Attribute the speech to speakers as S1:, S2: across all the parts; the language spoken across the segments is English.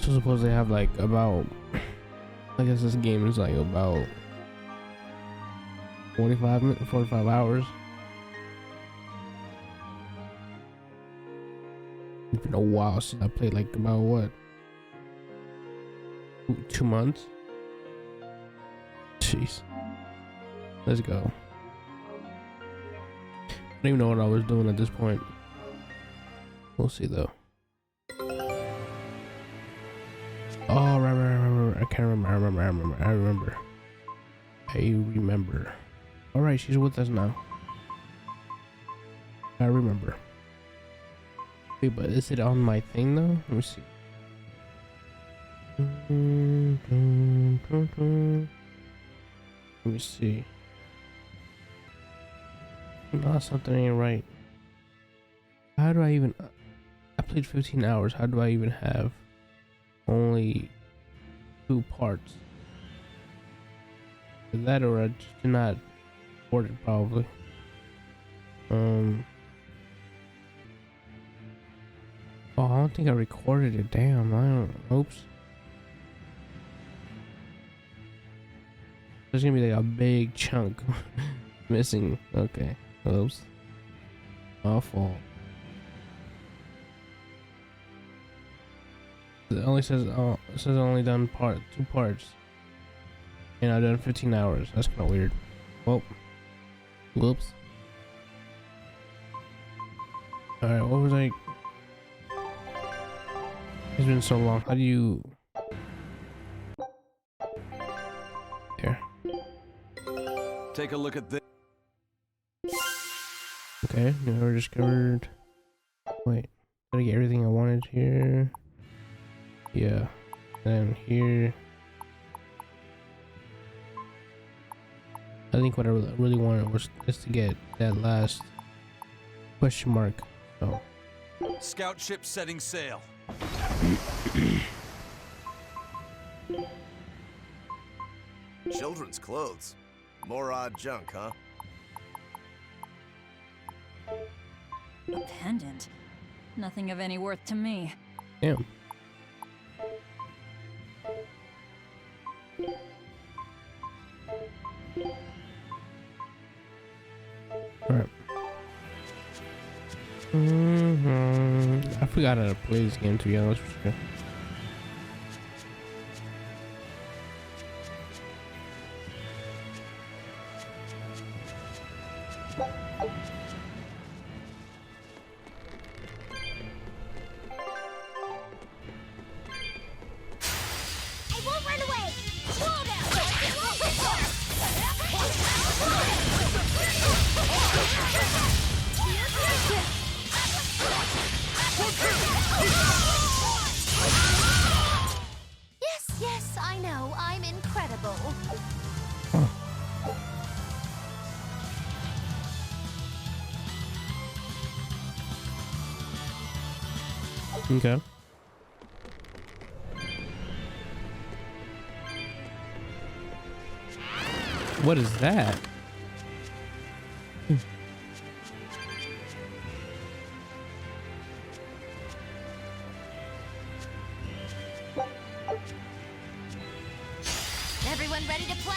S1: So suppose they have like about, I guess this game is like about 45 hours. It's been a while since I played, like about what, 2 months. Jeez. Let's go. I don't even know what I was doing at this point. We'll see though. Oh, right. I can't remember. I remember. All right, she's with us now. I remember. Wait, but is it on my thing though? Let me see. Let me see. No, something ain't right. How do I even? I played 15 hours. How do I even have only 2 parts? Is that, or I just did not record it probably. Oh, I don't think I recorded it. Damn, I don't. Oops. There's gonna be like a big chunk missing. Okay. Oops. My fault. It only says it says I only done 2 parts, and I've done 15 hours. That's kind of weird. Well, whoops. All right, what was I? It's been so long. How do you? There.
S2: Take a look at this.
S1: Okay, never discovered. Wait, did I get everything I wanted here? Yeah, and here. I think what I really wanted was just to get that last question mark. So.
S2: Scout ship setting sail.
S3: Children's clothes. More odd junk, huh?
S4: A pendant. Nothing of any worth to me.
S1: Damn. Alright. I forgot how to play this game, to be honest with you.
S5: Yes, I know. I'm incredible.
S1: Okay. What is that?
S5: Everyone ready to play?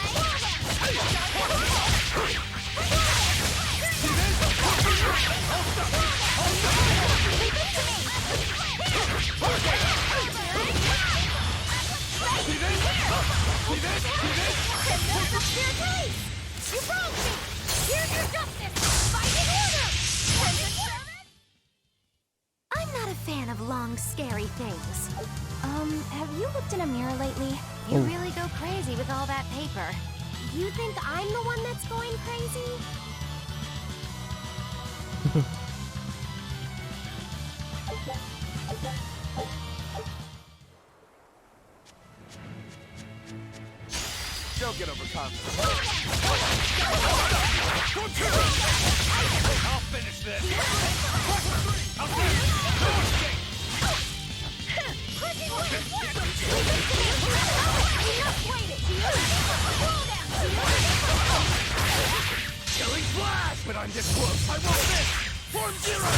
S5: You broke me! Here's your justice! Fight in order! I'm not a fan of long, scary things. Have you looked in a mirror lately? You really go crazy with all that paper. You think I'm the one that's going crazy?
S3: Don't get overconfident.
S2: I'll finish this.
S3: Killing flash! But I'm this close. I won't miss! Form zero!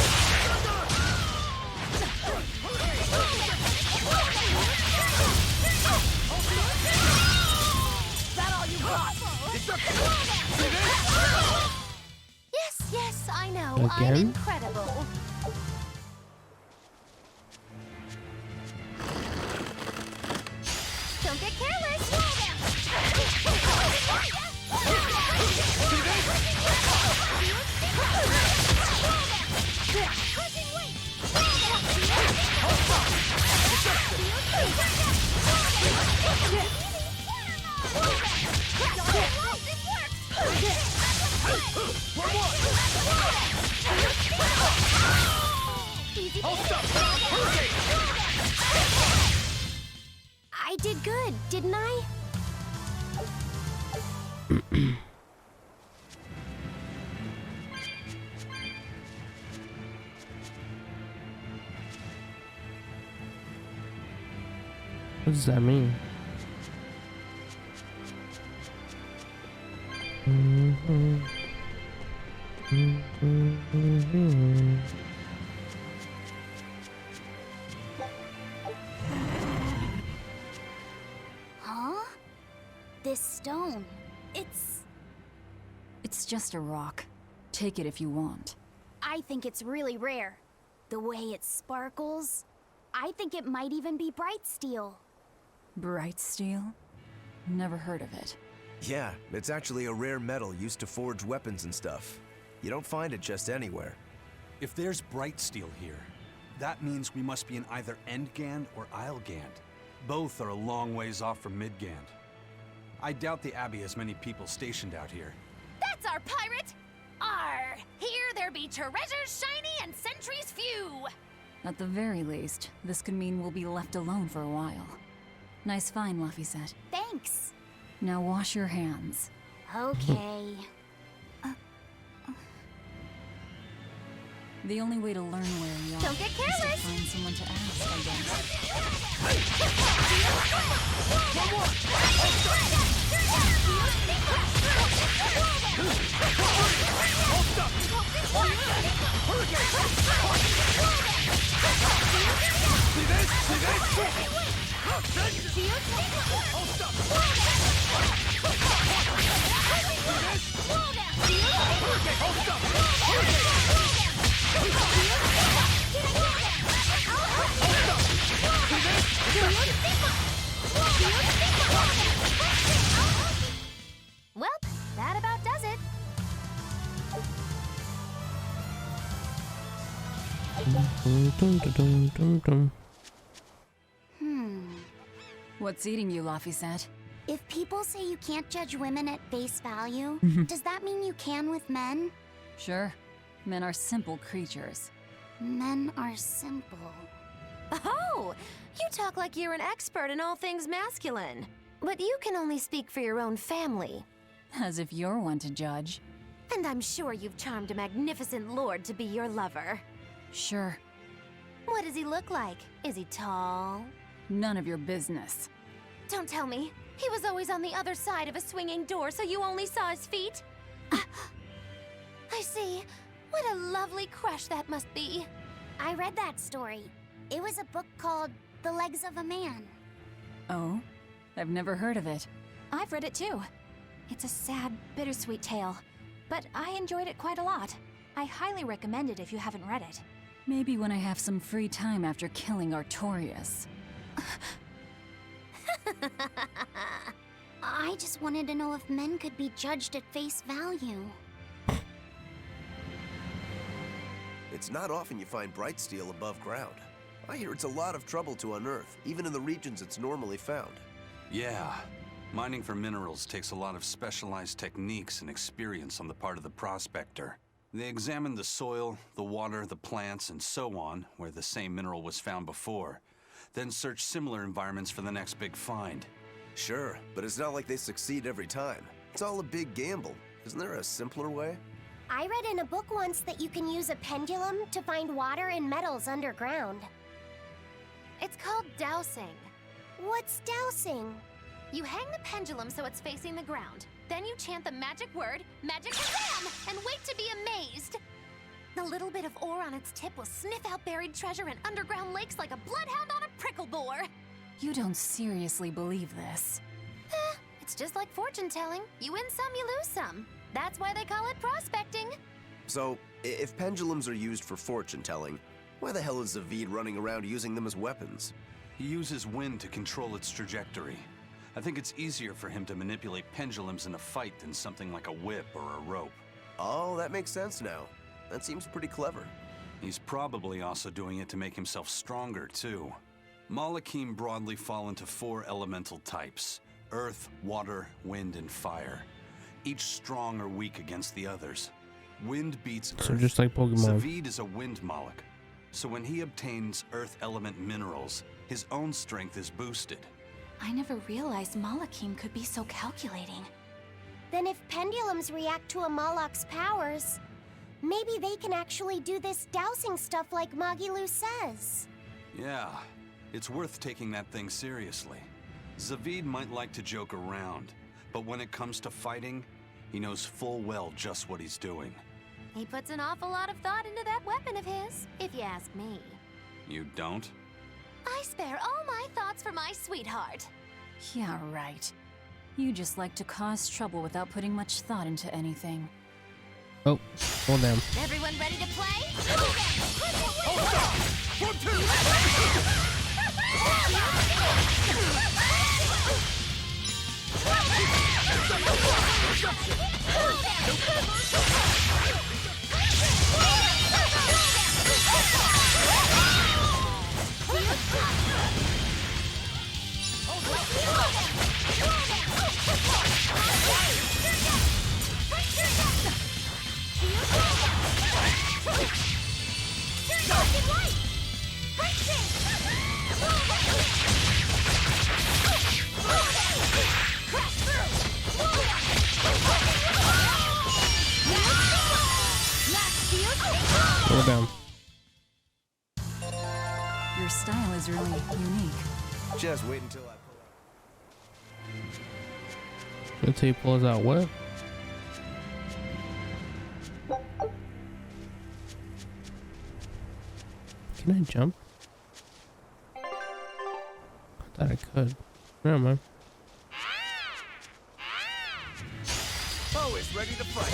S5: I'm
S1: Again?
S5: incredible. Don't get careless. I did good, didn't I?
S1: What does that mean?
S5: Huh? This stone.
S4: It's just a rock. Take it if you want.
S5: I think it's really rare. The way it sparkles. I think it might even be bright steel.
S4: Bright steel? Never heard of it.
S6: Yeah, it's actually a rare metal used to forge weapons and stuff. You don't find it just anywhere.
S2: If there's bright steel here, that means we must be in either Endgand or Islegand. Both are a long ways off from Midgand. I doubt the Abbey has many people stationed out here.
S5: That's our pirate! Arr! Here there be treasures shiny and sentries few!
S4: At the very least, this could mean we'll be left alone for a while. Nice find, Laphicet.
S5: Thanks.
S4: Now wash your hands.
S5: Okay.
S4: The only way to learn where we are
S5: Don't get
S4: is to
S5: careless.
S4: find someone to ask, I
S5: Well, that about does it.
S4: What's eating you, Laphicet?
S5: If people say you can't judge women at face value, does that mean you can with men?
S4: Sure. Men are simple creatures.
S5: Men are simple.
S7: Oh! You talk like you're an expert in all things masculine. But you can only speak for your own family.
S4: As if you're one to judge.
S7: And I'm sure you've charmed a magnificent lord to be your lover.
S4: Sure.
S7: What does he look like? Is he tall?
S4: None of your business.
S7: Don't tell me. He was always on the other side of a swinging door, so you only saw his feet? I see. What a lovely crush that must be.
S5: I read that story. It was a book called The Legs of a Man.
S4: Oh? I've never heard of it.
S7: I've read it too. It's a sad, bittersweet tale, but I enjoyed it quite a lot. I highly recommend it if you haven't read it.
S4: Maybe when I have some free time after killing Artorias.
S5: I just wanted to know if men could be judged at face value.
S6: It's not often you find bright steel above ground. I hear it's a lot of trouble to unearth, even in the regions it's normally found.
S2: Yeah. Mining for minerals takes a lot of specialized techniques and experience on the part of the prospector. They examine the soil, the water, the plants, and so on, where the same mineral was found before. Then search similar environments for the next big find.
S6: Sure, but it's not like they succeed every time. It's all a big gamble. Isn't there a simpler way?
S5: I read in a book once that you can use a pendulum to find water and metals underground.
S7: It's called dowsing.
S5: What's dowsing?
S7: You hang the pendulum so it's facing the ground. Then you chant the magic word, Magic Kazam, and wait to be amazed. The little bit of ore on its tip will sniff out buried treasure in underground lakes like a bloodhound on a prickle bore.
S4: You don't seriously believe this.
S7: It's just like fortune telling. You win some, you lose some. That's why they call it prospecting.
S6: So, if pendulums are used for fortune-telling, why the hell is Zaveid running around using them as weapons?
S2: He uses wind to control its trajectory. I think it's easier for him to manipulate pendulums in a fight than something like a whip or a rope.
S6: Oh, that makes sense now. That seems pretty clever.
S2: He's probably also doing it to make himself stronger, too. Malakim broadly fall into 4 elemental types: earth, water, wind, and fire. Each strong or weak against the others. Wind beats earth.
S1: So just like Pokemon.
S2: Zaveid is a wind Moloch. So when he obtains earth element minerals, his own strength is boosted.
S5: I never realized Malakim could be so calculating. Then if pendulums react to a Moloch's powers, maybe they can actually do this dowsing stuff like Magilu says.
S2: Yeah, it's worth taking that thing seriously. Zaveid might like to joke around, but when it comes to fighting, he knows full well just what he's doing.
S7: He puts an awful lot of thought into that weapon of his, if you ask me.
S2: You don't?
S7: I spare all my thoughts for my sweetheart.
S4: Yeah, right. You just like to cause trouble without putting much thought into anything.
S1: Oh, hold down.
S7: Everyone ready to play?
S1: Hold down.
S4: Your style is really unique.
S6: Just wait until I pull out.
S1: Until he pulls out what? Can I jump? I thought I could. Never mind.
S6: Bo is ready to fight.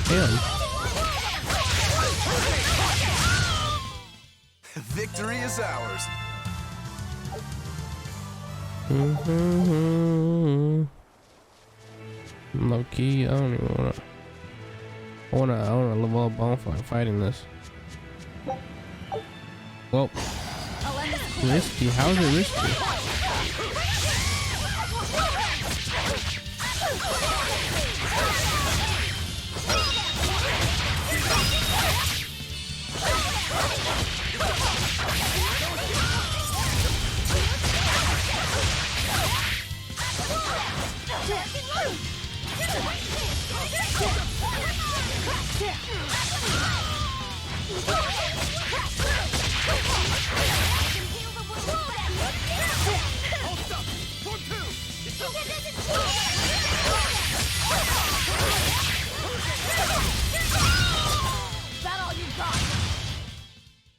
S1: Damn.
S6: Victory is ours.
S1: Low key, I don't even wanna. I wanna level up bonfire fighting this. Well, risky. How is it risky?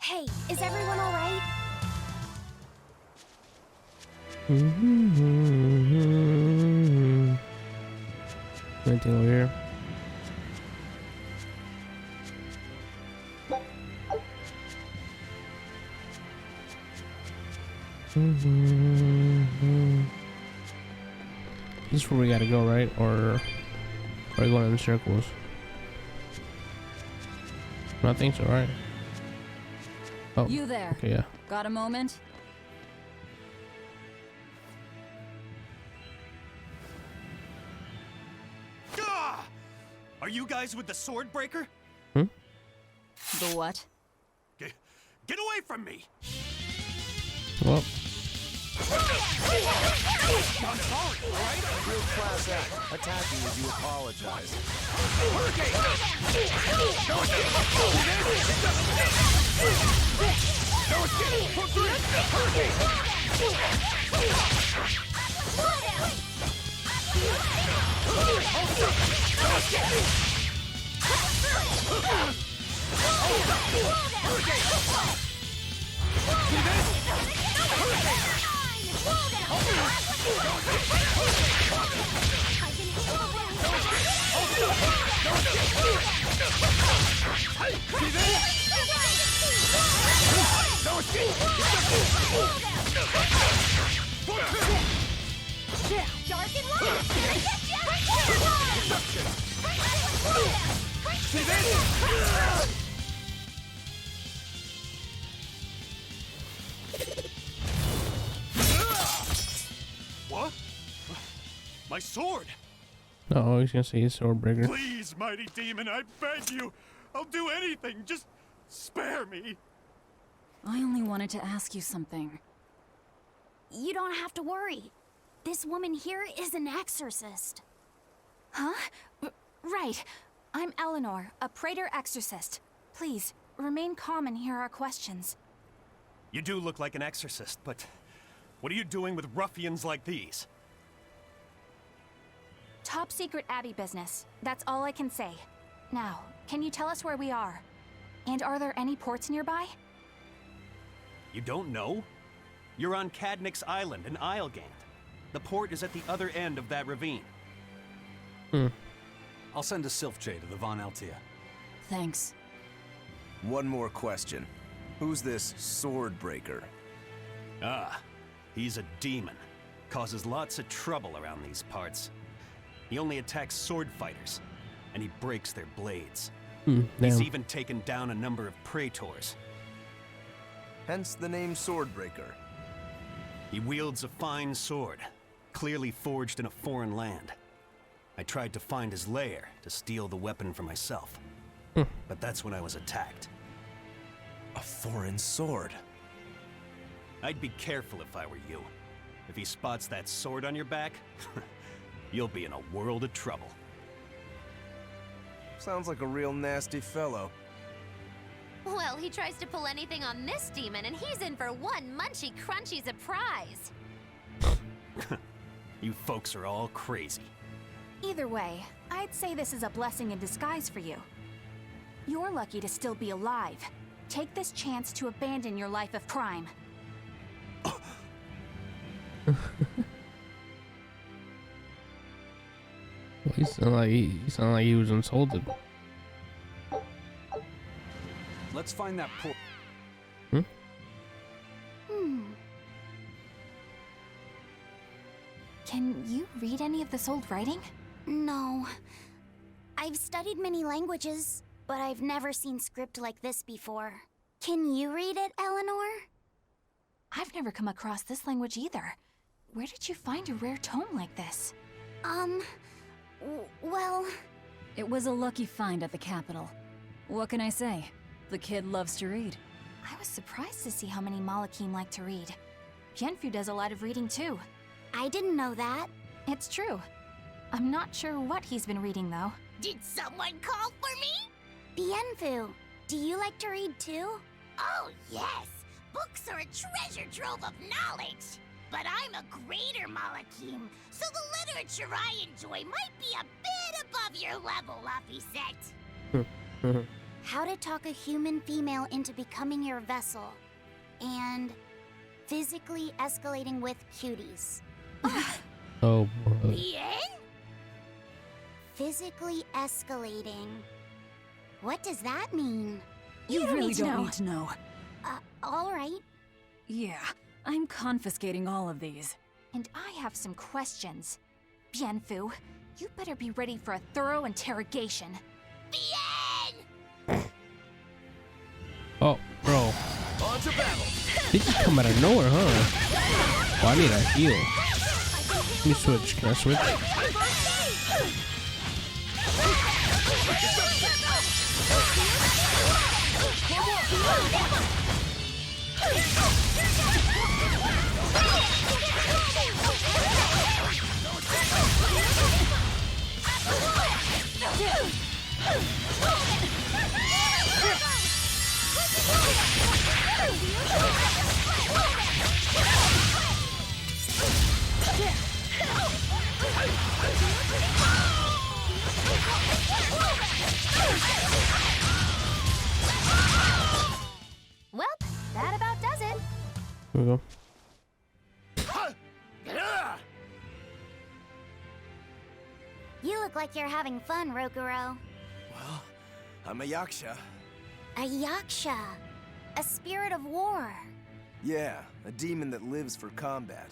S5: Hey, is everyone all right?
S1: Anything over here? This is where we gotta go, right? Or are we going in circles? I think so, right? Oh,
S4: You there.
S1: okay, yeah.
S4: Got a moment?
S3: Gah! Are you guys with the sword breaker?
S4: The what?
S3: Get away from me!
S1: Well,
S3: I'm sorry, alright?
S6: Real class act. Attacking as you apologize.
S7: Dark and light!
S3: See this? What? My sword!
S1: No, he's gonna say he's Swordbreaker.
S3: Please, mighty demon, I beg you! I'll do anything, just spare me!
S4: I only wanted to ask you something.
S5: You don't have to worry. This woman here is an exorcist.
S8: Huh? Right. I'm Eleanor, a Praetor exorcist. Please, remain calm and hear our questions.
S3: You do look like an exorcist, but what are you doing with ruffians like these?
S8: Top secret Abbey business. That's all I can say. Now, can you tell us where we are? And are there any ports nearby?
S3: You don't know? You're on Cadnix Island in Islegant. The port is at the other end of that ravine.
S2: I'll send a Sylph-J to the Von Altea.
S4: Thanks.
S6: One more question. Who's this Swordbreaker?
S3: Ah, he's a demon. Causes lots of trouble around these parts. He only attacks sword fighters, and he breaks their blades. He's
S1: Damn.
S3: even taken down a number of praetors.
S6: Hence the name Swordbreaker.
S3: He wields a fine sword, clearly forged in a foreign land. I tried to find his lair to steal the weapon for myself. But that's when I was attacked.
S6: A foreign sword.
S3: I'd be careful if I were you. If he spots that sword on your back, you'll be in a world of trouble.
S6: Sounds like a real nasty fellow.
S7: Well, he tries to pull anything on this demon, and he's in for one munchy crunchy surprise.
S3: You folks are all crazy.
S8: Either way, I'd say this is a blessing in disguise for you. You're lucky to still be alive. Take this chance to abandon your life of crime.
S1: He sounded like he was insulted.
S2: Let's find that port.
S8: Can you read any of this old writing?
S5: No. I've studied many languages, but I've never seen script like this before. Can you read it, Eleanor?
S8: I've never come across this language either. Where did you find a rare tome like this?
S5: Well...
S4: It was a lucky find at the Capitol. What can I say? The kid loves to read.
S8: I was surprised to see how many Malakim like to read. Bienfu does a lot of reading too.
S5: I didn't know that.
S8: It's true. I'm not sure what he's been reading though.
S7: Did someone call for me?
S5: Bienfu, do you like to read too?
S7: Oh, yes. Books are a treasure trove of knowledge. But I'm a greater Malakim, so the literature I enjoy might be a bit above your level, Laphicet.
S5: How to talk a human female into becoming your vessel. And physically escalating with cuties.
S1: Oh boy.
S7: Bien?
S5: Physically escalating. What does that mean?
S4: You
S8: don't
S4: really
S8: need to
S4: don't
S8: know.
S4: need to know.
S5: All right.
S4: Yeah, I'm confiscating all of these.
S8: And I have some questions. Bienfu, you better be ready for a thorough interrogation.
S7: Bien!
S1: Oh, bro.
S6: On to battle!
S1: They just come out of nowhere, huh? Oh, I need a heal. Let me switch. Can I switch?
S7: Well, that about does it.
S1: There we go.
S5: You look like you're having fun, Rokuro.
S6: Well, I'm a yaksha.
S5: A yaksha. A spirit of war.
S6: Yeah, a demon that lives for combat.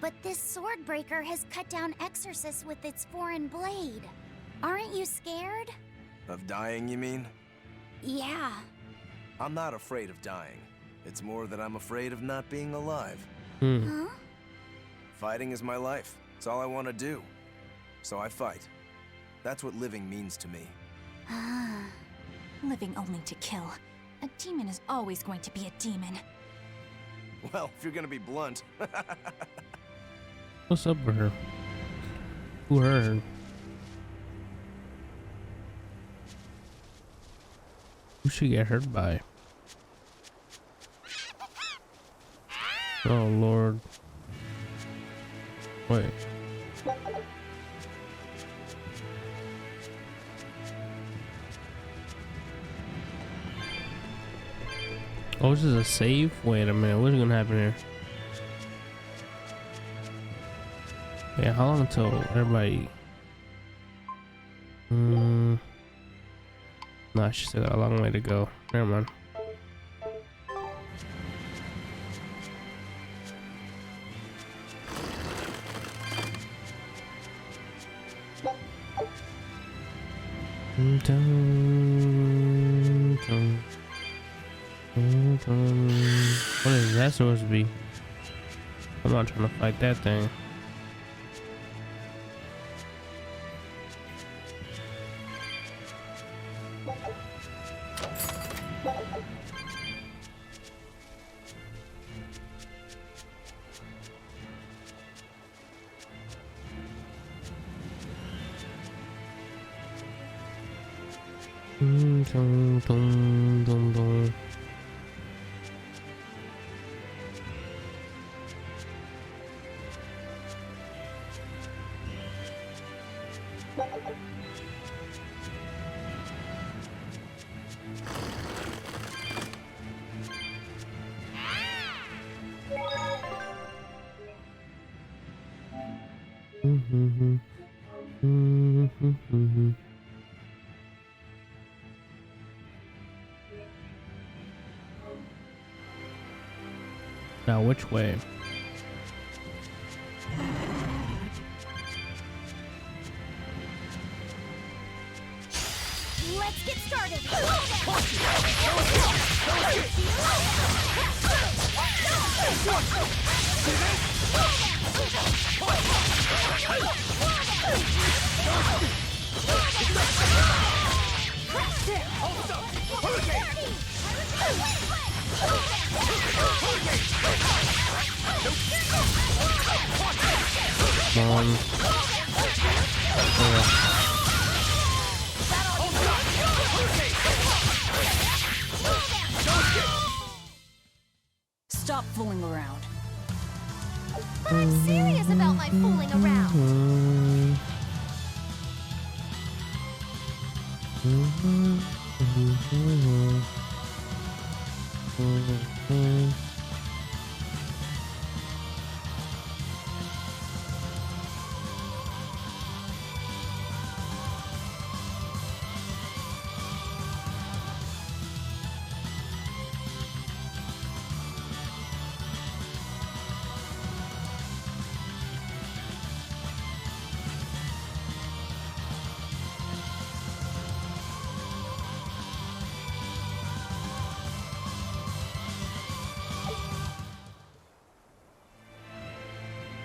S5: But this sword breaker has cut down exorcists with its foreign blade. Aren't you scared?
S6: Of dying, you mean?
S5: Yeah.
S6: I'm not afraid of dying. It's more that I'm afraid of not being alive.
S5: Huh?
S6: Fighting is my life. It's all I want to do. So I fight. That's what living means to me.
S8: Living only to kill. A demon is always going to be a demon.
S6: Well, if you're gonna be blunt.
S1: What's up with her? Who her? Who should get hurt by? Oh Lord. Wait. Oh, this is a save? Wait a minute, what's gonna happen here? Yeah, how long until everybody... Nah, she still got a long way to go. Never mind. What is that supposed to be? I'm not trying to fight that thing. Dum, dum, dum, dum. Now which way?
S5: Let's get started.
S1: Come on.
S4: Stop fooling around.
S7: But I'm serious about my fooling around.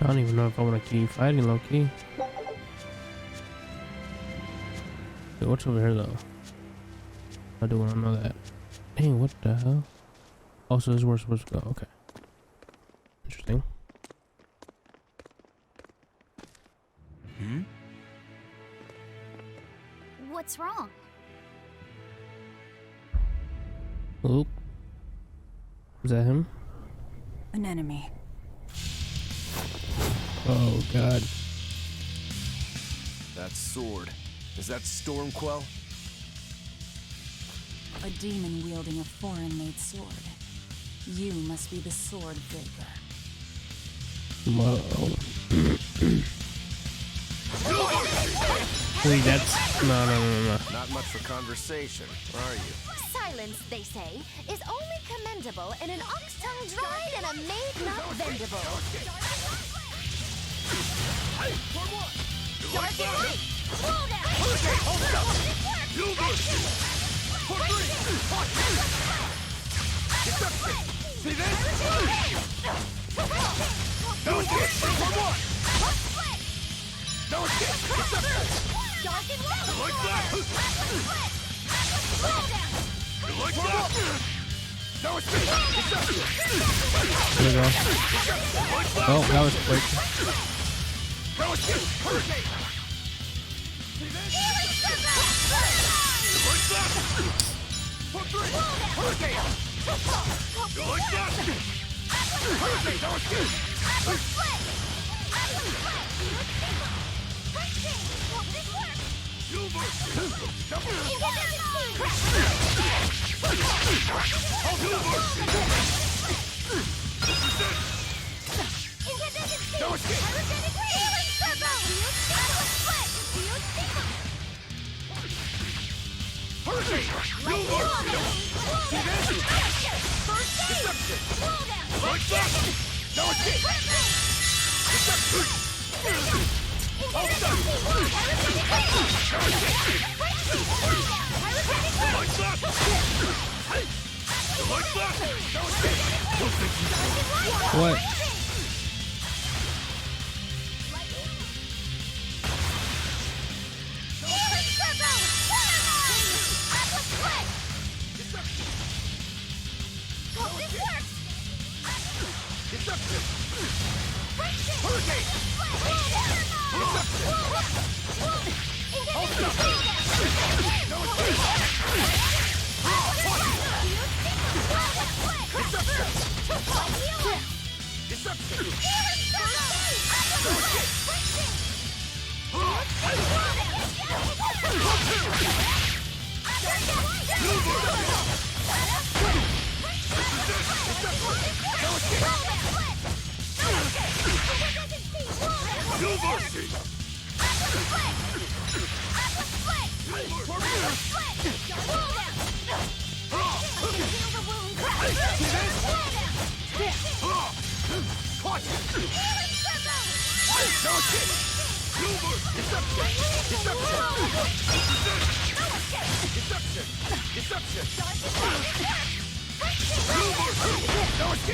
S1: I don't even know if I want to keep fighting low key. Wait, what's over here though? I do want to know that. Dang, what the hell? Oh, so this is where we're supposed to go. Okay. Interesting.
S5: What's wrong?
S1: Oop. Is that him?
S4: An enemy.
S1: Oh god.
S6: That sword. Is that Stormquell?
S4: A demon wielding a foreign-made sword. You must be the sword breaker.
S1: Whoa. Wait, that's no.
S6: Not much for conversation, are you?
S7: Silence, they say, is only commendable in an ox tongue dried and a maid not bendable. Dark and light! Slow down!
S6: See this? No escape! One more! No escape!
S7: Dark and light!
S6: You like that?
S7: Slow down!
S6: You like that? No escape!
S1: There we go. Oh, that was quick.
S6: No escape! Hurricane! See this? You like that? Put three! Hurricane! You like that? Hurricane! No escape! No escape! Hurricane! You like that? No escape! Deception! Hold up! Like that! You like that? No escape!
S1: What?
S6: Hurricane!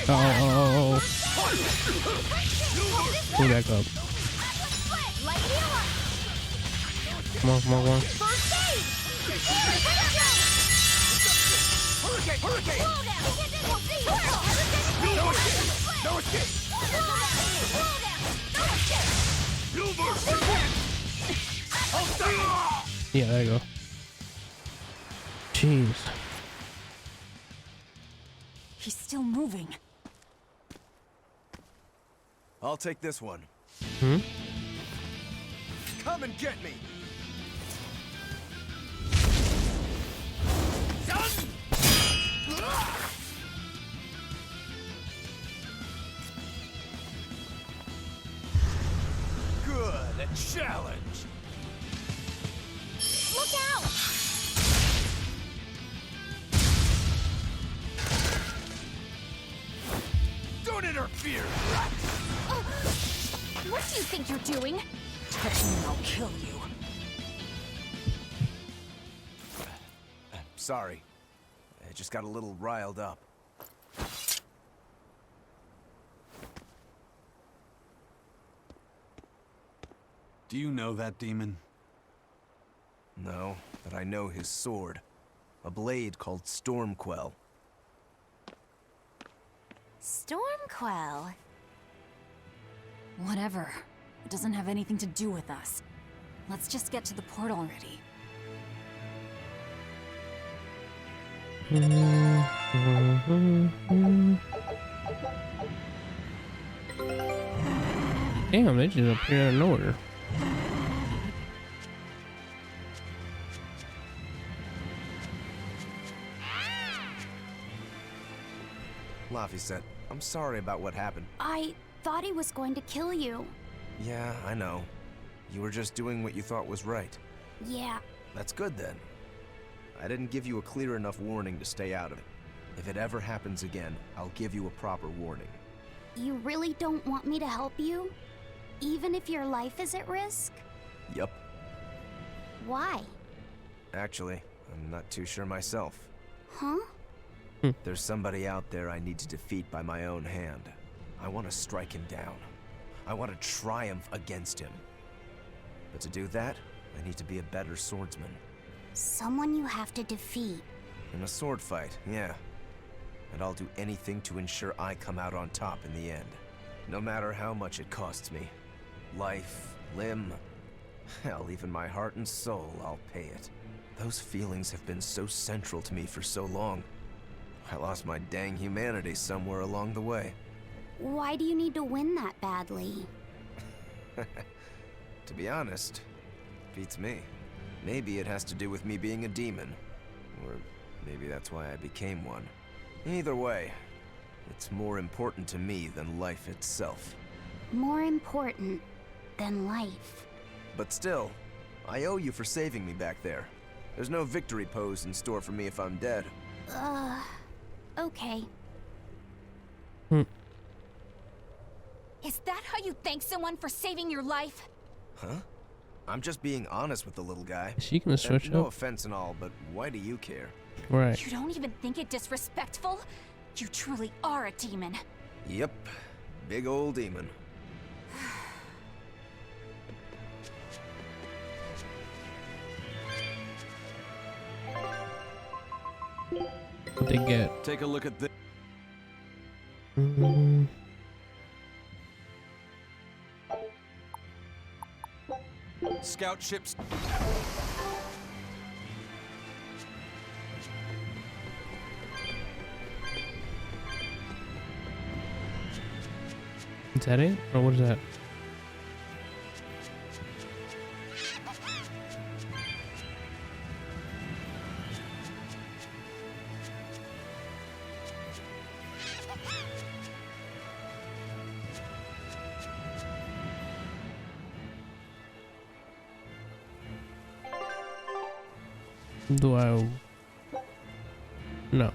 S1: Oh. Pull back up. Come on.
S6: No escape!
S1: Yeah, there you go. Jeez.
S4: He's still moving.
S6: I'll take this one.
S1: Hmm?
S6: Come and get me! Good, a challenge!
S7: Look out!
S6: Don't interfere!
S7: What do you think you're doing?
S4: Touch me and I'll kill you.
S6: Sorry. I just got a little riled up.
S2: Do you know that demon?
S6: No, but I know his sword. A blade called Stormquell.
S7: Stormquell.
S4: Whatever. It doesn't have anything to do with us. Let's just get to the port already.
S1: Damn, they just appear out of nowhere.
S6: Laphicet, I'm sorry about what happened.
S5: I thought he was going to kill you.
S6: Yeah, I know. You were just doing what you thought was right.
S5: Yeah.
S6: That's good then. I didn't give you a clear enough warning to stay out of it. If it ever happens again, I'll give you a proper warning.
S5: You really don't want me to help you? Even if your life is at risk?
S6: Yup.
S5: Why?
S6: Actually, I'm not too sure myself.
S5: Huh?
S6: There's somebody out there I need to defeat by my own hand. I want to strike him down. I want to triumph against him. But to do that, I need to be a better swordsman.
S5: Someone you have to defeat.
S6: In a sword fight, yeah. And I'll do anything to ensure I come out on top in the end. No matter how much it costs me. Life, limb, hell, even my heart and soul, I'll pay it. Those feelings have been so central to me for so long. I lost my dang humanity somewhere along the way.
S5: Why do you need to win that badly?
S6: To be honest, beats me. Maybe it has to do with me being a demon. Or maybe that's why I became one. Either way, it's more important to me than life itself.
S5: More important than life.
S6: But still, I owe you for saving me back there. There's no victory pose in store for me if I'm dead.
S5: Okay.
S8: Is that how you thank someone for saving your life?
S6: Huh? I'm just being honest with the little guy.
S1: Is she gonna switch
S6: No
S1: up?
S6: offense and all, but why do you care?
S1: Right.
S8: You don't even think it disrespectful? You truly are a demon.
S6: Yep. Big old demon.
S1: What they get?
S2: Take a look at this. Scout ships.
S1: Is that it? Or what is that? Do I? No.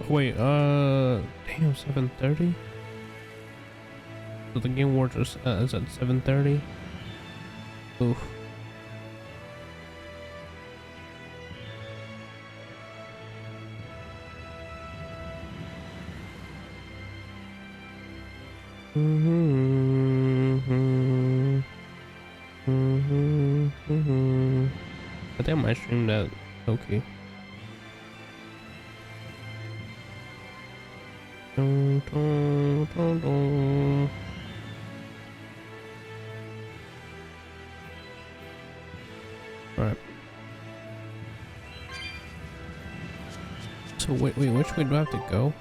S1: Wait, damn, 7:30? So the Game Awards is at 7:30? Oof. I think I might stream that. Okay. Right. So wait, which way do I have to go?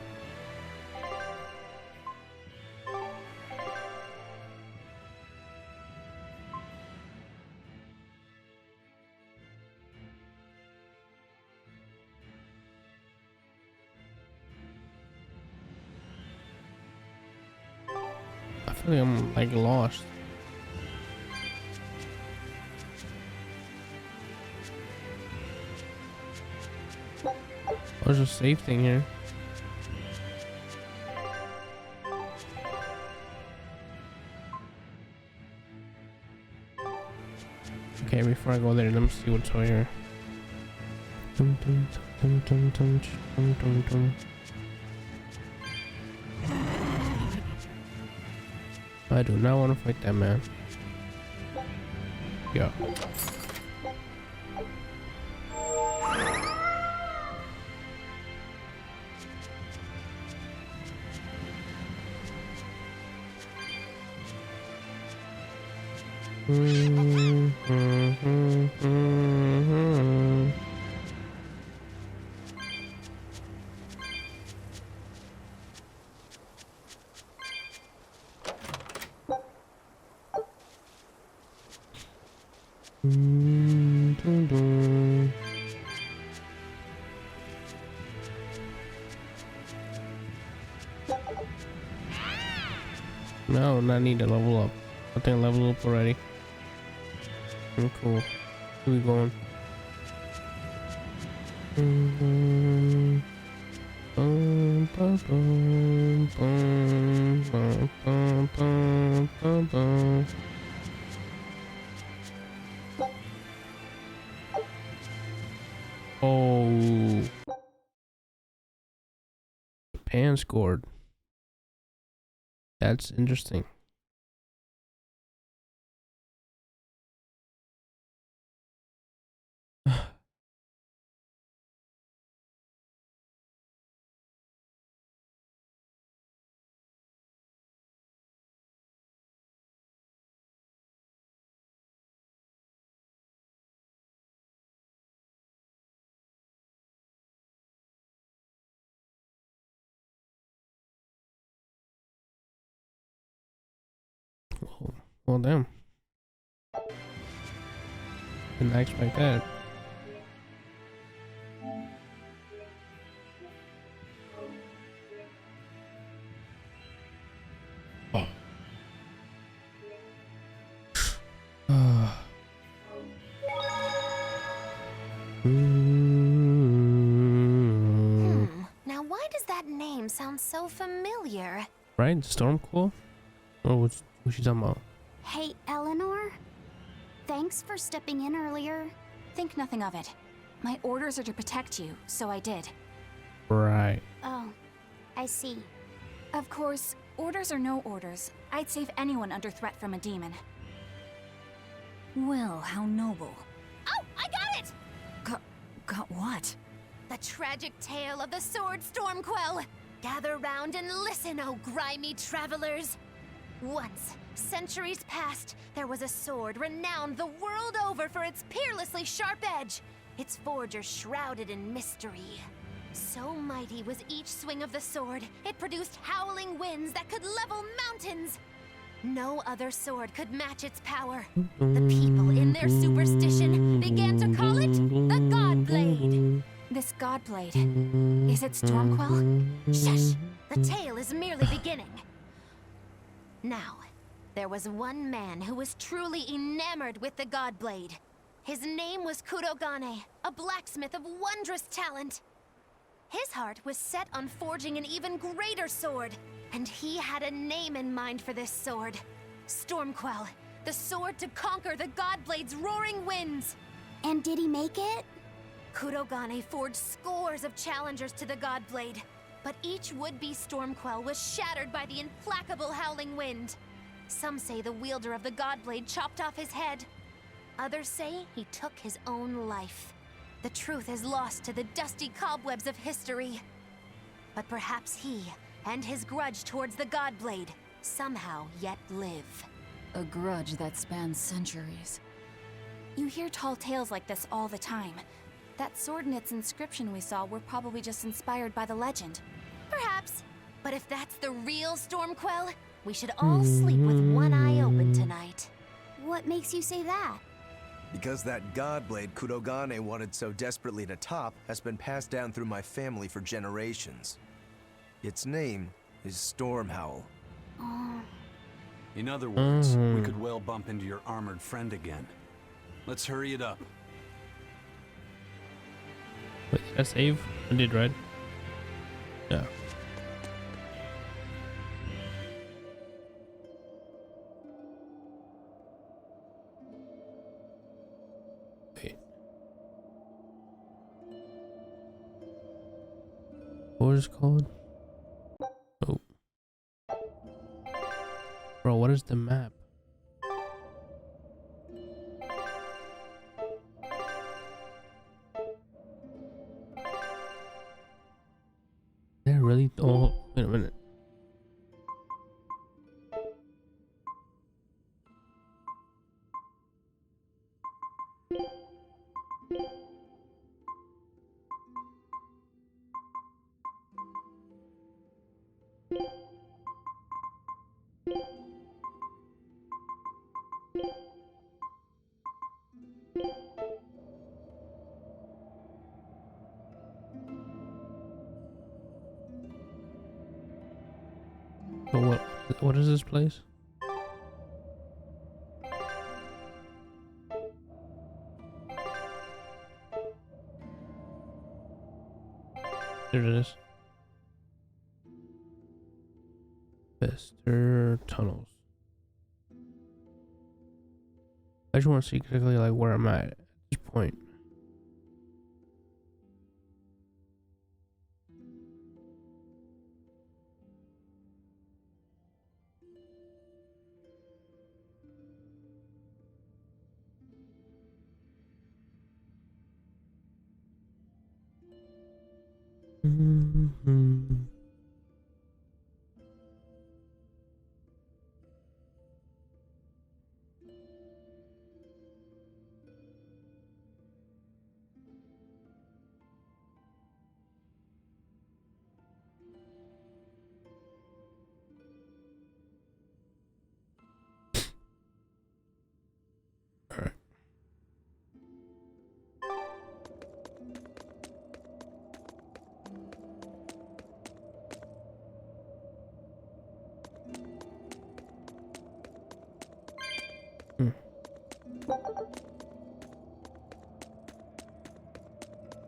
S1: feel like I'm like lost. There's a safe thing here. Okay, before I go there, let me see what's over here. Dum, dum, dum, dum, dum, dum, dum, dum. I do not want to fight that man. Yeah. No, not need to level up. I think I leveled up already. Cool. Where we going? Oh, Japan scored. That's interesting. Well, damn. Didn't expect that.
S7: Now why does that name sound so familiar?
S1: Right? Stormquell? Oh, what's she talking about?
S8: Hey, Eleanor? Thanks for stepping in earlier. Think nothing of it. My orders are to protect you, so I did.
S1: Right.
S5: Oh, I see.
S8: Of course, orders or no orders, I'd save anyone under threat from a demon.
S4: Well, how noble.
S7: Oh, I got it!
S4: Got what?
S7: The tragic tale of the sword Stormquell. Gather round and listen, oh grimy travelers. Once, centuries past, there was a sword renowned the world over for its peerlessly sharp edge, its forger shrouded in mystery. So mighty was each swing of the sword, it produced howling winds that could level mountains. No other sword could match its power. The people, in their superstition, began to call it the God Blade.
S8: This Godblade, is it Stormquell?
S7: Shush! The tale is merely beginning. Now, there was one man who was truly enamored with the Godblade. His name was Kurogane, a blacksmith of wondrous talent. His heart was set on forging an even greater sword, and he had a name in mind for this sword. Stormquell, the sword to conquer the Godblade's roaring winds.
S5: And did he make it?
S7: Kurogane forged scores of challengers to the Godblade, but each would-be Stormquell was shattered by the implacable howling wind. Some say the wielder of the Godblade chopped off his head. Others say he took his own life. The truth is lost to the dusty cobwebs of history. But perhaps he, and his grudge towards the Godblade, somehow yet live.
S4: A grudge that spans centuries.
S8: You hear tall tales like this all the time. That sword and its inscription we saw were probably just inspired by the legend.
S7: Perhaps. But if that's the real Stormquell, we should all sleep with one eye open tonight.
S5: What makes you say that?
S6: Because that Godblade Kurogane wanted so desperately to top has been passed down through my family for generations. Its name is Stormhowl.
S2: In other words, we could well bump into your armored friend again. Let's hurry it up.
S1: Wait, did I save? I did, right? Yeah. Wait. What is it called? Oh. Bro, what is the map? They're really. Oh, wait a minute. So what is this place? There it is. Fester tunnels. I just want to see exactly like where I'm at this point. All right.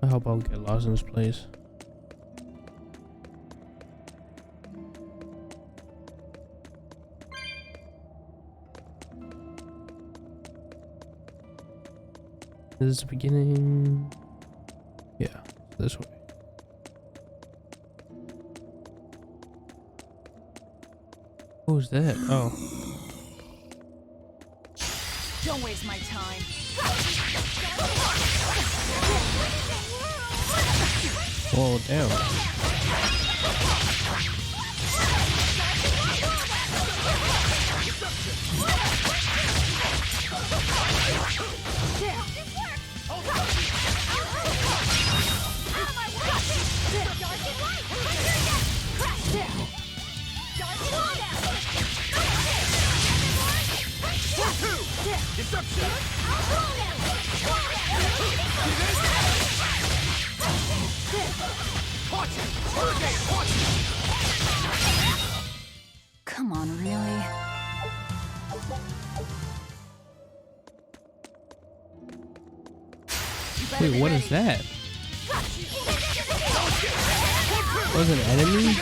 S1: I hope I'll get lost in this place. This is the beginning. Yeah, this way. Who's that? Oh.
S8: Don't waste my time.
S1: Whoa, damn.
S4: Come on, really?
S1: Wait, what is that? Was it an enemy?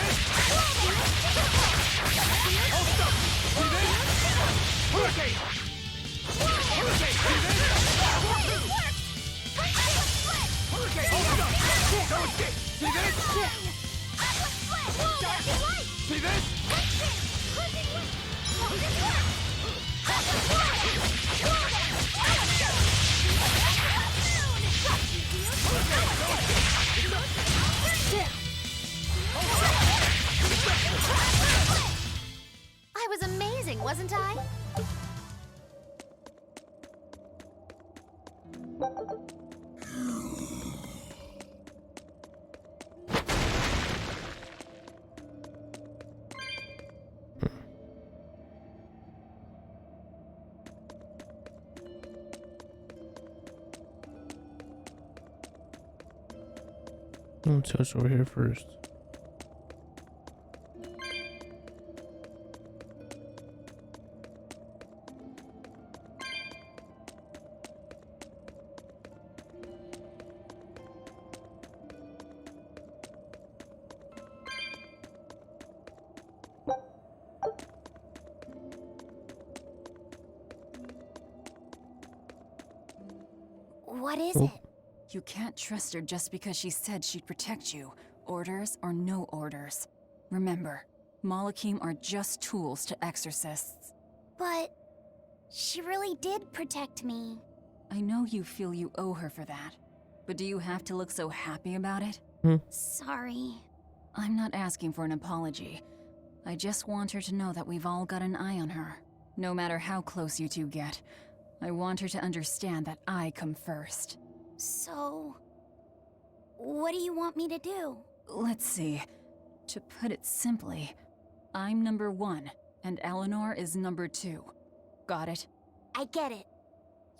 S7: I was amazing, wasn't I?
S1: Let's search over here first.
S5: What is
S1: Oh.
S5: it?
S4: You can't trust her just because she said she'd protect you, orders or no orders. Remember, Malakim are just tools to exorcists.
S5: But she really did protect me.
S4: I know you feel you owe her for that, but do you have to look so happy about it?
S5: Sorry.
S4: I'm not asking for an apology. I just want her to know that we've all got an eye on her. No matter how close you two get, I want her to understand that I come first.
S5: So, what do you want me to do?
S4: Let's see. To put it simply, I'm number 1, and Eleanor is number 2. Got it?
S5: I get it.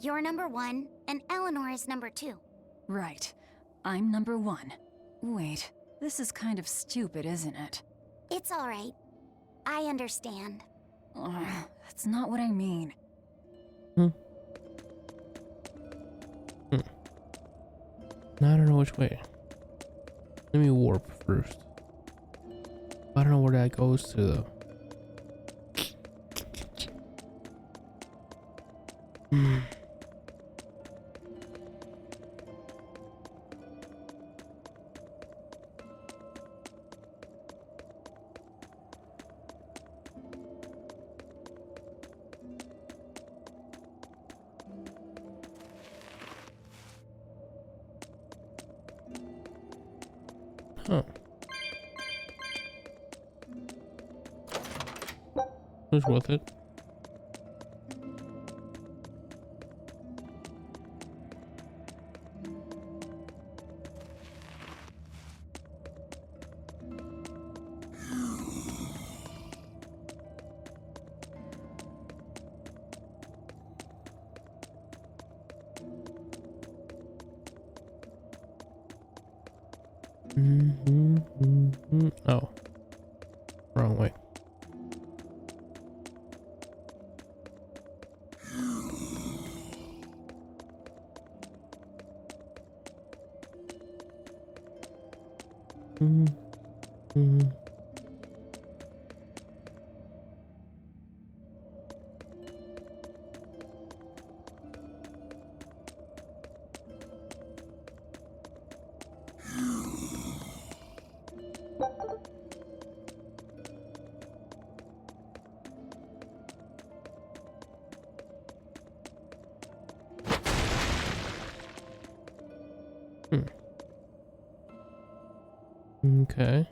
S5: You're number 1, and Eleanor is number 2.
S4: Right. I'm number 1. Wait, this is kind of stupid, isn't it?
S5: It's alright. I understand.
S4: That's not what I mean.
S1: Now I don't know which way. Let me warp first. I don't know where that goes to though. Huh. It was worth it. Oh, wrong way. Okay.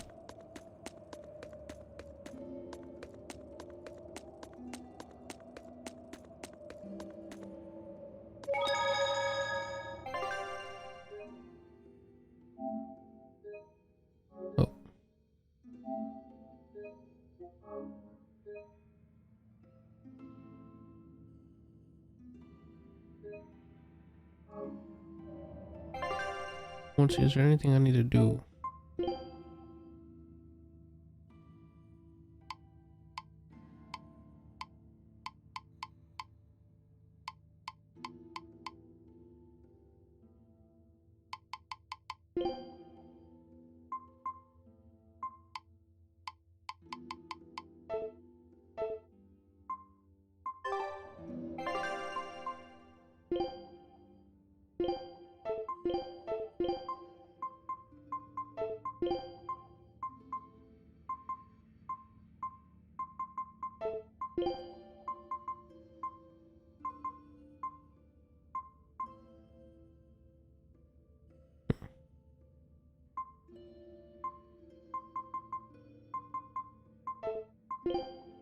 S1: Oh. Let's see, is there anything I need to do?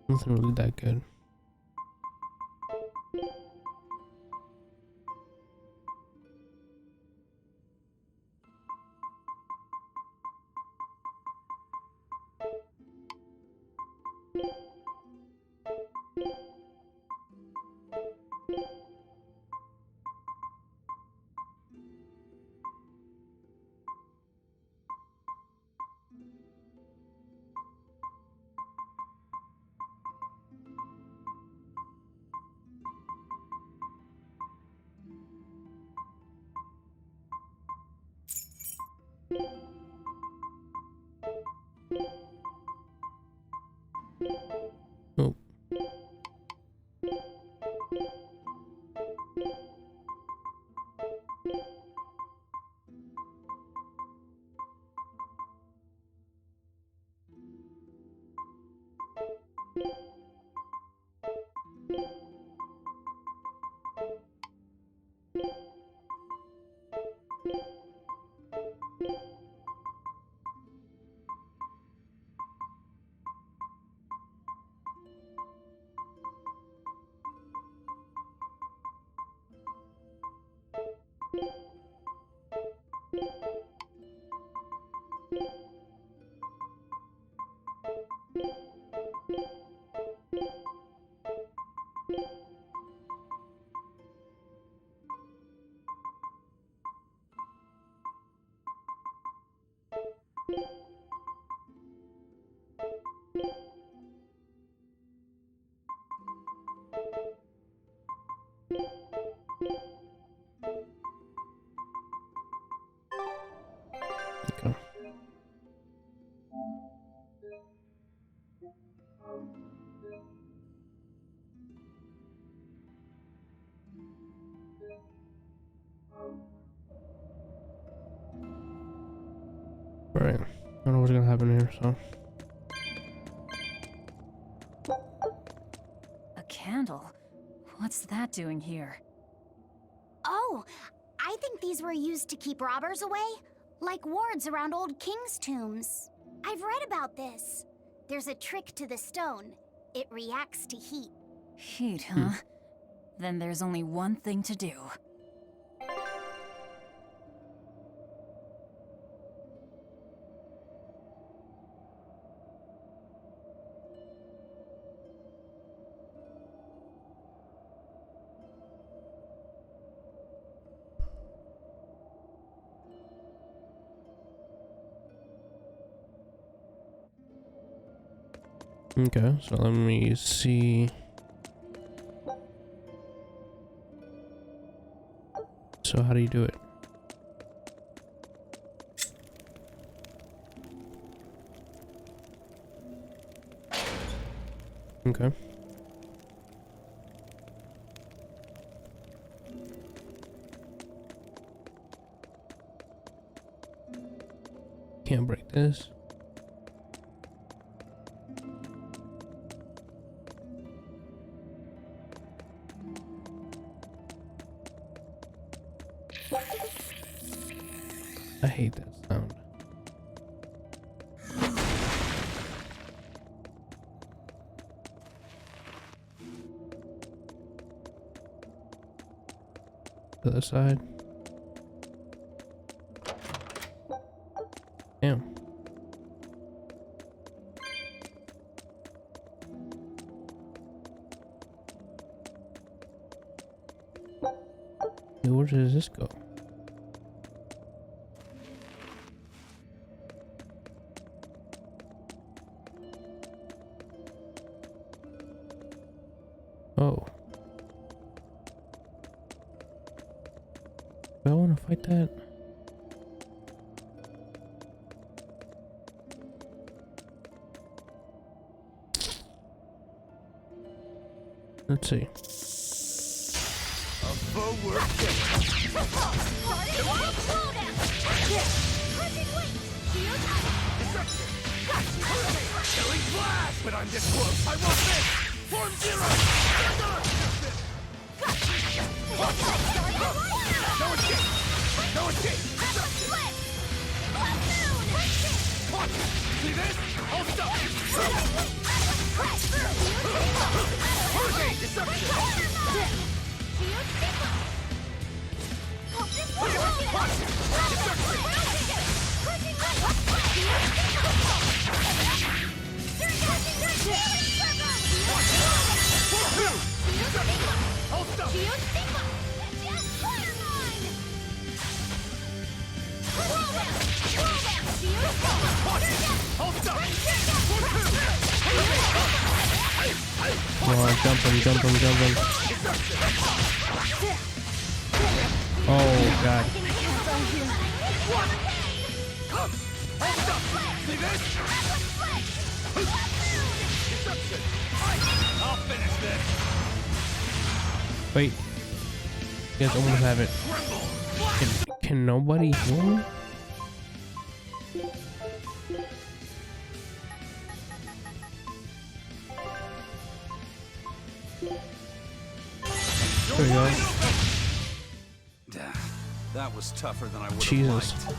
S1: Nothing really that good. Alright. I don't know what's gonna happen here, so.
S4: A candle? What's that doing here?
S5: Oh, I think these were used to keep robbers away, like wards around old kings' tombs. I've read about this. There's a trick to the stone. It reacts to heat.
S4: Heat, huh? Then there's only one thing to do.
S1: Okay, so let me see. So how do you do it? Okay. Can't break this. I hate that sound. The other side. Damn. Where does this go? Oh. Do I want to fight that? Let's see.
S3: But I'm this close. I want this! Form zero! No escape! No escape! Watch it! See this? Hold stop! Hurricane deception!
S1: Come on, jump him, jump him, jump him. Oh, God.
S3: I'll finish this!
S1: Wait. You guys almost have it. Can nobody heal me? There we go.
S2: That was tougher than I would have
S1: Jesus.
S2: liked.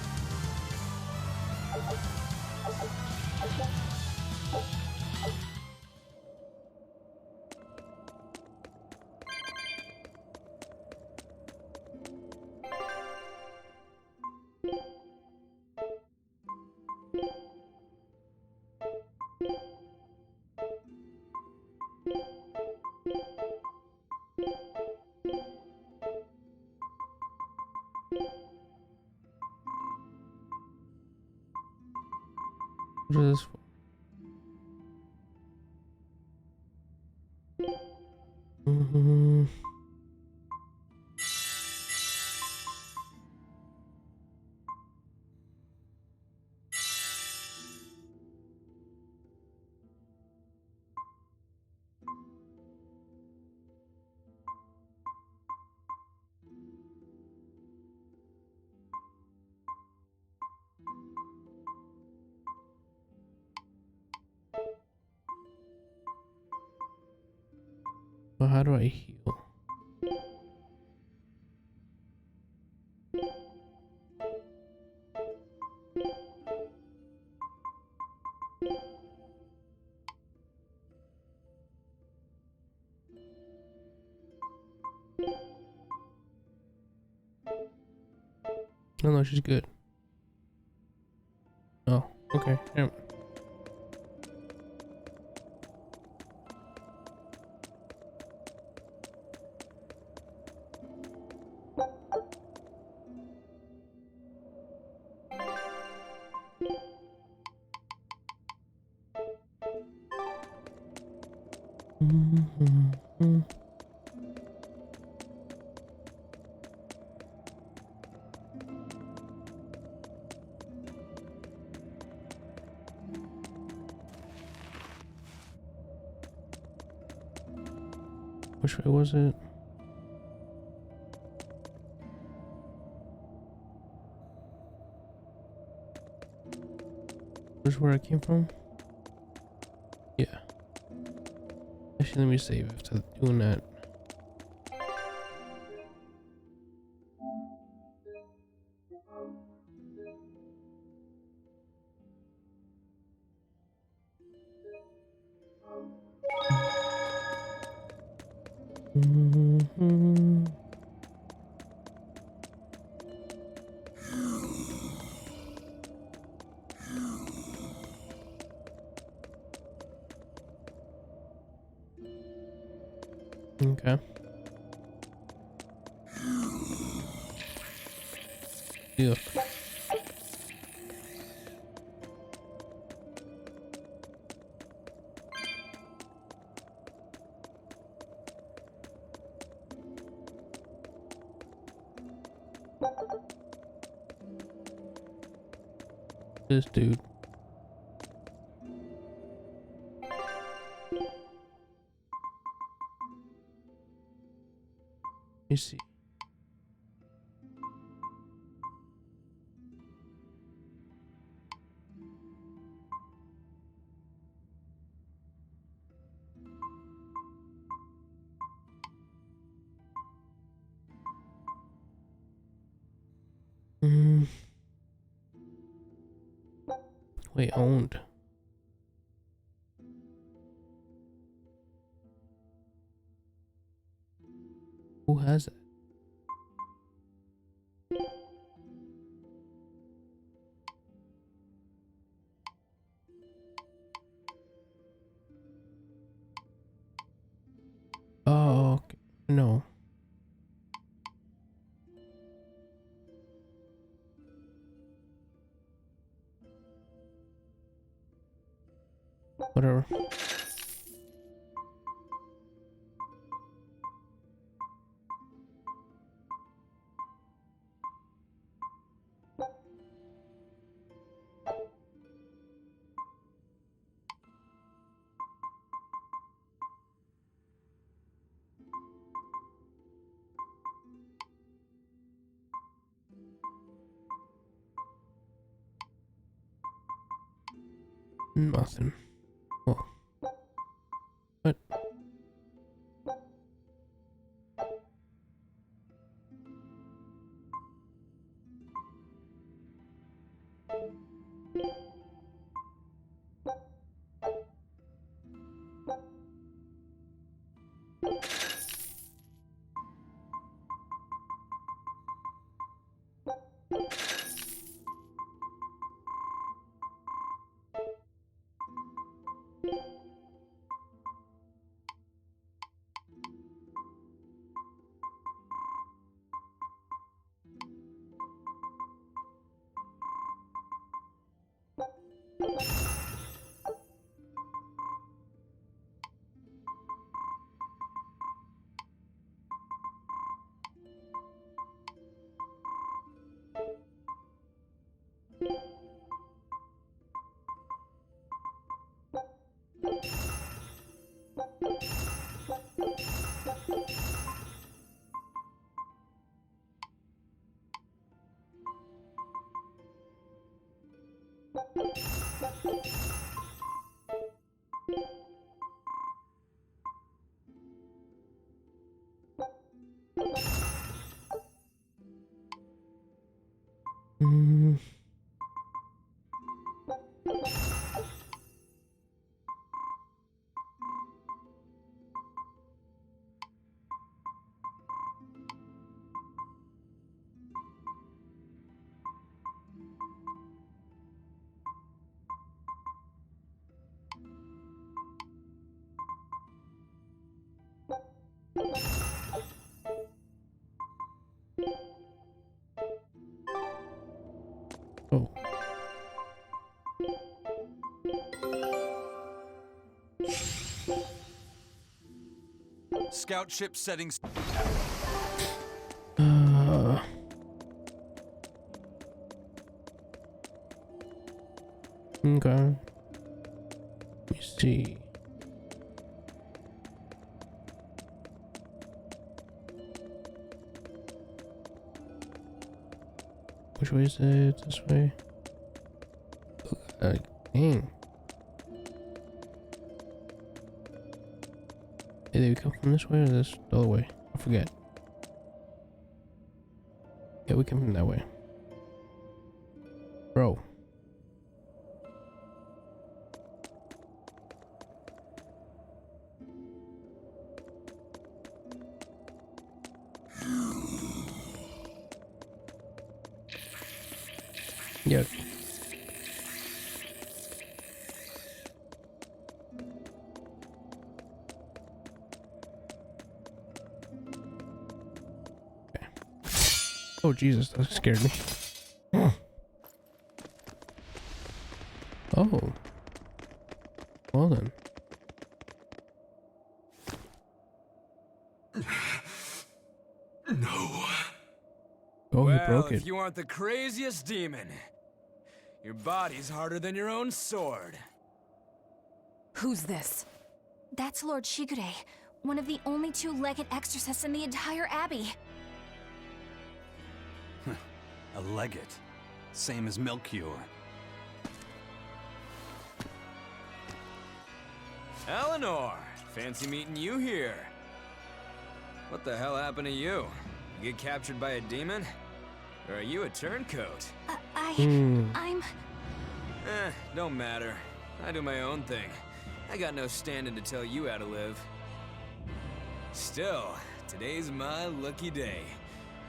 S1: What is this for? Well, how do I heal? Oh no, she's good. Oh, okay. Yeah. Which way was it? This is where I came from? Yeah. Actually, let me save after doing that. Okay. Yeah. This dude. Let me see. Wait, owned. Who has it? Oh, okay. No. Whatever. Nothing. Oh. What? Mm. Oh.
S2: Scout ship settings.
S1: Okay. Let me see. Which way is it? This way? Dang. Did we come from this way or this the other way? I forget. Yeah, we come from that way. Bro. Yeah. Okay. Oh Jesus, that scared me. Oh. Well then.
S9: No.
S1: Oh, he broke
S9: Well,
S1: it.
S9: if you aren't the craziest demon, your body's harder than your own sword.
S4: Who's this?
S8: That's Lord Shigure, one of the only two-legged exorcists in the entire abbey.
S2: A legate. Same as Melchior.
S9: Eleanor, fancy meeting you here. What the hell happened to you? You get captured by a demon? Or are you a turncoat?
S8: I'm...
S9: Don't matter. I do my own thing. I got no standing to tell you how to live. Still, today's my lucky day.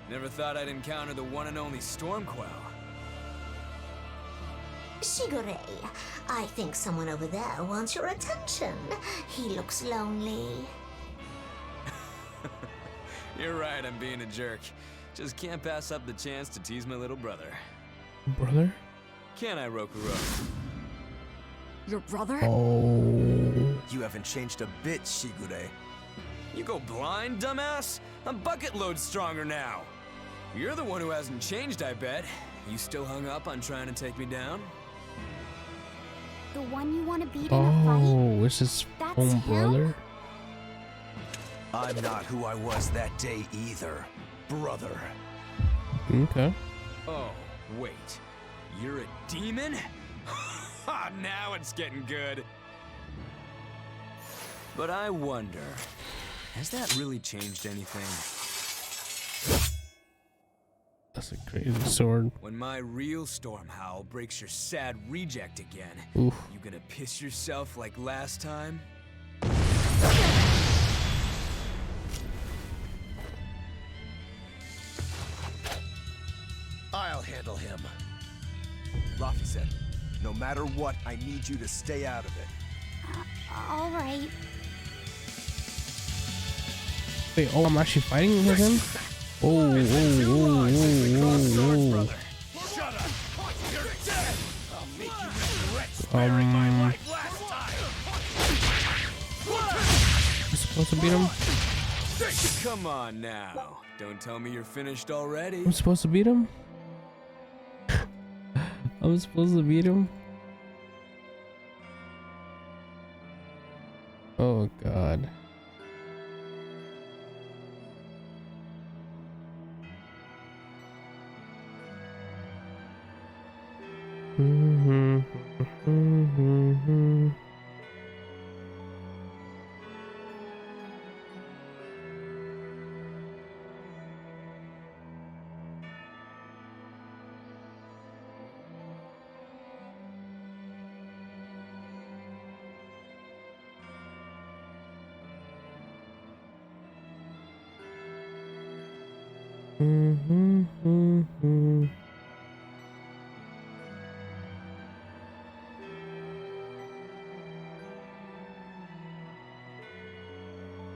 S9: Never thought I'd encounter the one and only Stormquell.
S10: Shigure, I think someone over there wants your attention. He looks lonely.
S9: You're right, I'm being a jerk. Just can't pass up the chance to tease my little brother.
S1: Brother?
S9: Can I, Rokuro?
S4: Your brother?
S1: Oh.
S6: You haven't changed a bit, Shigure.
S9: You go blind, dumbass? I'm bucket load stronger now. You're the one who hasn't changed, I bet. You still hung up on trying to take me down?
S5: The one you want to beat in a fight?
S1: Oh, is his
S5: That's
S1: own
S5: him?
S1: brother?
S6: I'm not who I was that day either, brother.
S1: Okay.
S9: Oh, wait. You're a demon? Now it's getting good. But I wonder, has that really changed anything?
S1: That's a crazy sword.
S9: When my real storm howl breaks your sad reject again,
S1: Oof.
S9: you gonna piss yourself like last time?
S6: I'll handle him.
S3: Rafi said,
S6: No matter what, I need you to stay out of it.
S5: All right.
S1: Wait, oh, I'm actually fighting with him? Oh,
S3: shut up! You're dead! I'll make you regret
S1: I'm
S3: last time!
S1: supposed to beat him?
S9: Come on now. Don't tell me you're finished already.
S1: I'm supposed to beat him? I'm supposed to beat him? Oh God.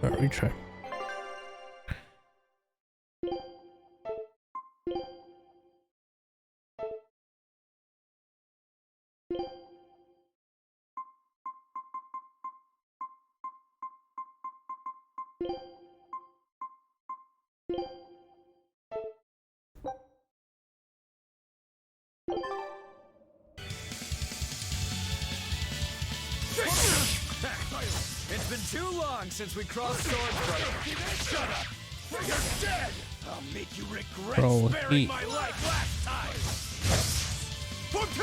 S1: Alright, retry.
S9: It's been too long since we crossed swords, brother.
S3: Shut up! You're dead! I'll make you regret
S1: Bro,
S3: sparing my life last time! Form 2!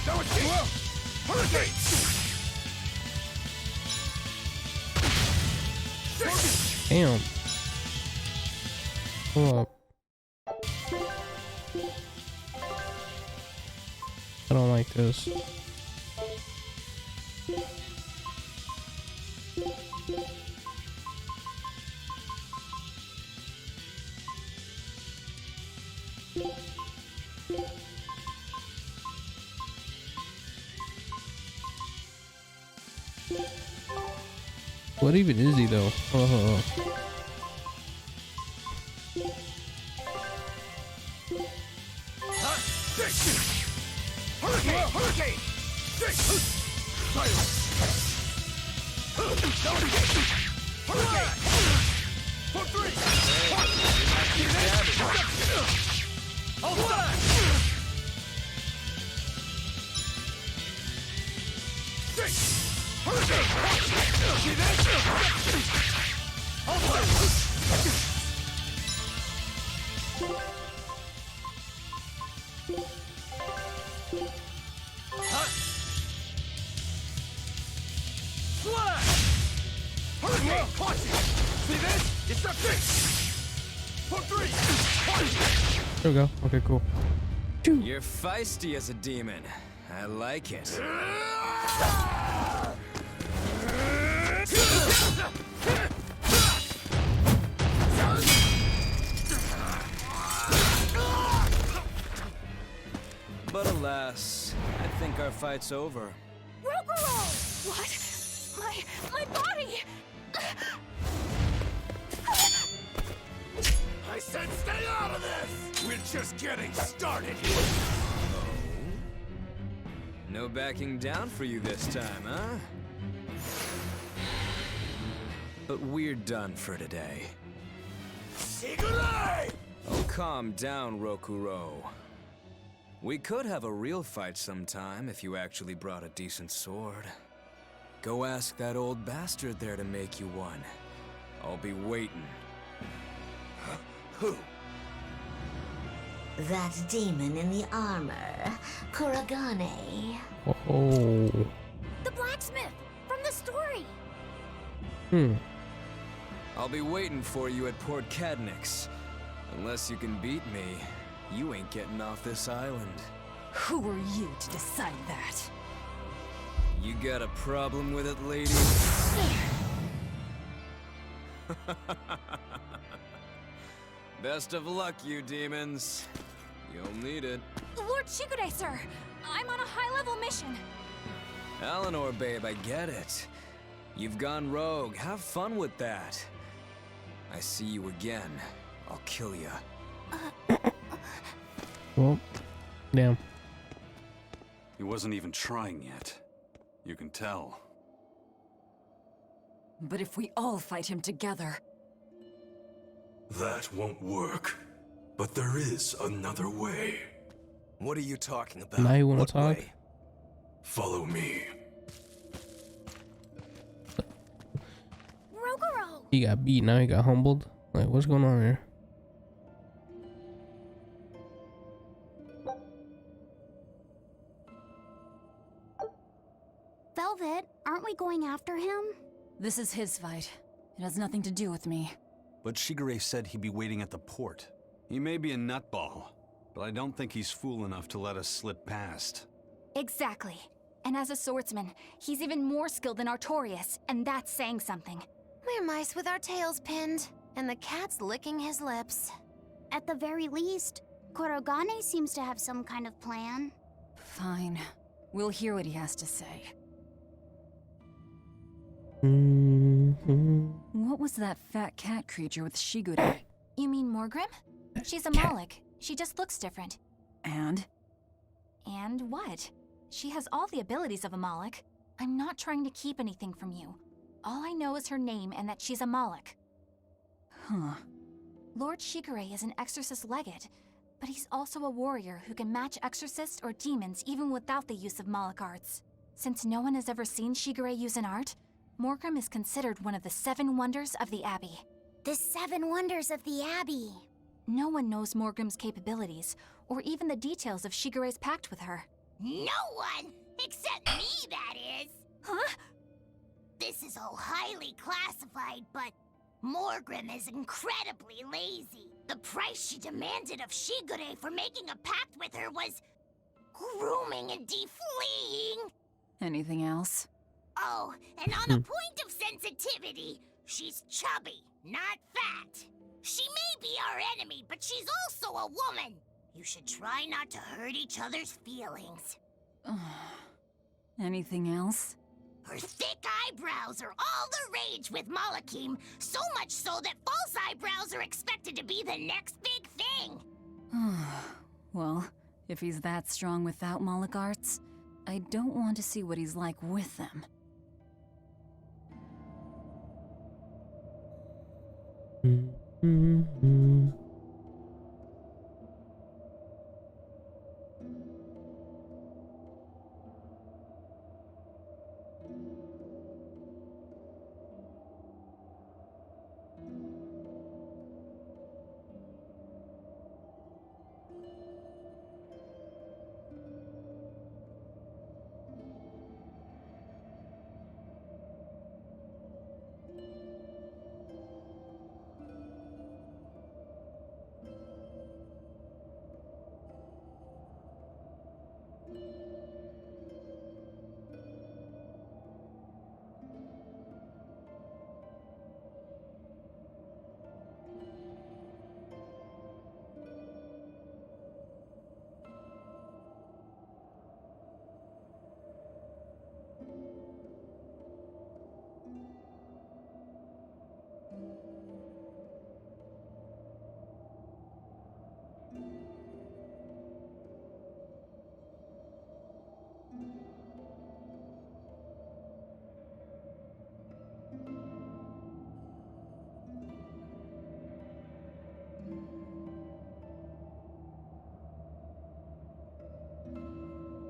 S3: Now it's Whoa! Hurricane!
S1: Damn. Hold up. I don't like this. What even is he though?
S3: Hurricane! For 3! Hurricane! Caution! See this? It's a fix! For 3!
S1: There we go. Okay, cool.
S9: You're feisty as a demon. I like it. But alas, I think our fight's over.
S8: Rokuro! What? My body!
S3: I said stay out of this! We're just getting started here!
S9: No backing down for you this time, huh? But we're done for today.
S3: Shigure!
S9: Oh, calm down, Rokuro. We could have a real fight sometime if you actually brought a decent sword. Go ask that old bastard there to make you one. I'll be waiting.
S3: Who?
S10: That demon in the armor, Kuragane.
S1: Oh.
S5: The blacksmith from the story.
S9: I'll be waiting for you at Port Cadnix. Unless you can beat me, you ain't getting off this island.
S4: Who are you to decide that?
S9: You got a problem with it, lady? Best of luck, you demons. You'll need it.
S8: Lord Shigure, sir! I'm on a high-level mission.
S9: Eleanor, babe, I get it. You've gone rogue. Have fun with that. I see you again. I'll kill you.
S1: Well, damn.
S2: He wasn't even trying yet. You can tell.
S4: But if we all fight him together...
S11: That won't work. But there is another way.
S6: What are you talking about?
S1: Now you wanna
S6: What
S1: talk?
S6: way?
S11: Follow me.
S5: Rokuro!
S1: He got beat, now he got humbled. Like, what's going on here?
S5: Velvet, aren't we going after him?
S4: This is his fight. It has nothing to do with me.
S2: But Shigure said he'd be waiting at the port. He may be a nutball, but I don't think he's fool enough to let us slip past.
S8: Exactly. And as a swordsman, he's even more skilled than Artorias, and that's saying something.
S7: We're mice with our tails pinned, and the cat's licking his lips.
S5: At the very least, Korogane seems to have some kind of plan.
S4: Fine. We'll hear what he has to say. What was that fat cat creature with Shigure?
S8: You mean Morgrim? She's a Moloch. She just looks different.
S4: And?
S8: And what? She has all the abilities of a Moloch. I'm not trying to keep anything from you. All I know is her name and that she's a Moloch.
S4: Huh.
S8: Lord Shigure is an exorcist legate, but he's also a warrior who can match exorcists or demons even without the use of Moloch arts. Since no one has ever seen Shigure use an art, Morgrim is considered one of the 7 wonders of the Abbey.
S5: The 7 wonders of the Abbey.
S8: No one knows Morgrim's capabilities, or even the details of Shigure's pact with her.
S10: No one! Except me, that is!
S8: Huh?
S10: This is all highly classified, but Morgrim is incredibly lazy. The price she demanded of Shigure for making a pact with her was grooming and defleeing.
S4: Anything else?
S10: Oh, and on a point of sensitivity, she's chubby, not fat. She may be our enemy, but she's also a woman. You should try not to hurt each other's feelings.
S4: Anything else?
S10: Her thick eyebrows are all the rage with Malakim, so much so that false eyebrows are expected to be the next big thing.
S4: Well, if he's that strong without Moloch arts, I don't want to see what he's like with them.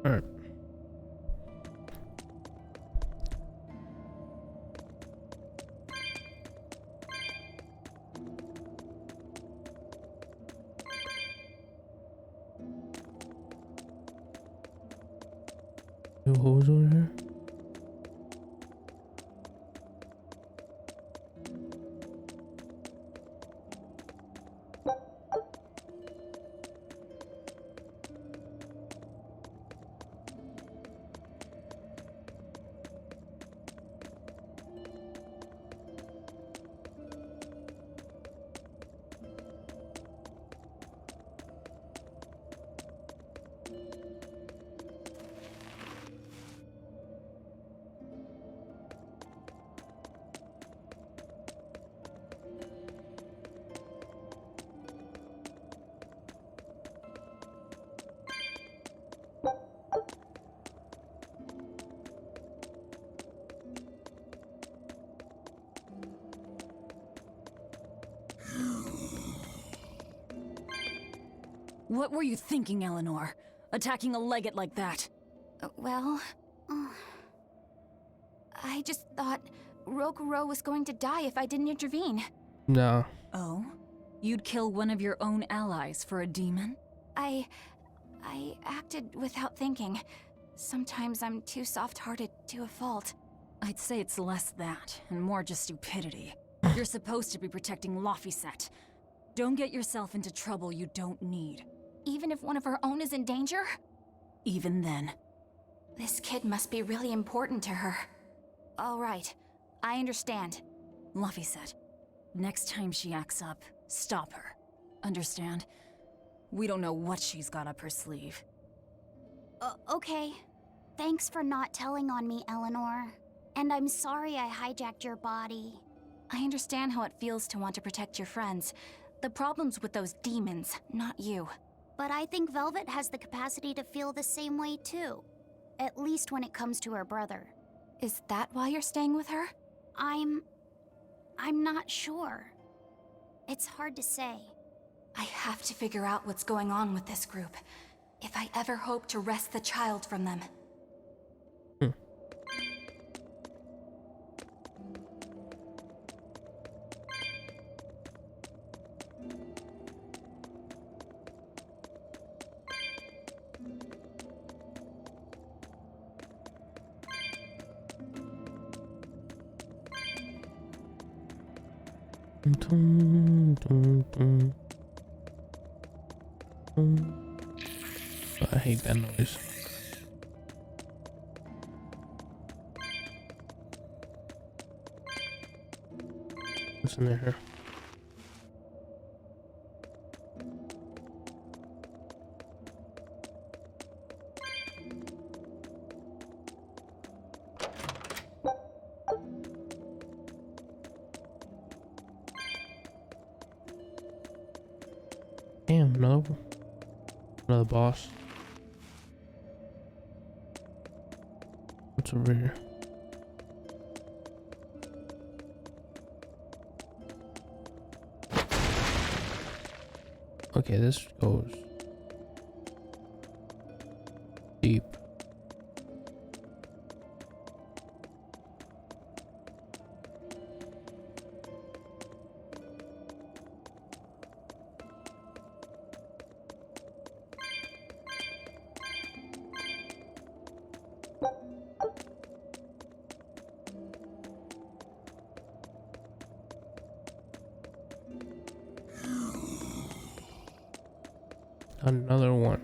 S1: Alright. What was over here?
S4: What were you thinking, Eleanor? Attacking a legate like that?
S8: I just thought Rokuro was going to die if I didn't intervene.
S1: No.
S4: Oh? You'd kill one of your own allies for a demon?
S8: I acted without thinking. Sometimes I'm too soft-hearted to a fault.
S4: I'd say it's less that, and more just stupidity. You're supposed to be protecting Laphicet. Don't get yourself into trouble you don't need.
S8: Even if one of her own is in danger?
S4: Even then.
S8: This kid must be really important to her. All right, I understand.
S4: Laphicet, next time she acts up, stop her. Understand? We don't know what she's got up her sleeve.
S5: Okay. Thanks for not telling on me, Eleanor. And I'm sorry I hijacked your body.
S8: I understand how it feels to want to protect your friends. The problem's with those demons, not you.
S5: But I think Velvet has the capacity to feel the same way too. At least when it comes to her brother.
S8: Is that why you're staying with her?
S5: I'm not sure. It's hard to say.
S8: I have to figure out what's going on with this group. If I ever hope to wrest the child from them.
S1: I hate that noise. What's in there? Damn, another boss. What's over here? Okay, this goes deep. Another one.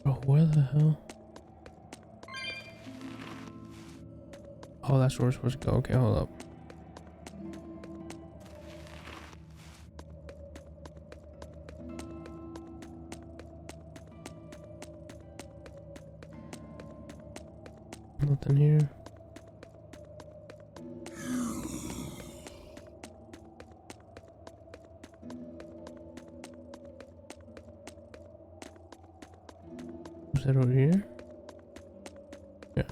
S1: Oh, where the hell? Oh, that's where we're supposed to go. Okay, hold up. Nothing here. Is that over here? Yeah.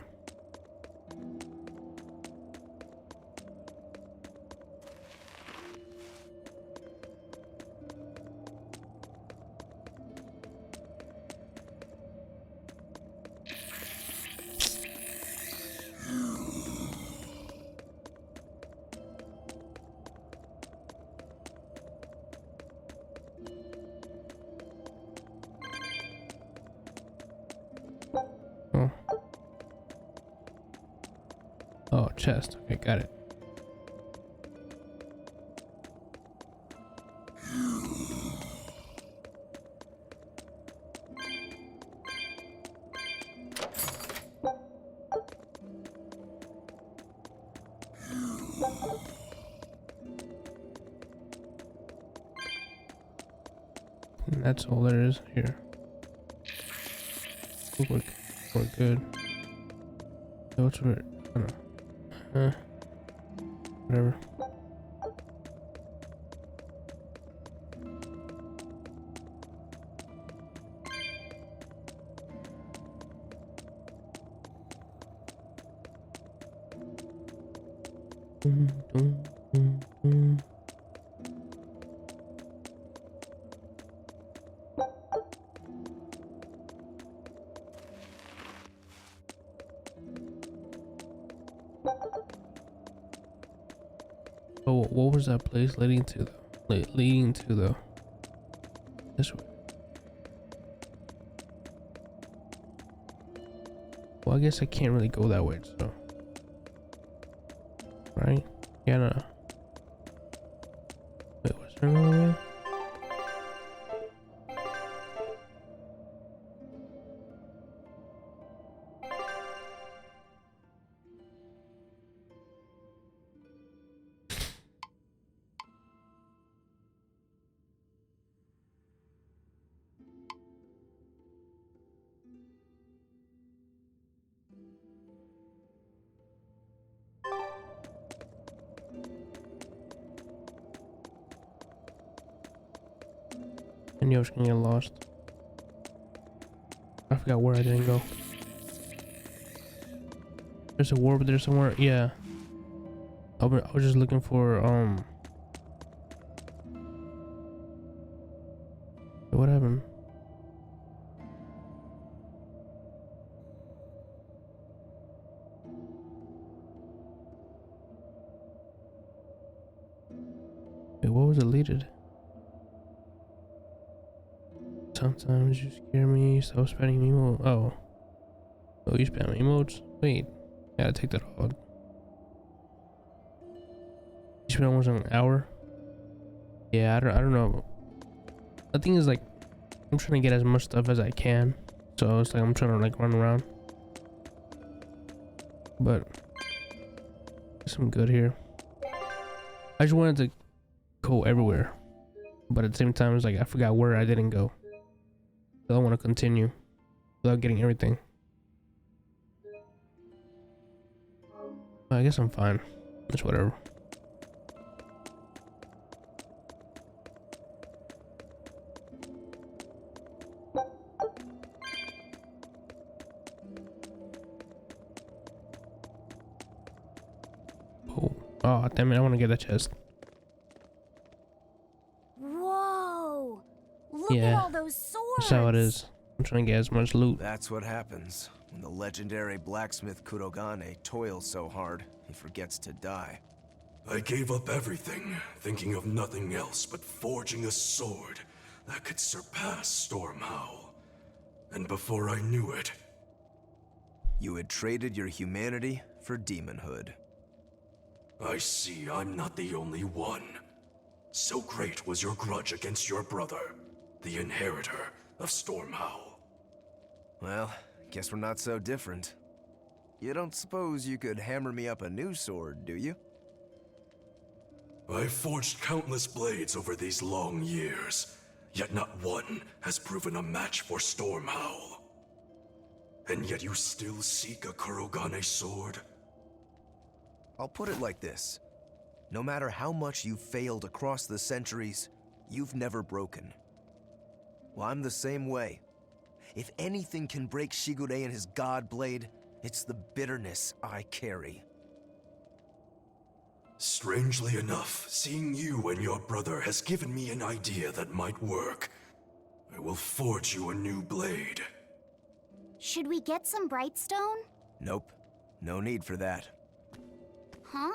S1: Oh. Oh, chest. Okay, got it. And that's all there is here. I think we're good. So what's weird? I don't know. Whatever. Oh, what was that place leading to though? Leading to though? This way. Well, I guess I can't really go that way, so. Right? Yeah, no. Wait, was there another way? I knew I was gonna get lost. I forgot where I didn't go. There's a warp there somewhere. Yeah. I was just looking for what happened? Wait, what was deleted? Sometimes you scare me, stop spamming emotes. Oh, you spam emotes? Wait, I gotta take that off. You spent almost an hour? Yeah, I don't know. The thing is, like, I'm trying to get as much stuff as I can, so it's like I'm trying to like run around. But some good here. I just wanted to go everywhere, but at the same time, it's like I forgot where I didn't go. So I want to continue without getting everything. I guess I'm fine. It's whatever. Oh, damn it, I want to get that chest.
S5: Whoa! Look at all those swords!
S1: That's how it is. I'm trying to get as much loot.
S6: That's what happens when the legendary blacksmith Kurogane toils so hard, he forgets to die.
S11: I gave up everything, thinking of nothing else but forging a sword that could surpass Stormhowl. And before I knew it...
S6: You had traded your humanity for demonhood.
S11: I see I'm not the only one. So great was your grudge against your brother, the inheritor of Stormhowl.
S6: Well, guess we're not so different. You don't suppose you could hammer me up a new sword, do you?
S11: I've forged countless blades over these long years, yet not one has proven a match for Stormhowl. And yet you still seek a Kurogane sword?
S6: I'll put it like this. No matter how much you've failed across the centuries, you've never broken. Well, I'm the same way. If anything can break Shigure and his god blade, it's the bitterness I carry.
S11: Strangely enough, seeing you and your brother has given me an idea that might work. I will forge you a new blade.
S5: Should we get some Brightstone?
S6: Nope. No need for that.
S5: Huh?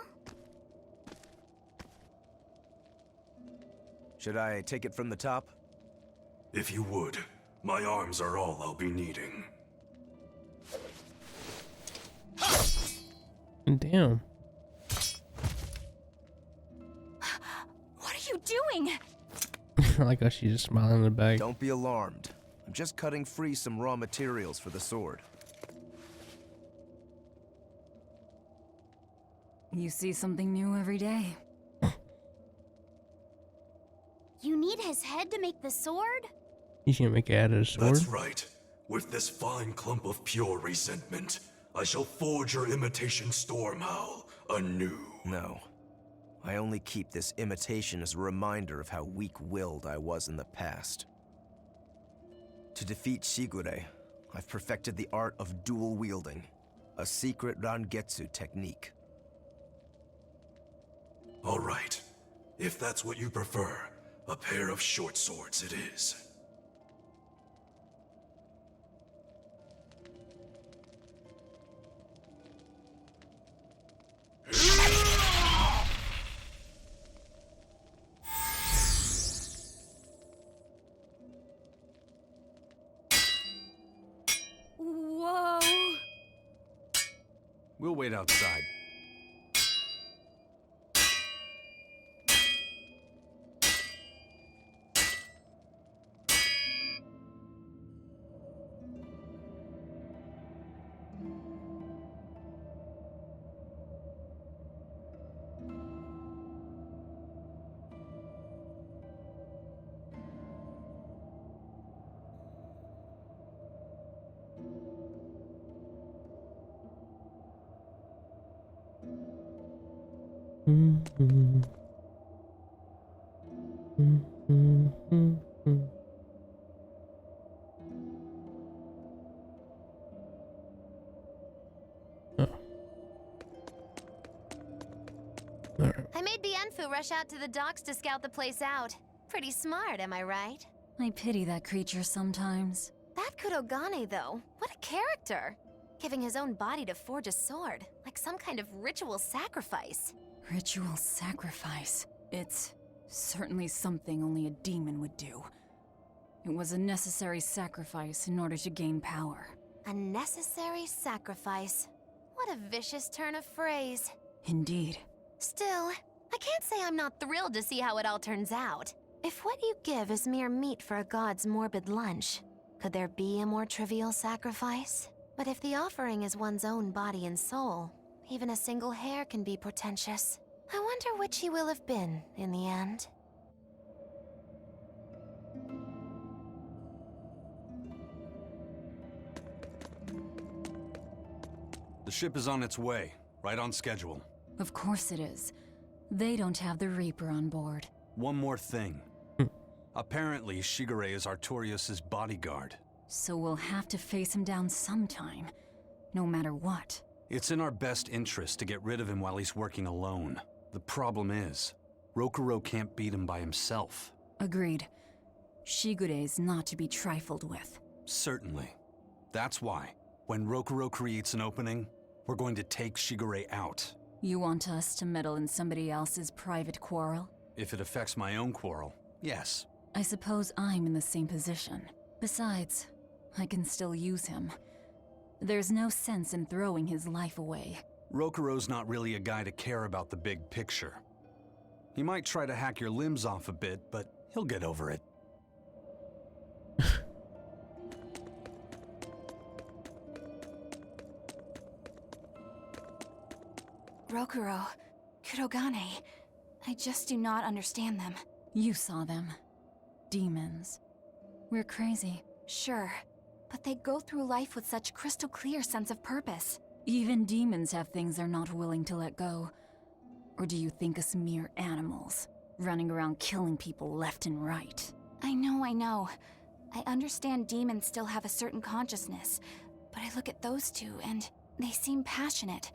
S6: Should I take it from the top?
S11: If you would. My arms are all I'll be needing.
S1: Damn.
S8: What are you doing?
S1: I like how she's just smiling in the back.
S6: Don't be alarmed. I'm just cutting free some raw materials for the sword.
S4: You see something new every day.
S5: You need his head to make the sword?
S1: He's gonna make it out of a sword?
S11: That's right. With this fine clump of pure resentment, I shall forge your imitation Stormhowl anew.
S6: No. I only keep this imitation as a reminder of how weak-willed I was in the past. To defeat Shigure, I've perfected the art of dual wielding, a secret Rangetsu technique.
S11: All right. If that's what you prefer, a pair of short swords it is.
S4: Whoa!
S3: We'll wait outside.
S1: Alright.
S7: I made Bienfu rush out to the docks to scout the place out. Pretty smart, am I right?
S4: I pity that creature sometimes.
S7: That Kurogane, though, what a character! Giving his own body to forge a sword, like some kind of ritual sacrifice.
S4: Ritual sacrifice. It's certainly something only a demon would do. It was a necessary sacrifice in order to gain power.
S7: A necessary sacrifice. What a vicious turn of phrase.
S4: Indeed.
S7: Still, I can't say I'm not thrilled to see how it all turns out. If what you give is mere meat for a god's morbid lunch, could there be a more trivial sacrifice? But if the offering is one's own body and soul, even a single hair can be portentous. I wonder which he will have been in the end.
S2: The ship is on its way, right on schedule.
S4: Of course it is. They don't have the Reaper on board.
S2: One more thing. Apparently, Shigure is Artorias' bodyguard.
S4: So we'll have to face him down sometime, no matter what.
S2: It's in our best interest to get rid of him while he's working alone. The problem is, Rokuro can't beat him by himself.
S4: Agreed. Shigure is not to be trifled with.
S2: Certainly. That's why, when Rokuro creates an opening, we're going to take Shigure out.
S4: You want us to meddle in somebody else's private quarrel?
S2: If it affects my own quarrel, yes.
S4: I suppose I'm in the same position. Besides, I can still use him. There's no sense in throwing his life away.
S2: Rokuro's not really a guy to care about the big picture. He might try to hack your limbs off a bit, but he'll get over it.
S8: Rokuro, Kurogane, I just do not understand them.
S4: You saw them. Demons. We're crazy.
S8: Sure, but they go through life with such crystal clear sense of purpose.
S4: Even demons have things they're not willing to let go. Or do you think us mere animals, running around killing people left and right?
S8: I know. I understand demons still have a certain consciousness, but I look at those two and they seem passionate,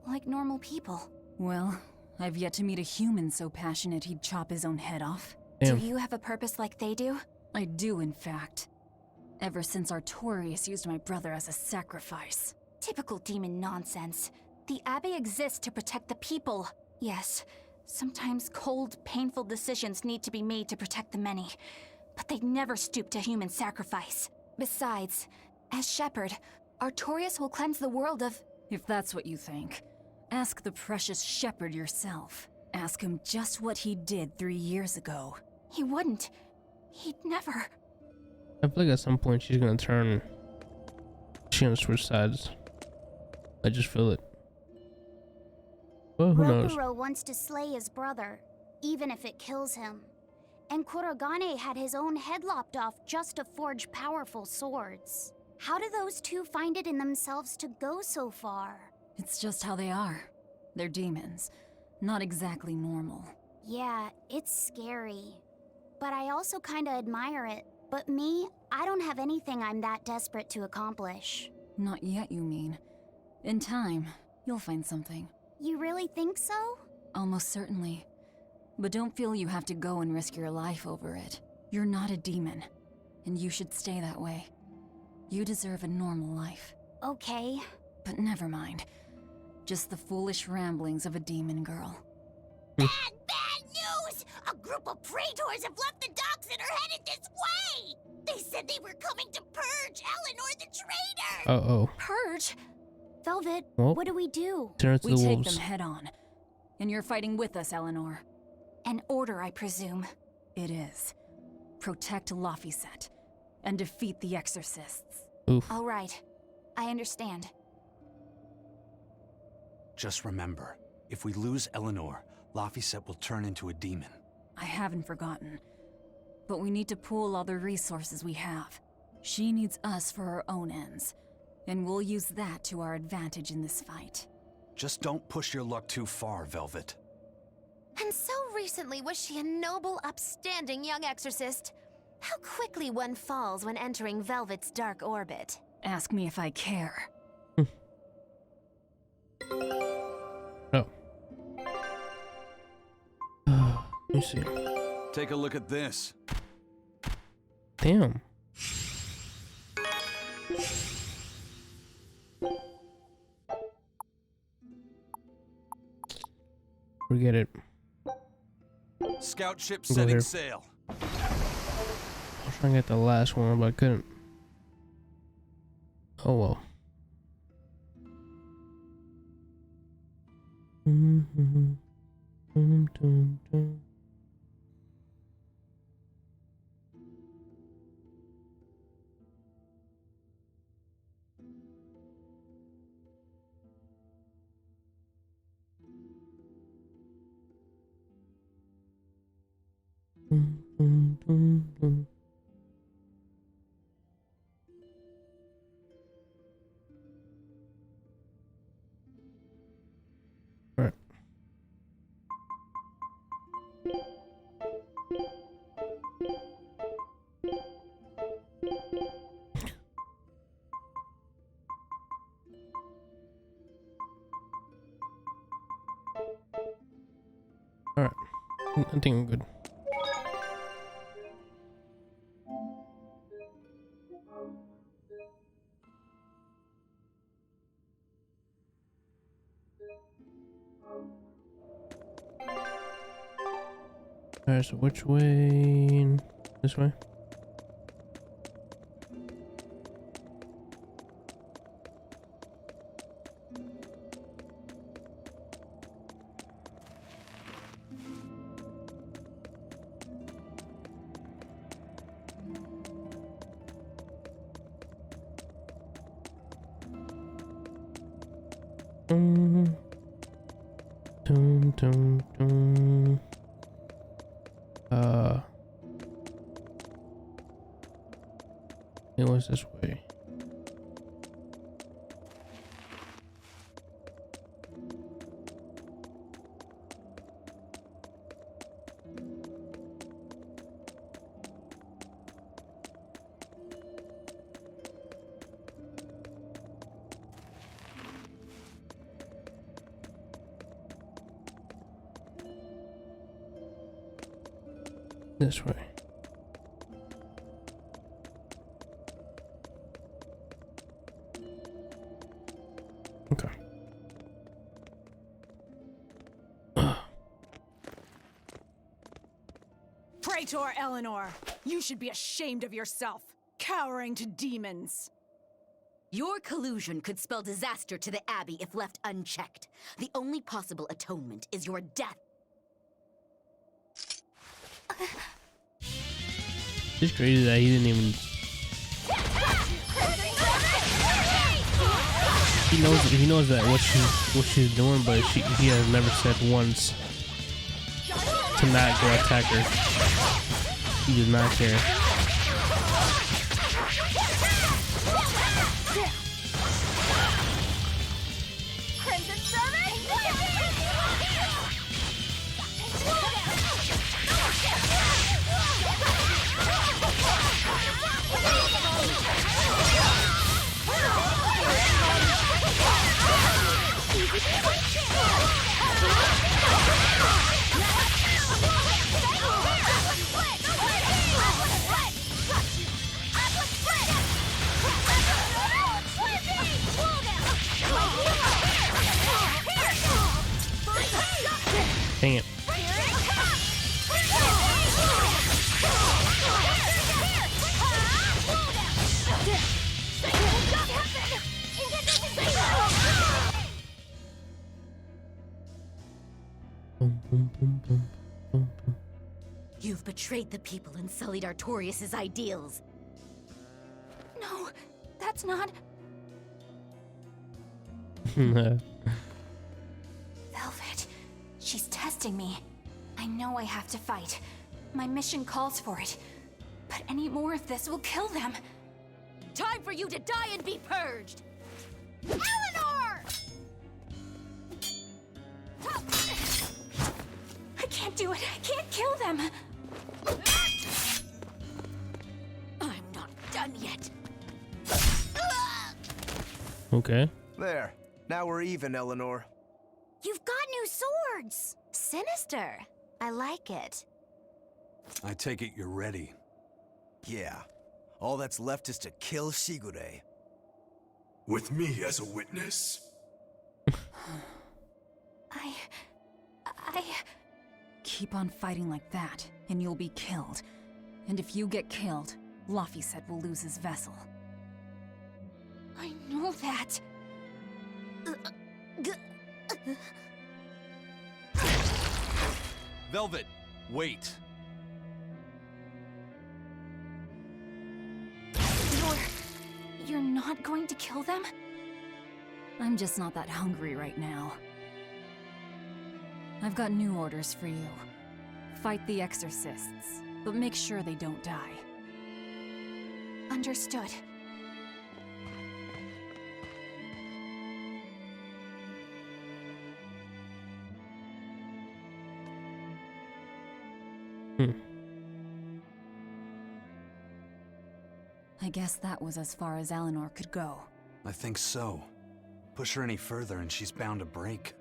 S8: like normal people.
S4: Well, I've yet to meet a human so passionate he'd chop his own head off.
S1: Damn.
S8: Do you have a purpose like they do?
S4: I do, in fact. Ever since Artorias used my brother as a sacrifice.
S8: Typical demon nonsense. The Abbey exists to protect the people. Yes, sometimes cold, painful decisions need to be made to protect the many, but they never stoop to human sacrifice. Besides, as shepherd, Artorias will cleanse the world of...
S4: If that's what you think, ask the precious shepherd yourself. Ask him just what he did 3 years ago.
S8: He wouldn't. He'd never.
S1: I feel like at some point she's gonna turn. She's gonna switch sides. I just feel it. Well, who knows?
S5: Rokuro wants to slay his brother, even if it kills him. And Kurogane had his own head lopped off just to forge powerful swords. How do those two find it in themselves to go so far?
S4: It's just how they are. They're demons. Not exactly normal.
S5: Yeah, it's scary. But I also kinda admire it. But me, I don't have anything I'm that desperate to accomplish.
S4: Not yet, you mean. In time, you'll find something.
S5: You really think so?
S4: Almost certainly. But don't feel you have to go and risk your life over it. You're not a demon, and you should stay that way. You deserve a normal life.
S5: Okay.
S4: But never mind. Just the foolish ramblings of a demon girl.
S10: Bad news! A group of praetors have left the docks and are headed this way! They said they were coming to purge Eleanor the traitor!
S1: Uh-oh.
S8: Purge?
S5: Velvet,
S1: Well,
S5: what do we do?
S1: turn to
S4: We
S1: the
S4: take
S1: wolves.
S4: them head on. And you're fighting with us, Eleanor.
S8: An order, I presume.
S4: It is. Protect Laphicet and defeat the exorcists.
S1: Oof.
S8: All right. I understand.
S2: Just remember, if we lose Eleanor, Laphicet will turn into a demon.
S4: I haven't forgotten. But we need to pool all the resources we have. She needs us for her own ends. And we'll use that to our advantage in this fight.
S2: Just don't push your luck too far, Velvet.
S7: And so recently was she a noble, upstanding young exorcist. How quickly one falls when entering Velvet's dark orbit.
S4: Ask me if I care.
S1: Oh. Let me see.
S2: Take a look at this.
S1: Damn. Forget it.
S2: Scout ship
S1: Go
S2: setting
S1: here.
S2: sail.
S1: I was trying to get the last one, but I couldn't. Oh well. Right. All right. I think I'm good. Alright, so which way? This way? Dum, dum, dum. It was this way. This way. Okay.
S12: Praetor Eleanor, you should be ashamed of yourself, cowering to demons.
S13: Your collusion could spell disaster to the Abbey if left unchecked. The only possible atonement is your death.
S1: It's crazy that he didn't even. He knows that what she's doing, but he has never said once to not go attack her. He does not care. Dang it.
S13: You've betrayed the people and sullied Artorias' ideals.
S8: No, that's not... Velvet, she's testing me. I know I have to fight. My mission calls for it. But any more of this will kill them.
S13: Time for you to die and be purged!
S5: Eleanor!
S8: I can't do it. I can't kill them.
S13: I'm not done yet.
S1: Okay.
S6: There. Now we're even, Eleanor.
S10: You've got new swords.
S7: Sinister.
S5: I like it.
S2: I take it you're ready.
S6: Yeah. All that's left is to kill Shigure.
S11: With me as a witness.
S4: I... Keep on fighting like that, and you'll be killed. And if you get killed, Laphicet will lose his vessel.
S8: I know that.
S2: Velvet, wait.
S8: You're not going to kill them?
S4: I'm just not that hungry right now. I've got new orders for you. Fight the exorcists, but make sure they don't die.
S8: Understood.
S4: I guess that was as far as Eleanor could go.
S2: I think so. Push her any further and she's bound to break.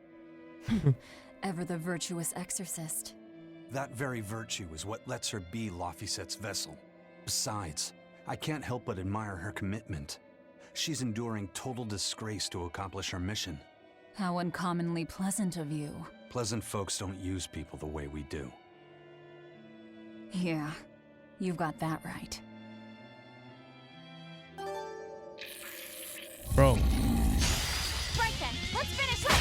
S4: Ever the virtuous exorcist.
S2: That very virtue is what lets her be Laphicet's vessel. Besides, I can't help but admire her commitment. She's enduring total disgrace to accomplish her mission.
S4: How uncommonly pleasant of you.
S2: Pleasant folks don't use people the way we do.
S4: Yeah, you've got that right.
S1: Bro.
S5: Right then, let's finish up.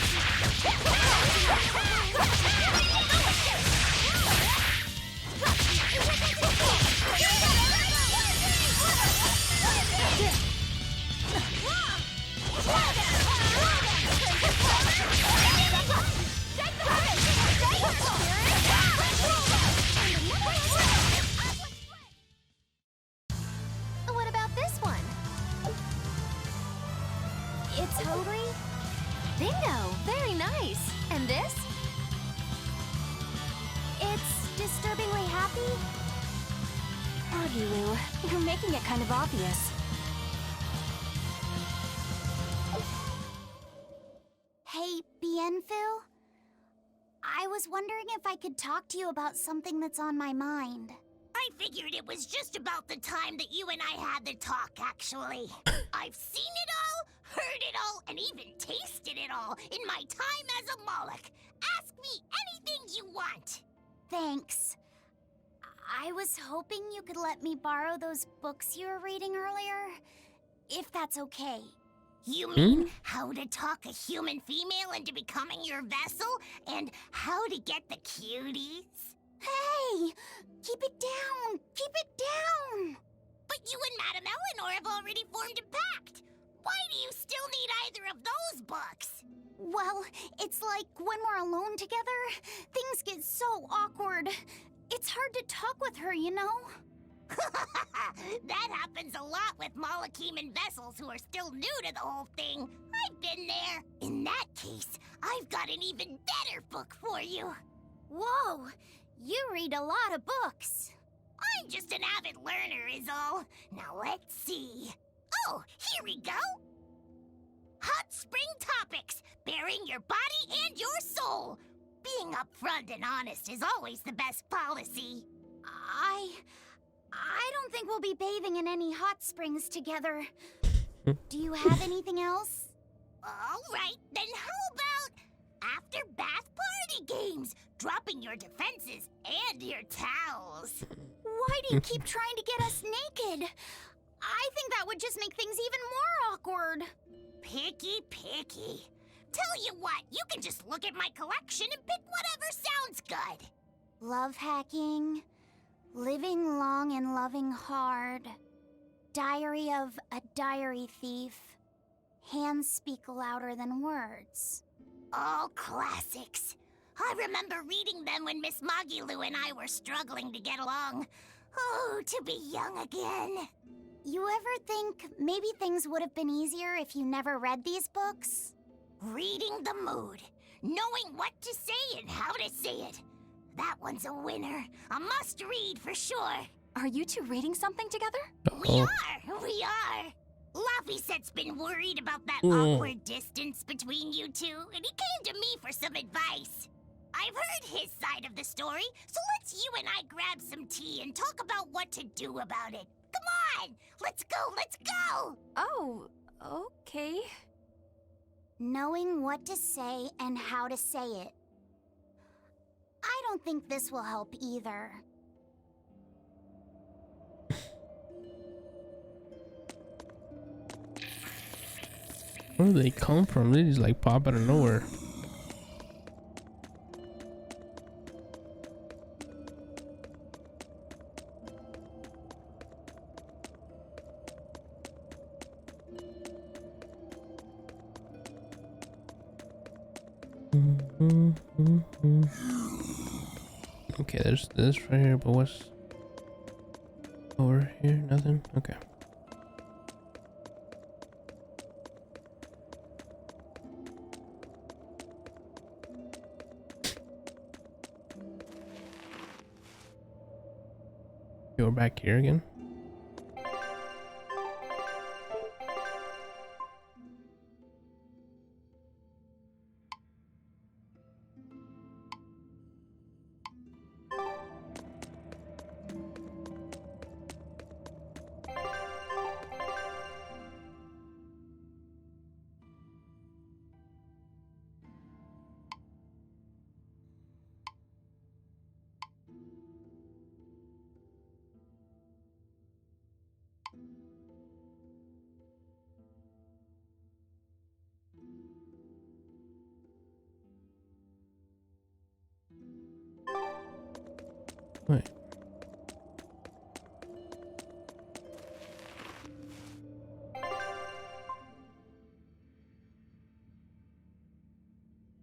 S7: What about this one? It's Hotry? Bingo! Very nice. And this?
S5: It's disturbingly happy.
S8: Froggy Lou, you're making it kind of obvious.
S5: Hey, Bienfil? I was wondering if I could talk to you about something that's on my mind.
S10: I figured it was just about the time that you and I had the talk, actually. I've seen it all, heard it all, and even tasted it all in my time as a Moloch. Ask me anything you want.
S5: Thanks. I was hoping you could let me borrow those books you were reading earlier, if that's okay.
S10: You mean how to talk a human female into becoming your vessel, and how to get the cuties?
S5: Hey! Keep it down! Keep it down!
S10: But you and Madame Eleanor have already formed a pact. Why do you still need either of those books?
S5: Well, it's like when we're alone together, things get so awkward. It's hard to talk with her, you know?
S10: That happens a lot with Malachiman vessels who are still new to the whole thing. I've been there. In that case, I've got an even better book for you.
S5: Whoa! You read a lot of books.
S10: I'm just an avid learner is all. Now let's see. Oh, here we go. Hot Spring Topics, bearing your body and your soul. Being upfront and honest is always the best policy.
S5: I don't think we'll be bathing in any hot springs together. Do you have anything else?
S10: All right, then how about after bath party games, dropping your defenses and your towels?
S5: Why do you keep trying to get us naked? I think that would just make things even more awkward.
S10: Picky. Tell you what, you can just look at my collection and pick whatever sounds good.
S5: Love hacking, living long and loving hard, diary of a diary thief, hands speak louder than words.
S10: All classics. I remember reading them when Miss Magilu and I were struggling to get along. Oh, to be young again.
S5: You ever think maybe things would have been easier if you never read these books?
S10: Reading the mood, knowing what to say and how to say it. That one's a winner. A must-read for sure.
S8: Are you two reading something together?
S10: We are. Laphicet's been worried about that awkward distance between you two, and he came to me for some advice. I've heard his side of the story, so let's you and I grab some tea and talk about what to do about it. Come on! Let's go, let's go!
S8: Oh, okay.
S5: Knowing what to say and how to say it. I don't think this will help either.
S1: Where do they come from? They just like pop out of nowhere. Okay, there's this right here, but what's over here? Nothing? Okay. We're back here again. Wait.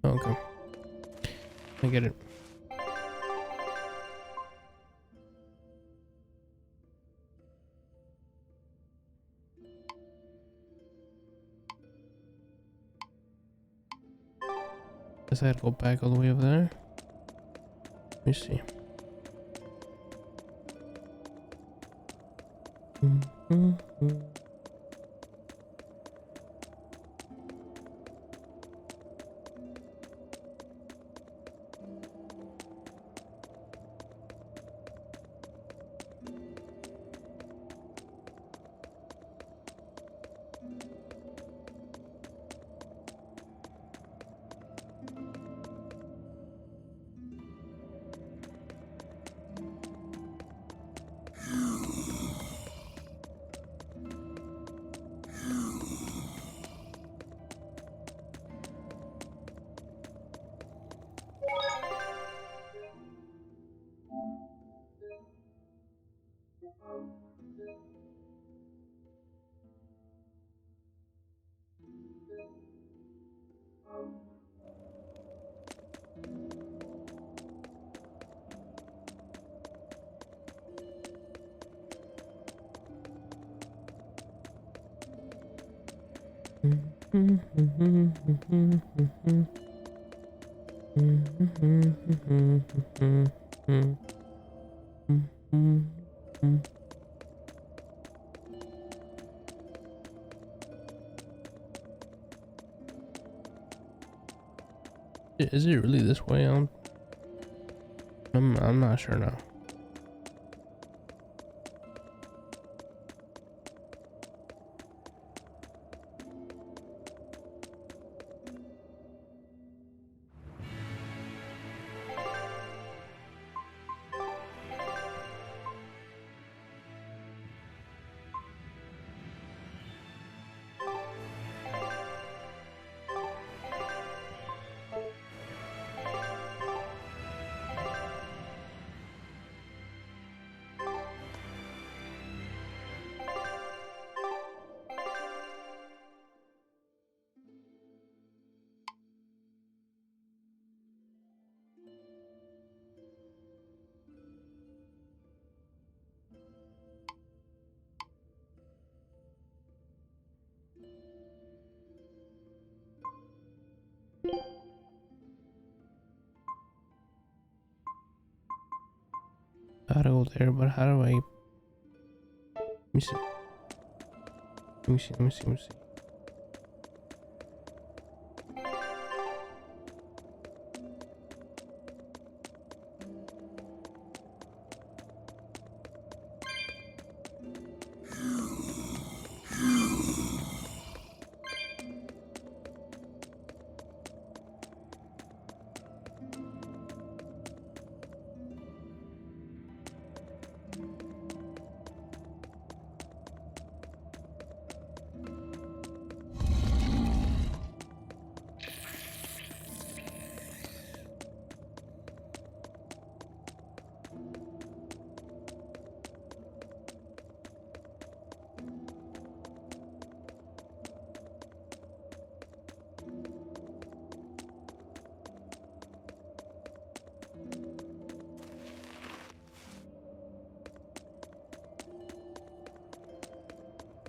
S1: Okay. I get it. Guess I had to go back all the way over there. Let me see. Is it really this way? I'm not sure now. How to go there, but how do I? Let me see. Let me see. Let me see. Let me see.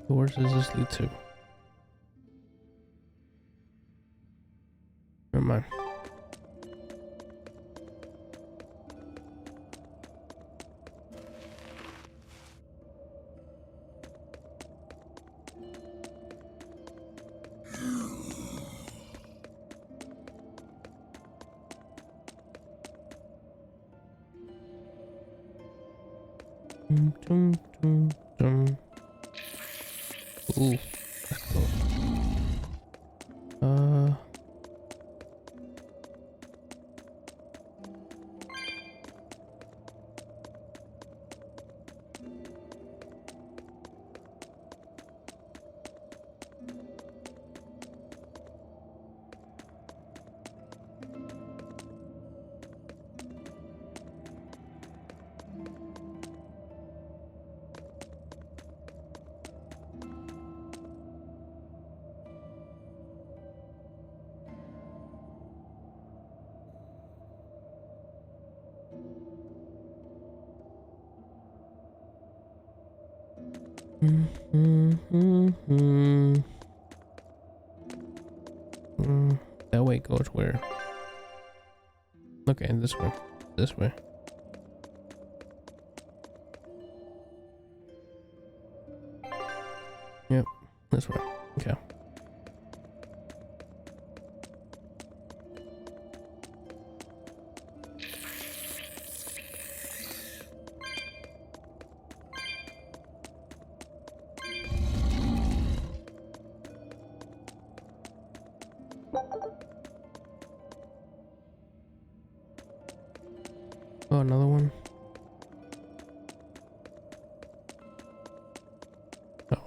S1: Where does this lead to? Never mind. Ooh, that's close. That way goes where? Okay, this way. This way. Yep, this way. Okay. Oh, another one. Oh.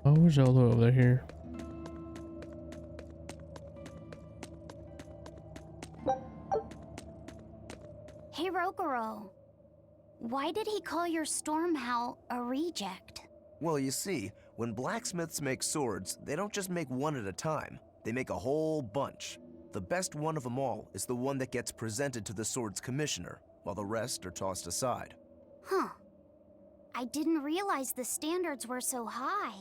S1: Oh, where's Zelda over here?
S5: Hey, Rokuro. Why did he call your storm howl a reject?
S6: Well, you see, when blacksmiths make swords, they don't just make one at a time. They make a whole bunch. The best one of them all is the one that gets presented to the sword's commissioner, while the rest are tossed aside.
S5: Huh. I didn't realize the standards were so high.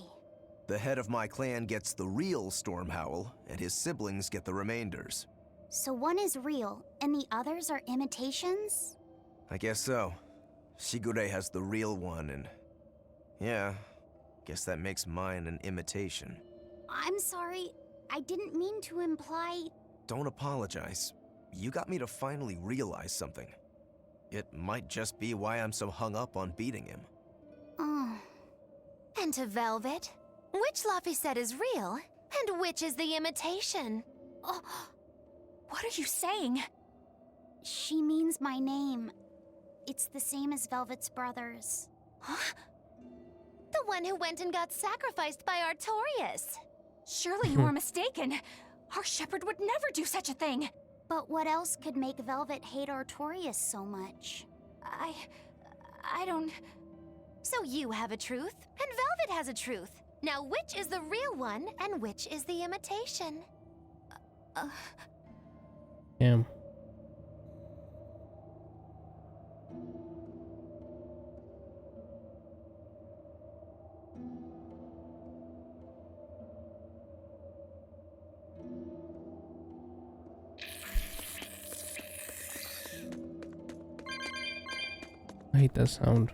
S6: The head of my clan gets the real storm howl, and his siblings get the remainders.
S5: So one is real, and the others are imitations?
S6: I guess so. Shigure has the real one, and yeah, guess that makes mine an imitation.
S5: I'm sorry, I didn't mean to imply...
S6: Don't apologize. You got me to finally realize something. It might just be why I'm so hung up on beating him.
S5: Oh.
S7: And to Velvet, which Laphicet is real, and which is the imitation?
S8: Oh, what are you saying?
S5: She means my name. It's the same as Velvet's brothers.
S8: Huh?
S7: The one who went and got sacrificed by Artorias.
S8: Surely you are mistaken. Our shepherd would never do such a thing.
S5: But what else could make Velvet hate Artorias so much?
S8: I don't...
S7: So you have a truth, and Velvet has a truth. Now which is the real one, and which is the imitation?
S1: Damn. I hate that sound.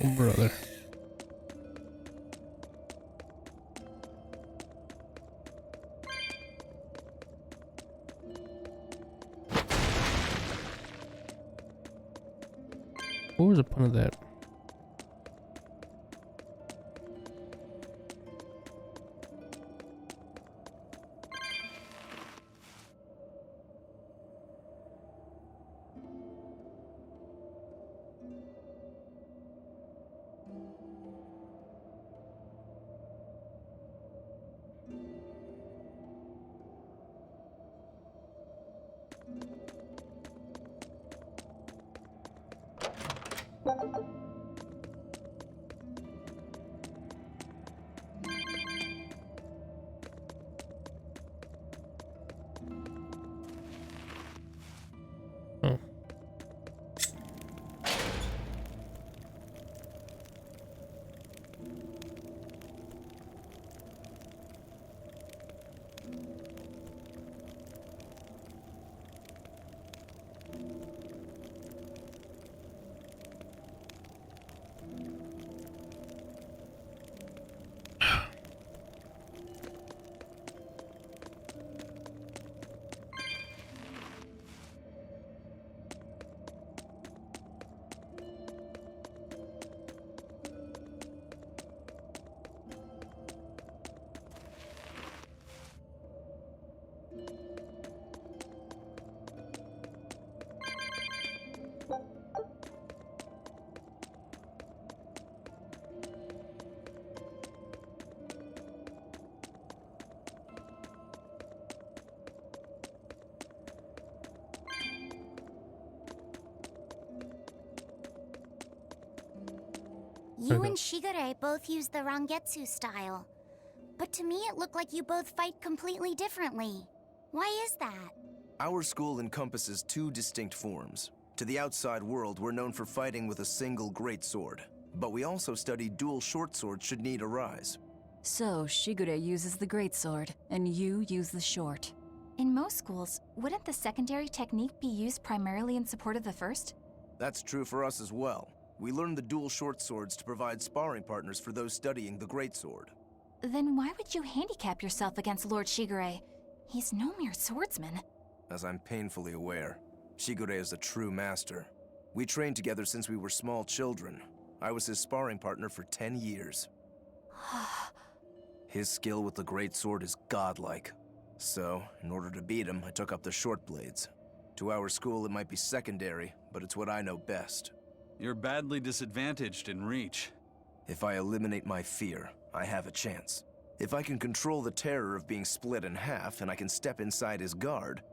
S1: Oh, brother. What was the point of that? Oh.
S10: You and Shigure both use the Rangetsu style. But to me it looked like you both fight completely differently. Why is that?
S6: Our school encompasses two distinct forms. To the outside world, we're known for fighting with a single greatsword. But we also study dual short swords should need arise.
S4: So, Shigure uses the greatsword, and you use the short.
S8: In most schools, wouldn't the secondary technique be used primarily in support of the first?
S6: That's true for us as well. We learned the dual short swords to provide sparring partners for those studying the greatsword.
S8: Then why would you handicap yourself against Lord Shigure? He's no mere swordsman.
S6: As I'm painfully aware, Shigure is a true master. We trained together since we were small children. I was his sparring partner for 10 years. His skill with the greatsword is godlike. So, in order to beat him, I took up the short blades. To our school, it might be secondary, but it's what I know best.
S2: You're badly disadvantaged in reach.
S6: If I eliminate my fear, I have a chance. If I can control the terror of being split in half and I can step inside his guard,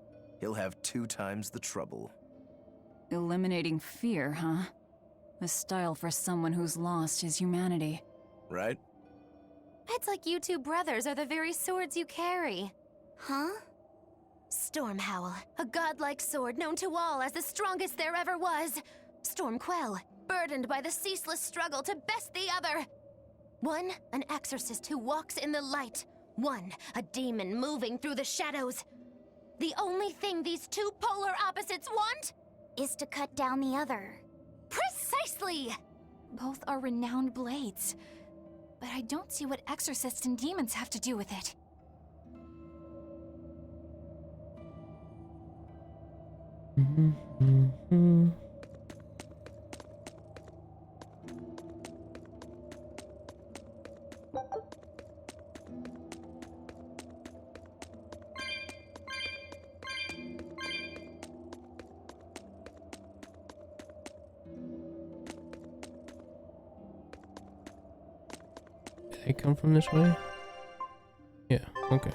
S6: he'll have 2 times the trouble.
S4: Eliminating fear, huh? A style for someone who's lost his humanity.
S6: Right?
S7: It's like you two brothers are the very swords you carry.
S10: Huh?
S7: Stormhowl, a godlike sword known to all as the strongest there ever was. Stormquell, burdened by the ceaseless struggle to best the other. One, an exorcist who walks in the light. One, a demon moving through the shadows. The only thing these two polar opposites want
S10: is to cut down the other.
S7: Precisely!
S8: Both are renowned blades. But I don't see what exorcists and demons have to do with it.
S1: They come from this way? Yeah, okay.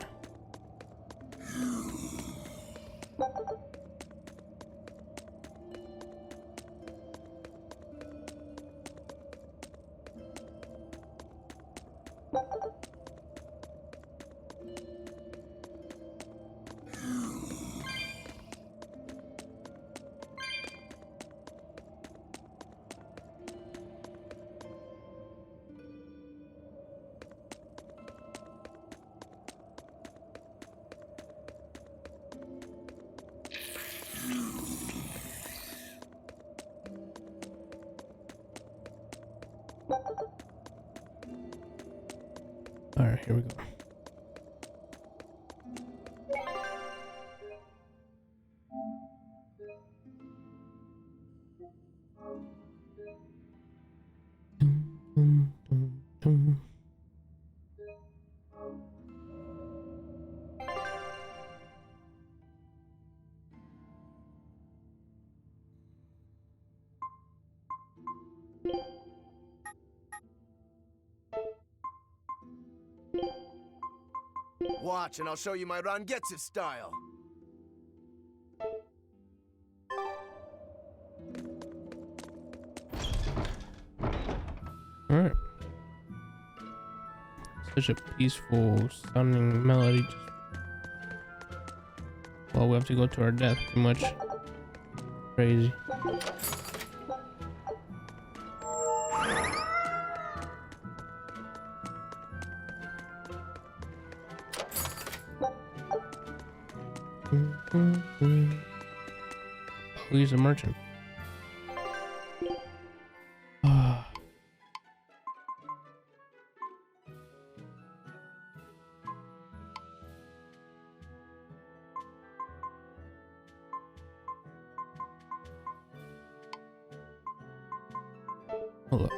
S1: All right, here we go.
S6: Watch, and I'll show you my Rangetsu style.
S1: All right. Such a peaceful sounding melody. Well, we have to go to our death, pretty much. Crazy. Oh, he's a merchant. Hold up.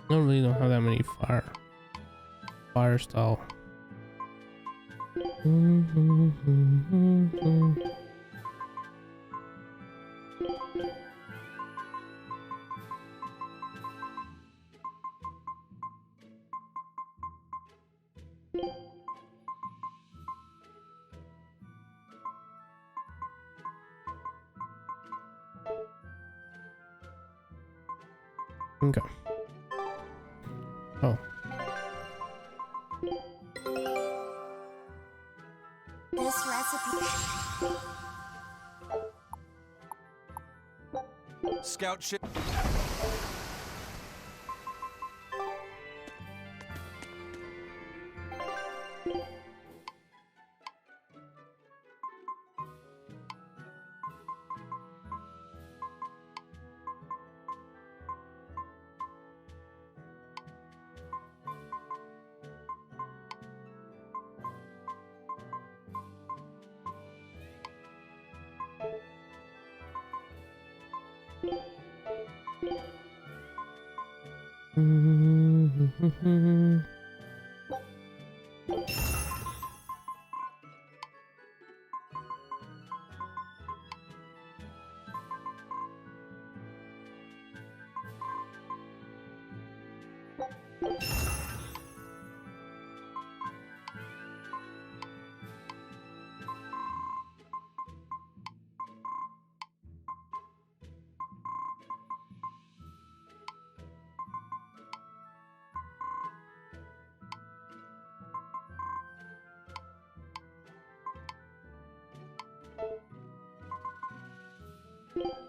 S1: I really don't have that many fire style. Okay. Oh.
S5: This recipe.
S2: Scout ship.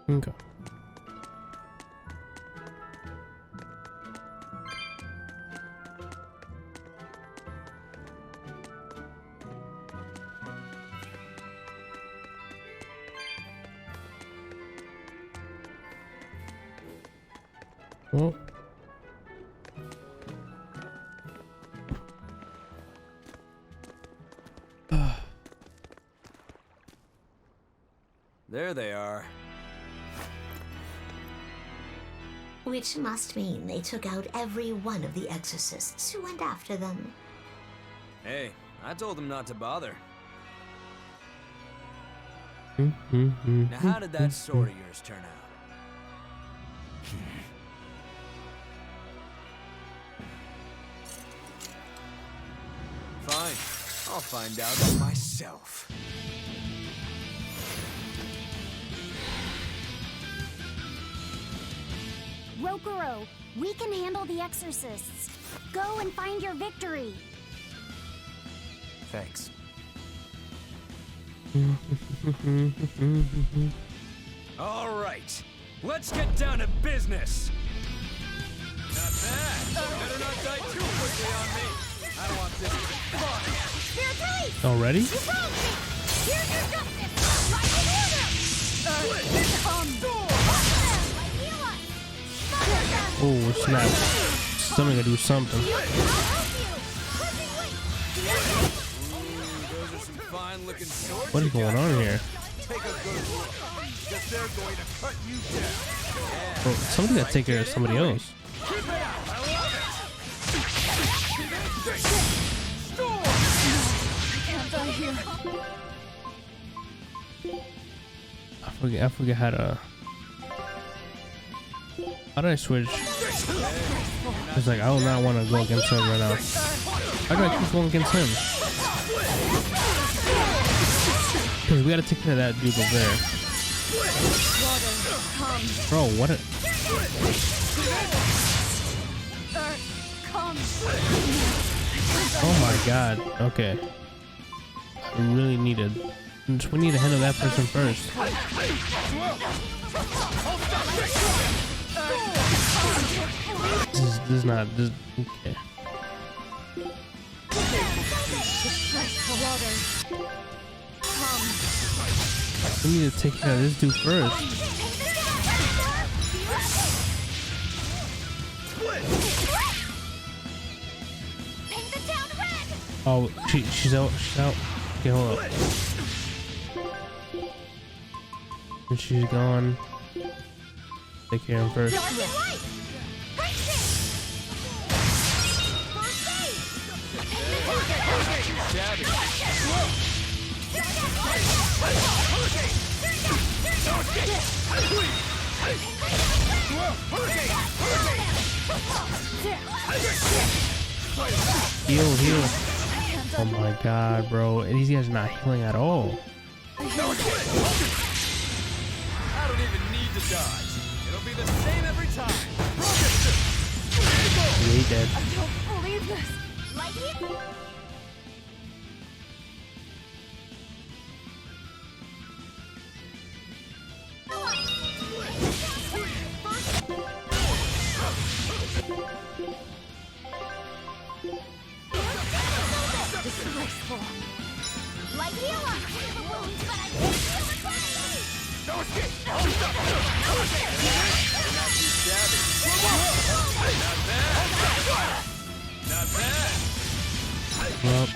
S1: Okay. Well,
S9: There they are.
S10: Which must mean they took out every one of the exorcists who went after them.
S9: Hey, I told them not to bother. Now, how did that sword of yours turn out? Fine, I'll find out myself.
S5: Rokuro, we can handle the exorcists. Go and find your victory.
S6: Thanks.
S9: All right, let's get down to business. Not bad. Better not die too quickly on me. I don't want this to be fun.
S1: already?
S5: You found me! Here's your justice! Right in order!
S1: Oh snap! Somebody gotta do something.
S9: Ooh, those are some fine-looking swords.
S1: What is going on here?
S3: Take a good look, because they're going to cut you down.
S1: Bro, somebody gotta take care of somebody else. I forget how to. How do I switch? It's like I do not want to go against him right now. How do I keep going against him? Because we gotta take care of that dude over there. Bro, what a... Oh my god. Okay. We really needed... We need to handle that person first. This is not... This, okay. We need to take care of this dude first. Oh, she's out. She's out. Okay, hold up. And she's gone. Take care of him first. Heal, heal. Oh my god, bro. These guys are not healing at all.
S9: I don't even need to dodge. It'll be the same every time.
S1: Yeah, he dead.
S5: I don't believe this. Like it? Disgraceful. Like healer. The wounds, but I can't feel the pain.
S9: Not bad. Not bad.
S1: Well.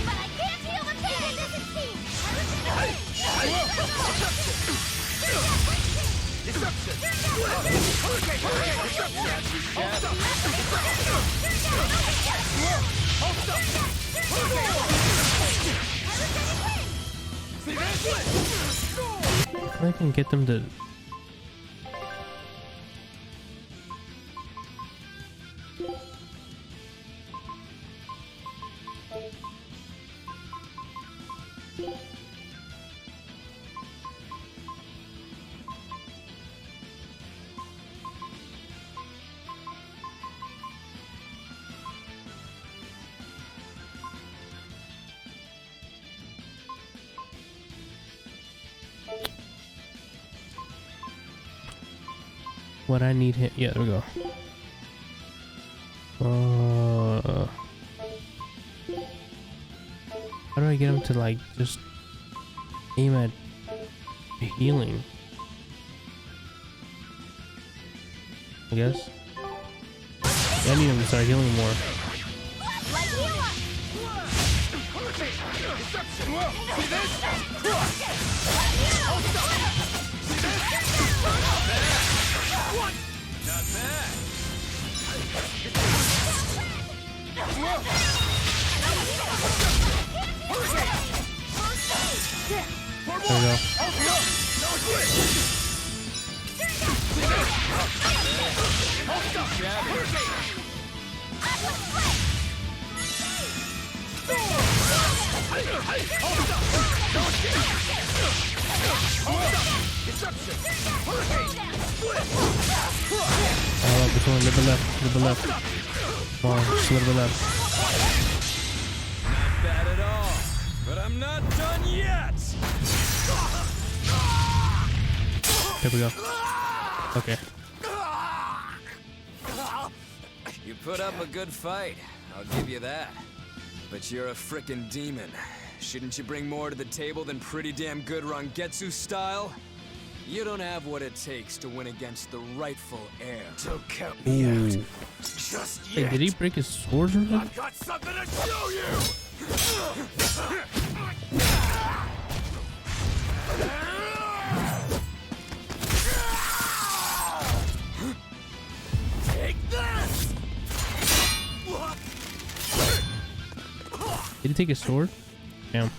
S5: But I can't feel the pain. This is
S1: I can get them to. What I need him. Yeah, there we go. How do I get him to like just aim at healing? I guess. Yeah, I need him to start healing more.
S9: Not bad.
S1: There we go. I love this one. A little bit left. A little bit left. Come on, just a little bit left.
S9: Not bad at all. But I'm not done yet.
S1: There we go. Okay.
S9: You put up a good fight, I'll give you that. But you're a frickin' demon. Shouldn't you bring more to the table than pretty damn good Rangetsu style? You don't have what it takes to win against the rightful heir.
S6: Don't count me out. Just yet.
S1: Hey, did he break his sword or something?
S6: I've got something to show you! Take this!
S1: Did he take his sword? Damn.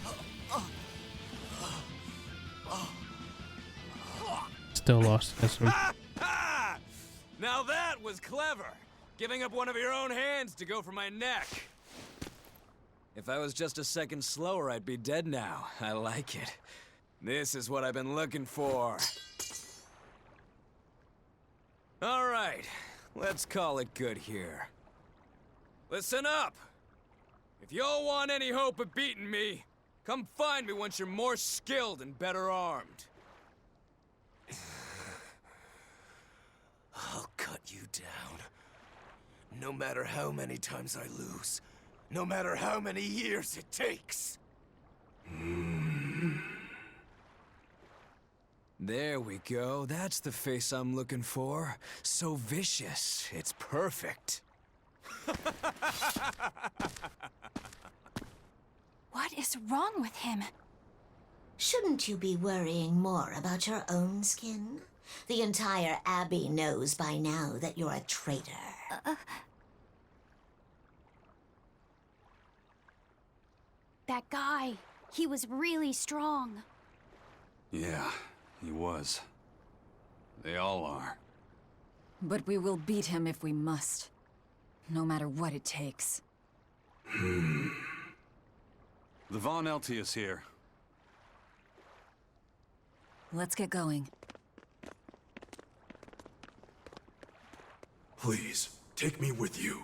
S1: Still lost. That's him.
S9: Now that was clever. Giving up one of your own hands to go for my neck. If I was just a second slower, I'd be dead now. I like it. This is what I've been looking for. All right, let's call it good here. Listen up. If y'all want any hope of beating me, come find me once you're more skilled and better armed.
S6: I'll cut you down. No matter how many times I lose. No matter how many years it takes.
S9: There we go. That's the face I'm looking for. So vicious. It's perfect.
S8: What is wrong with him?
S10: Shouldn't you be worrying more about your own skin? The entire Abbey knows by now that you're a traitor.
S5: That guy, he was really strong.
S2: Yeah, he was. They all are.
S4: But we will beat him if we must. No matter what it takes.
S2: The Von Eltius here.
S4: Let's get going.
S11: Please, take me with you.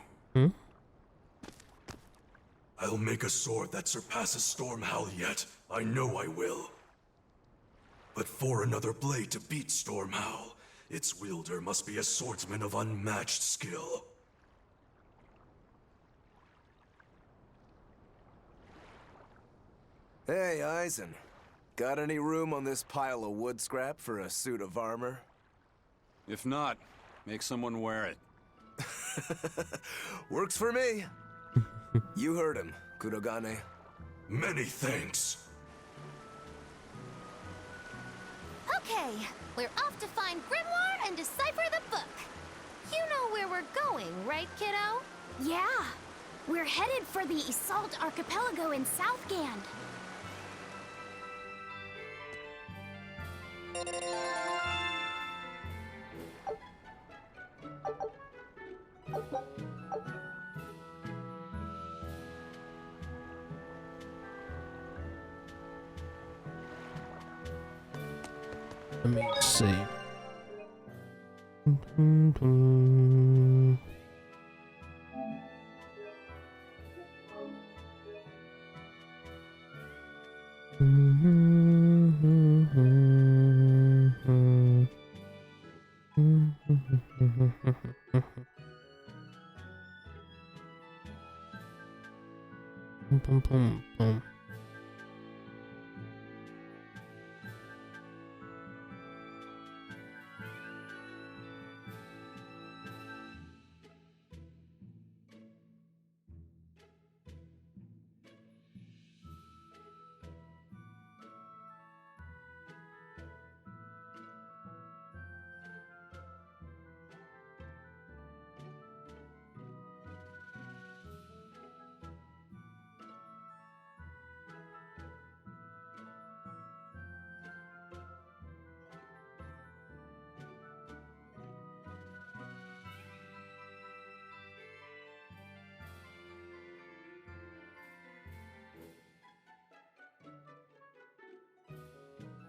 S11: I'll make a sword that surpasses Stormhowl yet. I know I will. But for another blade to beat Stormhowl, its wielder must be a swordsman of unmatched skill.
S6: Hey, Eisen. Got any room on this pile of wood scrap for a suit of armor?
S2: If not, make someone wear it.
S6: Works for me. You heard him, Kurogane.
S11: Many thanks.
S7: Okay, we're off to find Grimoire and decipher the book. You know where we're going, right, kiddo?
S5: Yeah, we're headed for the Assault Archipelago in Southgand.
S1: Let me see. Boom, boom, boom.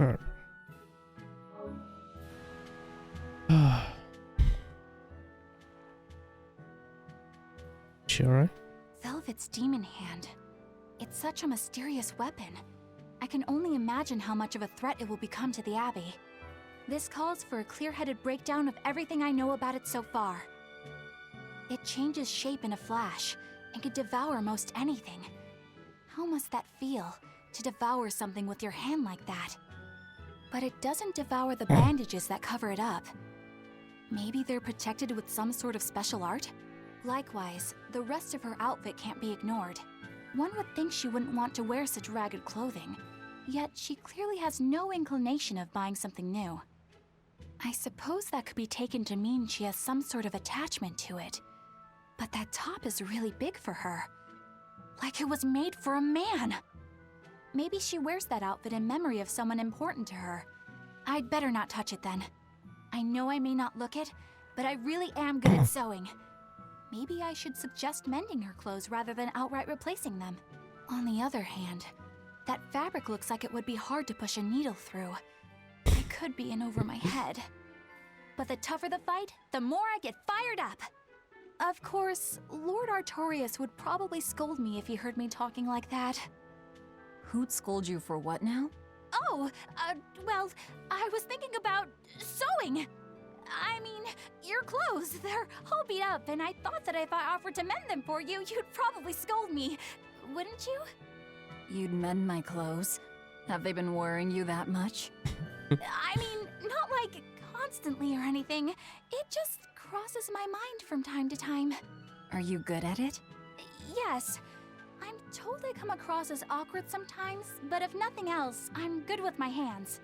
S1: Alright. She alright?
S8: Velvet's demon hand. It's such a mysterious weapon. I can only imagine how much of a threat it will become to the Abbey. This calls for a clear-headed breakdown of everything I know about it so far. It changes shape in a flash and can devour most anything. How must that feel, to devour something with your hand like that? But it doesn't devour the bandages that cover it up. Maybe they're protected with some sort of special art? Likewise, the rest of her outfit can't be ignored. One would think she wouldn't want to wear such ragged clothing, yet she clearly has no inclination of buying something new. I suppose that could be taken to mean she has some sort of attachment to it. But that top is really big for her. Like it was made for a man. Maybe she wears that outfit in memory of someone important to her. I'd better not touch it then. I know I may not look it, but I really am good at sewing. Maybe I should suggest mending her clothes rather than outright replacing them. On the other hand, that fabric looks like it would be hard to push a needle through. I could be in over my head. But the tougher the fight, the more I get fired up. Of course, Lord Artorias would probably scold me if he heard me talking like that.
S4: Who'd scold you for what now?
S8: Oh, well, I was thinking about sewing. I mean, your clothes, they're all beat up, and I thought that if I offered to mend them for you, you'd probably scold me. Wouldn't you?
S4: You'd mend my clothes? Have they been worrying you that much?
S8: I mean, not like constantly or anything. It just crosses my mind from time to time.
S4: Are you good at it?
S8: Yes. I'm told I come across as awkward sometimes, but if nothing else, I'm good with my hands.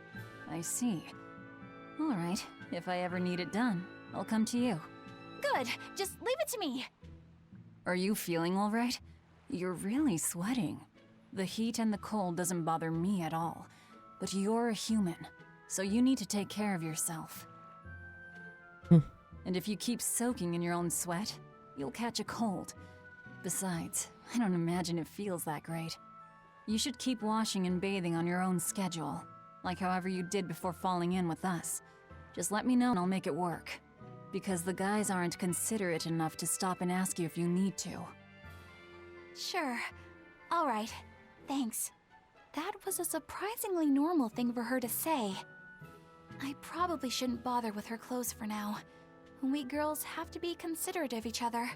S4: I see. All right, if I ever need it done, I'll come to you.
S8: Good, just leave it to me.
S4: Are you feeling all right? You're really sweating. The heat and the cold doesn't bother me at all, but you're a human, so you need to take care of yourself. And if you keep soaking in your own sweat, you'll catch a cold. Besides, I don't imagine it feels that great. You should keep washing and bathing on your own schedule, like however you did before falling in with us. Just let me know and I'll make it work. Because the guys aren't considerate enough to stop and ask you if you need to.
S8: Sure. All right. Thanks. That was a surprisingly normal thing for her to say. I probably shouldn't bother with her clothes for now. We girls have to be considerate of each other.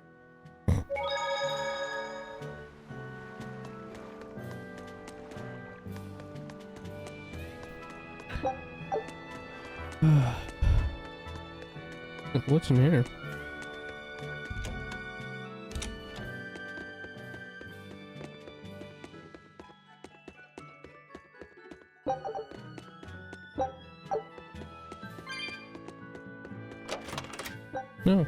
S1: What's in here? No.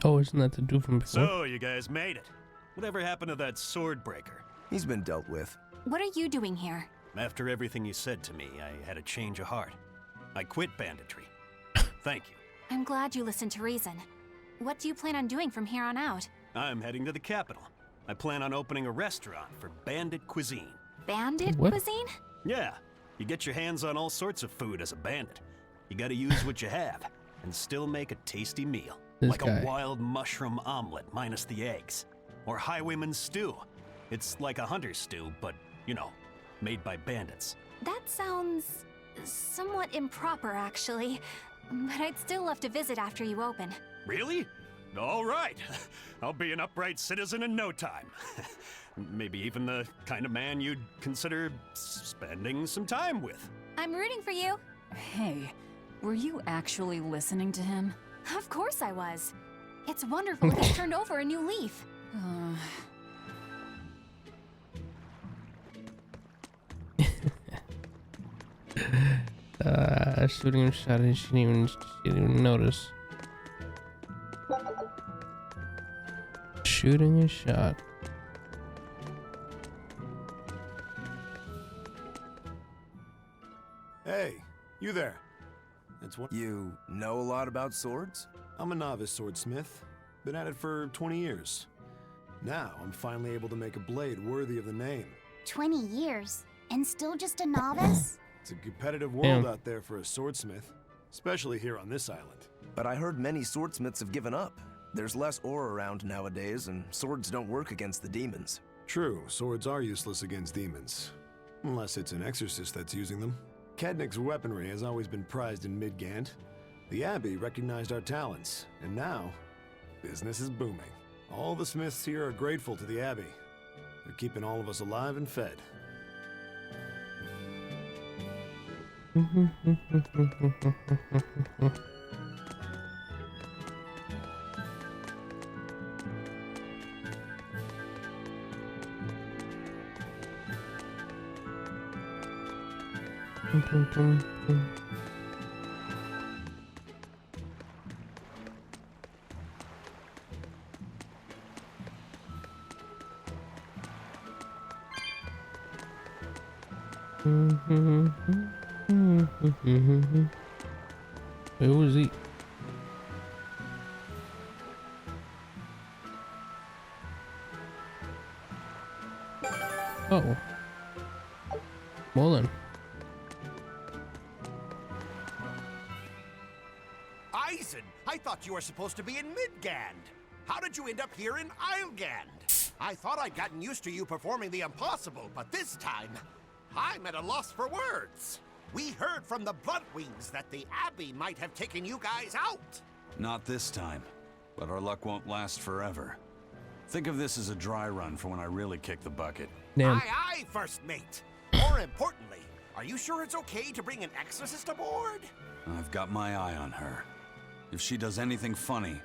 S1: Oh, isn't that the dude from before?
S3: So, you guys made it. Whatever happened to that sword breaker?
S6: He's been dealt with.
S8: What are you doing here?
S3: After everything you said to me, I had a change of heart. I quit banditry. Thank you.
S8: I'm glad you listened to reason. What do you plan on doing from here on out?
S3: I'm heading to the capital. I plan on opening a restaurant for bandit cuisine.
S8: Bandit
S1: What?
S8: cuisine?
S3: Yeah, you get your hands on all sorts of food as a bandit. You gotta use what you have, and still make a tasty meal.
S1: This
S3: Like
S1: guy.
S3: a wild mushroom omelet minus the eggs. Or highwayman's stew. It's like a hunter's stew, but, you know, made by bandits.
S8: That sounds somewhat improper, actually. But I'd still love to visit after you open.
S3: Really? All right. I'll be an upright citizen in no time. Maybe even the kind of man you'd consider spending some time with.
S8: I'm rooting for you.
S4: Hey, were you actually listening to him?
S8: Of course I was. It's wonderful that you turned over a new leaf.
S1: Shooting him shot and she didn't even notice. Shooting a shot.
S14: Hey, you there. That's what
S6: You know a lot about swords?
S14: I'm a novice swordsmith. Been at it for 20 years. Now I'm finally able to make a blade worthy of the name.
S10: 20 years, and still just a novice?
S14: It's a competitive world
S1: Damn.
S14: out there for a swordsmith, especially here on this island.
S6: But I heard many swordsmiths have given up. There's less ore around nowadays, and swords don't work against the demons.
S14: True, swords are useless against demons. Unless it's an exorcist that's using them. Kednick's weaponry has always been prized in Midgand. The Abbey recognized our talents, and now, business is booming. All the smiths here are grateful to the Abbey. They're keeping all of us alive and fed.
S1: Where was he? Oh. Well then.
S15: Eisen, I thought you were supposed to be in Midgand. How did you end up here in Islegand? I thought I'd gotten used to you performing the impossible, but this time, I'm at a loss for words. We heard from the Bloodwings that the Abbey might have taken you guys out.
S2: Not this time, but our luck won't last forever. Think of this as a dry run for when I really kick the bucket.
S1: Damn.
S15: Aye, aye, First Mate. More importantly, are you sure it's okay to bring an exorcist aboard?
S2: I've got my eye on her. If she does anything funny,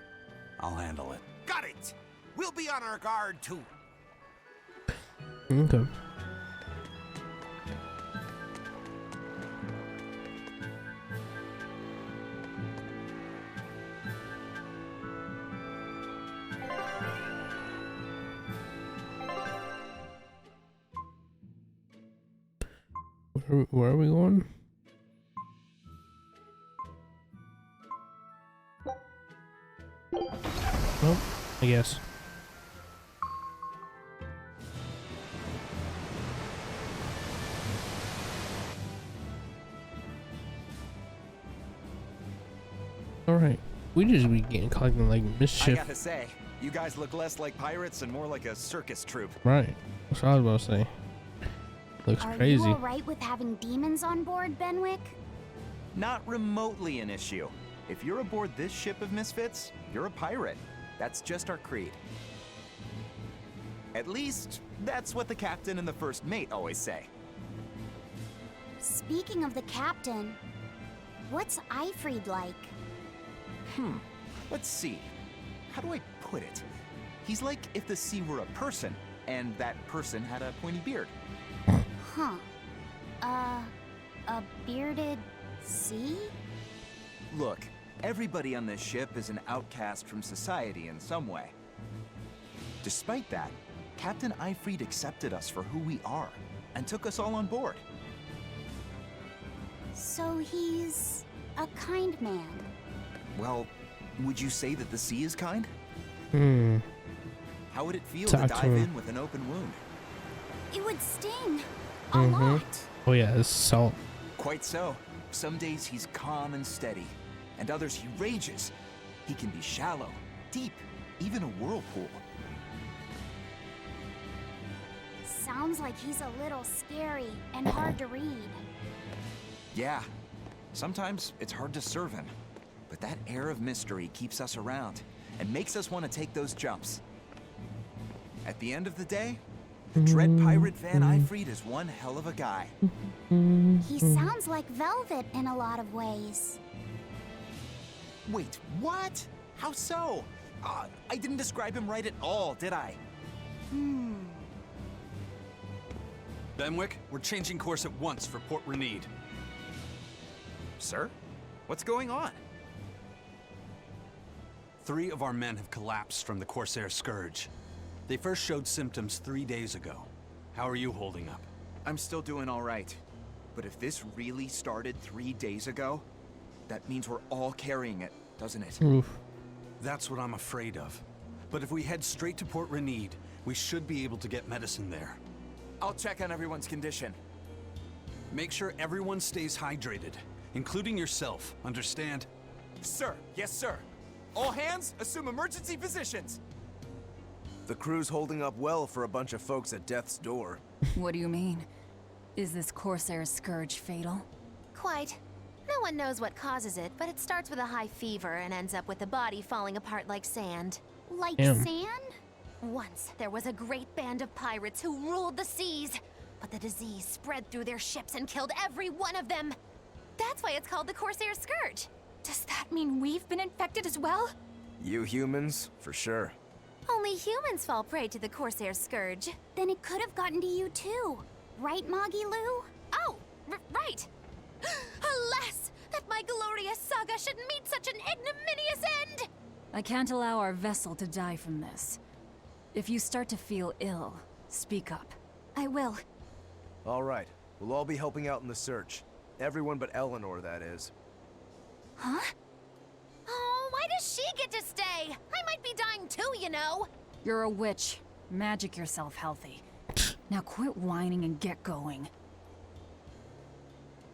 S2: I'll handle it.
S15: Got it. We'll be on our guard, too.
S1: Okay. Where are we going? Nope, I guess. Alright. We just be getting collecting like
S16: I
S1: mischief.
S16: gotta say, you guys look less like pirates and more like a circus troupe.
S1: Right. That's what I was about to say. Looks
S10: Are
S1: crazy.
S10: you alright with having demons on board, Benwick?
S16: Not remotely an issue. If you're aboard this ship of misfits, you're a pirate. That's just our creed. At least, that's what the captain and the first mate always say.
S10: Speaking of the captain, what's Eifried like?
S16: Let's see. How do I put it? He's like if the sea were a person, and that person had a pointy beard.
S10: Huh. A bearded sea?
S16: Look, everybody on this ship is an outcast from society in some way. Despite that, Captain Eifried accepted us for who we are, and took us all on board.
S10: So he's a kind man.
S16: Well, would you say that the sea is kind? How would it feel
S1: Talk
S16: to
S1: to
S16: dive
S1: him.
S16: in with an open wound?
S10: It would sting. A lot.
S1: Oh yeah, it's salt.
S16: Quite so. Some days he's calm and steady, and others he rages. He can be shallow, deep, even a whirlpool.
S10: Sounds like he's a little scary and hard to read.
S16: Yeah, sometimes it's hard to serve him, but that air of mystery keeps us around and makes us want to take those jumps. At the end of the day, the dread pirate Van Eifried is one hell of a guy.
S10: He sounds like Velvet in a lot of ways.
S16: Wait, what? How so? I didn't describe him right at all, did I?
S2: Benwick, we're changing course at once for Port Renede.
S16: Sir? What's going on?
S2: 3 of our men have collapsed from the Corsair Scourge. They first showed symptoms 3 days ago. How are you holding up?
S16: I'm still doing all right. But if this really started 3 days ago, that means we're all carrying it, doesn't it?
S1: Oof.
S2: That's what I'm afraid of. But if we head straight to Port Renede, we should be able to get medicine there.
S16: I'll check on everyone's condition.
S2: Make sure everyone stays hydrated, including yourself, understand?
S16: Sir, yes sir. All hands, assume emergency positions.
S6: The crew's holding up well for a bunch of folks at death's door.
S4: What do you mean? Is this Corsair Scourge fatal?
S7: Quite. No one knows what causes it, but it starts with a high fever and ends up with the body falling apart like sand.
S10: Like
S1: Damn.
S10: sand?
S7: Once, there was a great band of pirates who ruled the seas, but the disease spread through their ships and killed every one of them. That's why it's called the Corsair Scourge.
S8: Does that mean we've been infected as well?
S6: You humans, for sure.
S7: Only humans fall prey to the Corsair Scourge.
S10: Then it could have gotten to you too. Right, Moggy Lou?
S7: Oh, right! Alas, that my glorious saga should meet such an ignominious end!
S4: I can't allow our vessel to die from this. If you start to feel ill, speak up.
S8: I will.
S6: All right, we'll all be helping out in the search. Everyone but Eleanor, that is.
S8: Huh?
S7: Oh, why does she get to stay? I might be dying too, you know.
S4: You're a witch. Magic yourself healthy. Now quit whining and get going.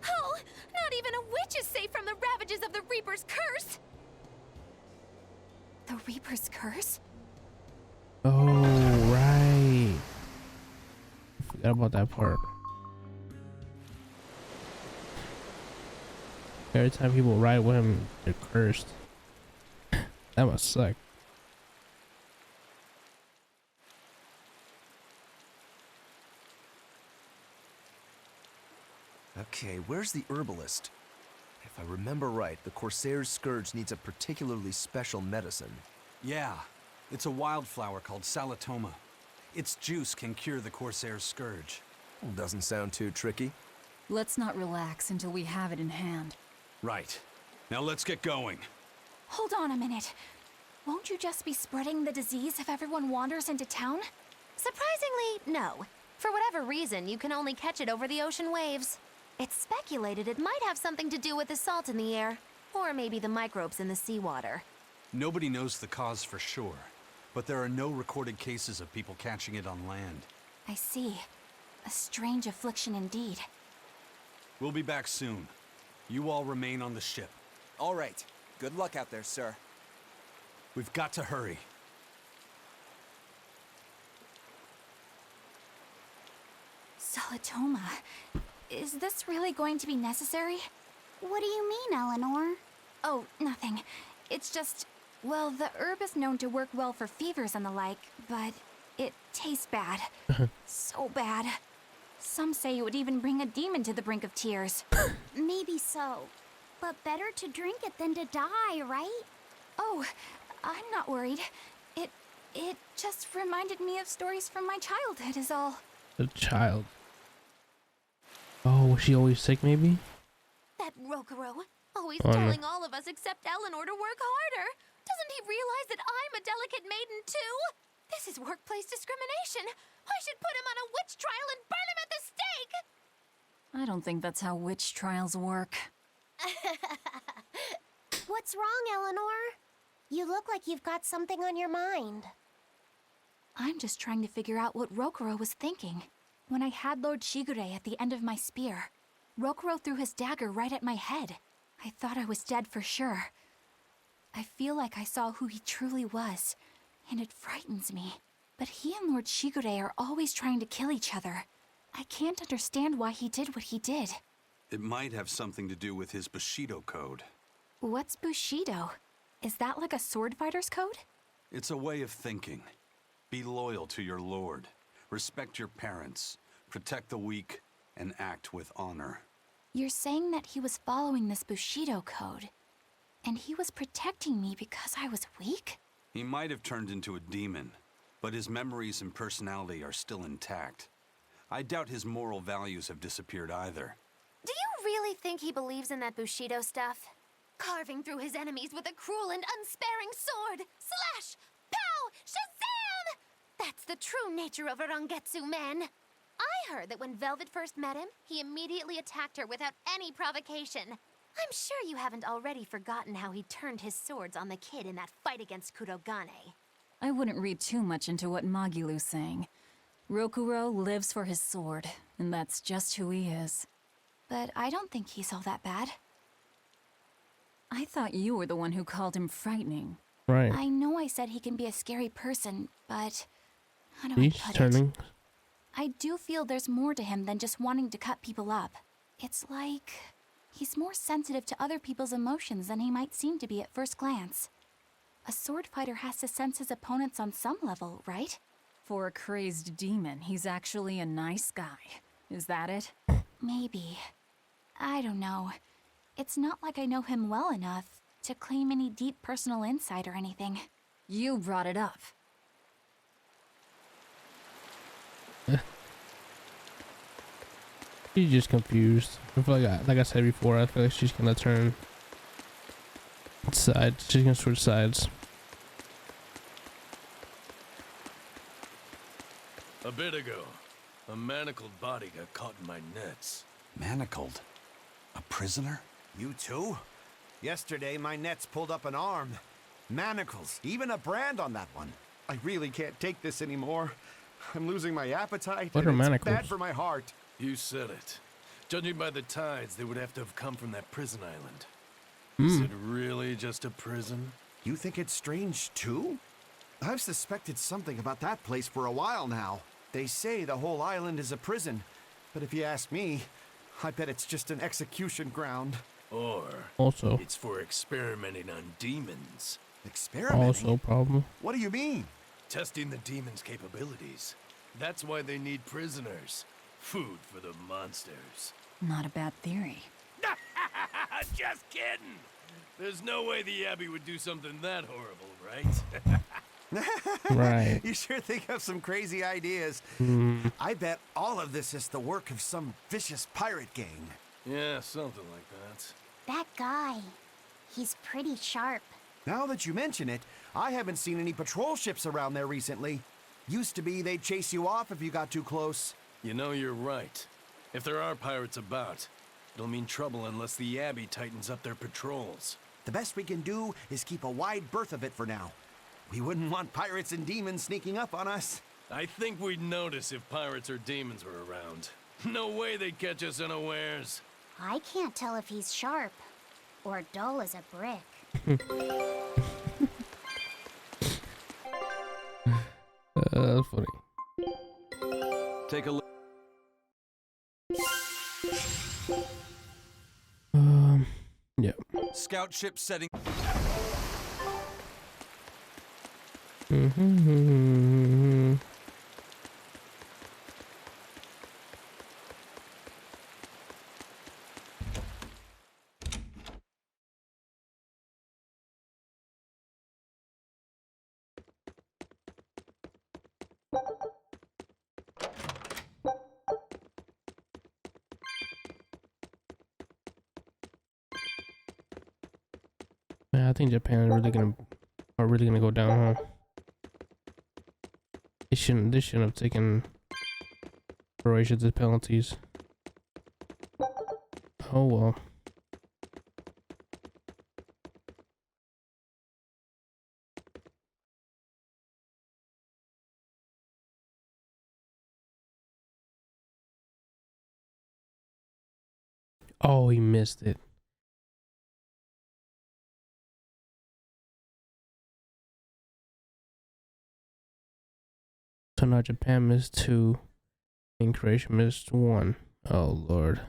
S7: Oh, not even a witch is safe from the ravages of the Reaper's curse!
S8: The Reaper's curse?
S1: Oh right. I forgot about that part. Every time people ride with him, they're cursed. That must suck.
S6: Okay, where's the herbalist? If I remember right, the Corsair's Scourge needs a particularly special medicine.
S2: Yeah, it's a wildflower called Salatoma. Its juice can cure the Corsair Scourge.
S6: Doesn't sound too tricky.
S4: Let's not relax until we have it in hand.
S2: Right. Now let's get going.
S8: Hold on a minute. Won't you just be spreading the disease if everyone wanders into town?
S7: Surprisingly, no. For whatever reason, you can only catch it over the ocean waves. It's speculated it might have something to do with the salt in the air, or maybe the microbes in the seawater.
S2: Nobody knows the cause for sure, but there are no recorded cases of people catching it on land.
S8: I see. A strange affliction indeed.
S2: We'll be back soon. You all remain on the ship.
S16: All right. Good luck out there, sir.
S2: We've got to hurry.
S8: Salatoma. Is this really going to be necessary?
S10: What do you mean, Eleanor?
S8: Oh, nothing. It's just, well, the herb is known to work well for fevers and the like, but it tastes bad. So bad. Some say it would even bring a demon to the brink of tears.
S10: Maybe so. But better to drink it than to die, right?
S8: Oh, I'm not worried. It It just reminded me of stories from my childhood is all.
S1: The child. Oh, was she always sick maybe?
S7: That Rokuro, always
S1: Oh, no.
S7: telling all of us except Eleanor to work harder. Doesn't he realize that I'm a delicate maiden too? This is workplace discrimination. I should put him on a witch trial and burn him at the stake!
S4: I don't think that's how witch trials work.
S5: What's wrong, Eleanor? You look like you've got something on your mind.
S8: I'm just trying to figure out what Rokuro was thinking. When I had Lord Shigure at the end of my spear, Rokuro threw his dagger right at my head. I thought I was dead for sure. I feel like I saw who he truly was, and it frightens me. But he and Lord Shigure are always trying to kill each other. I can't understand why he did what he did.
S2: It might have something to do with his Bushido code.
S8: What's Bushido? Is that like a sword fighter's code?
S2: It's a way of thinking. Be loyal to your lord. Respect your parents. Protect the weak. And act with honor.
S8: You're saying that he was following this Bushido code, and he was protecting me because I was weak?
S2: He might have turned into a demon, but his memories and personality are still intact. I doubt his moral values have disappeared either.
S7: Do you really think he believes in that Bushido stuff? Carving through his enemies with a cruel and unsparing sword! Slash! Pow! Shazam! That's the true nature of a Rangetsu man. I heard that when Velvet first met him, he immediately attacked her without any provocation. I'm sure you haven't already forgotten how he turned his swords on the kid in that fight against Kurogane.
S4: I wouldn't read too much into what Magilu's saying. Rokuro lives for his sword, and that's just who he is.
S8: But I don't think he's all that bad.
S4: I thought you were the one who called him frightening.
S1: Right.
S8: I know I said he can be a scary person, but how do
S1: He's
S8: I put
S1: turning.
S8: it? I do feel there's more to him than just wanting to cut people up. It's like he's more sensitive to other people's emotions than he might seem to be at first glance. A sword fighter has to sense his opponents on some level, right?
S4: For a crazed demon, he's actually a nice guy. Is that it?
S8: Maybe. I don't know. It's not like I know him well enough to claim any deep personal insight or anything.
S4: You brought it up.
S1: She's just confused. I feel like I said before, I feel like she's gonna turn sides. She's gonna switch sides.
S17: A bit ago, a manacled body got caught in my nets.
S2: Manacled? A prisoner?
S15: You too? Yesterday, my nets pulled up an arm. Manacles, even a brand on that one. I really can't take this anymore. I'm losing my appetite,
S1: What
S15: and
S1: are
S15: it's
S1: manacles?
S15: bad for my heart.
S17: You said it. Judging by the tides, they would have to have come from that prison island.
S1: Hmm.
S17: Is it really just a prison?
S15: You think it's strange, too? I've suspected something about that place for a while now. They say the whole island is a prison, but if you ask me, I bet it's just an execution ground.
S17: Or
S1: Also.
S17: it's for experimenting on demons.
S15: Experimenting?
S1: Also, problem.
S15: What do you mean?
S17: Testing the demons' capabilities. That's why they need prisoners. Food for the monsters.
S4: Not a bad theory.
S17: Just kidding! There's no way the Abbey would do something that horrible, right?
S1: Right.
S15: You sure think of some crazy ideas.
S1: Mm.
S15: I bet all of this is the work of some vicious pirate gang.
S17: Yeah, something like that.
S5: That guy, he's pretty sharp.
S15: Now that you mention it, I haven't seen any patrol ships around there recently. Used to be they'd chase you off if you got too close.
S17: You know, you're right. If there are pirates about, it'll mean trouble unless the Abbey tightens up their patrols.
S15: The best we can do is keep a wide berth of it for now. We wouldn't want pirates and demons sneaking up on us.
S17: I think we'd notice if pirates or demons were around. No way they'd catch us unawares.
S5: I can't tell if he's sharp or dull as a brick.
S1: That's funny.
S2: Take a look.
S1: Yeah.
S2: Scout ship setting.
S1: Mm-hmm. Man, I think Japan are really gonna go down, huh? They shouldn't have taken Croatia to penalties. Oh well. Oh, he missed it. So now Japan missed 2 and Croatia missed 1. Oh Lord.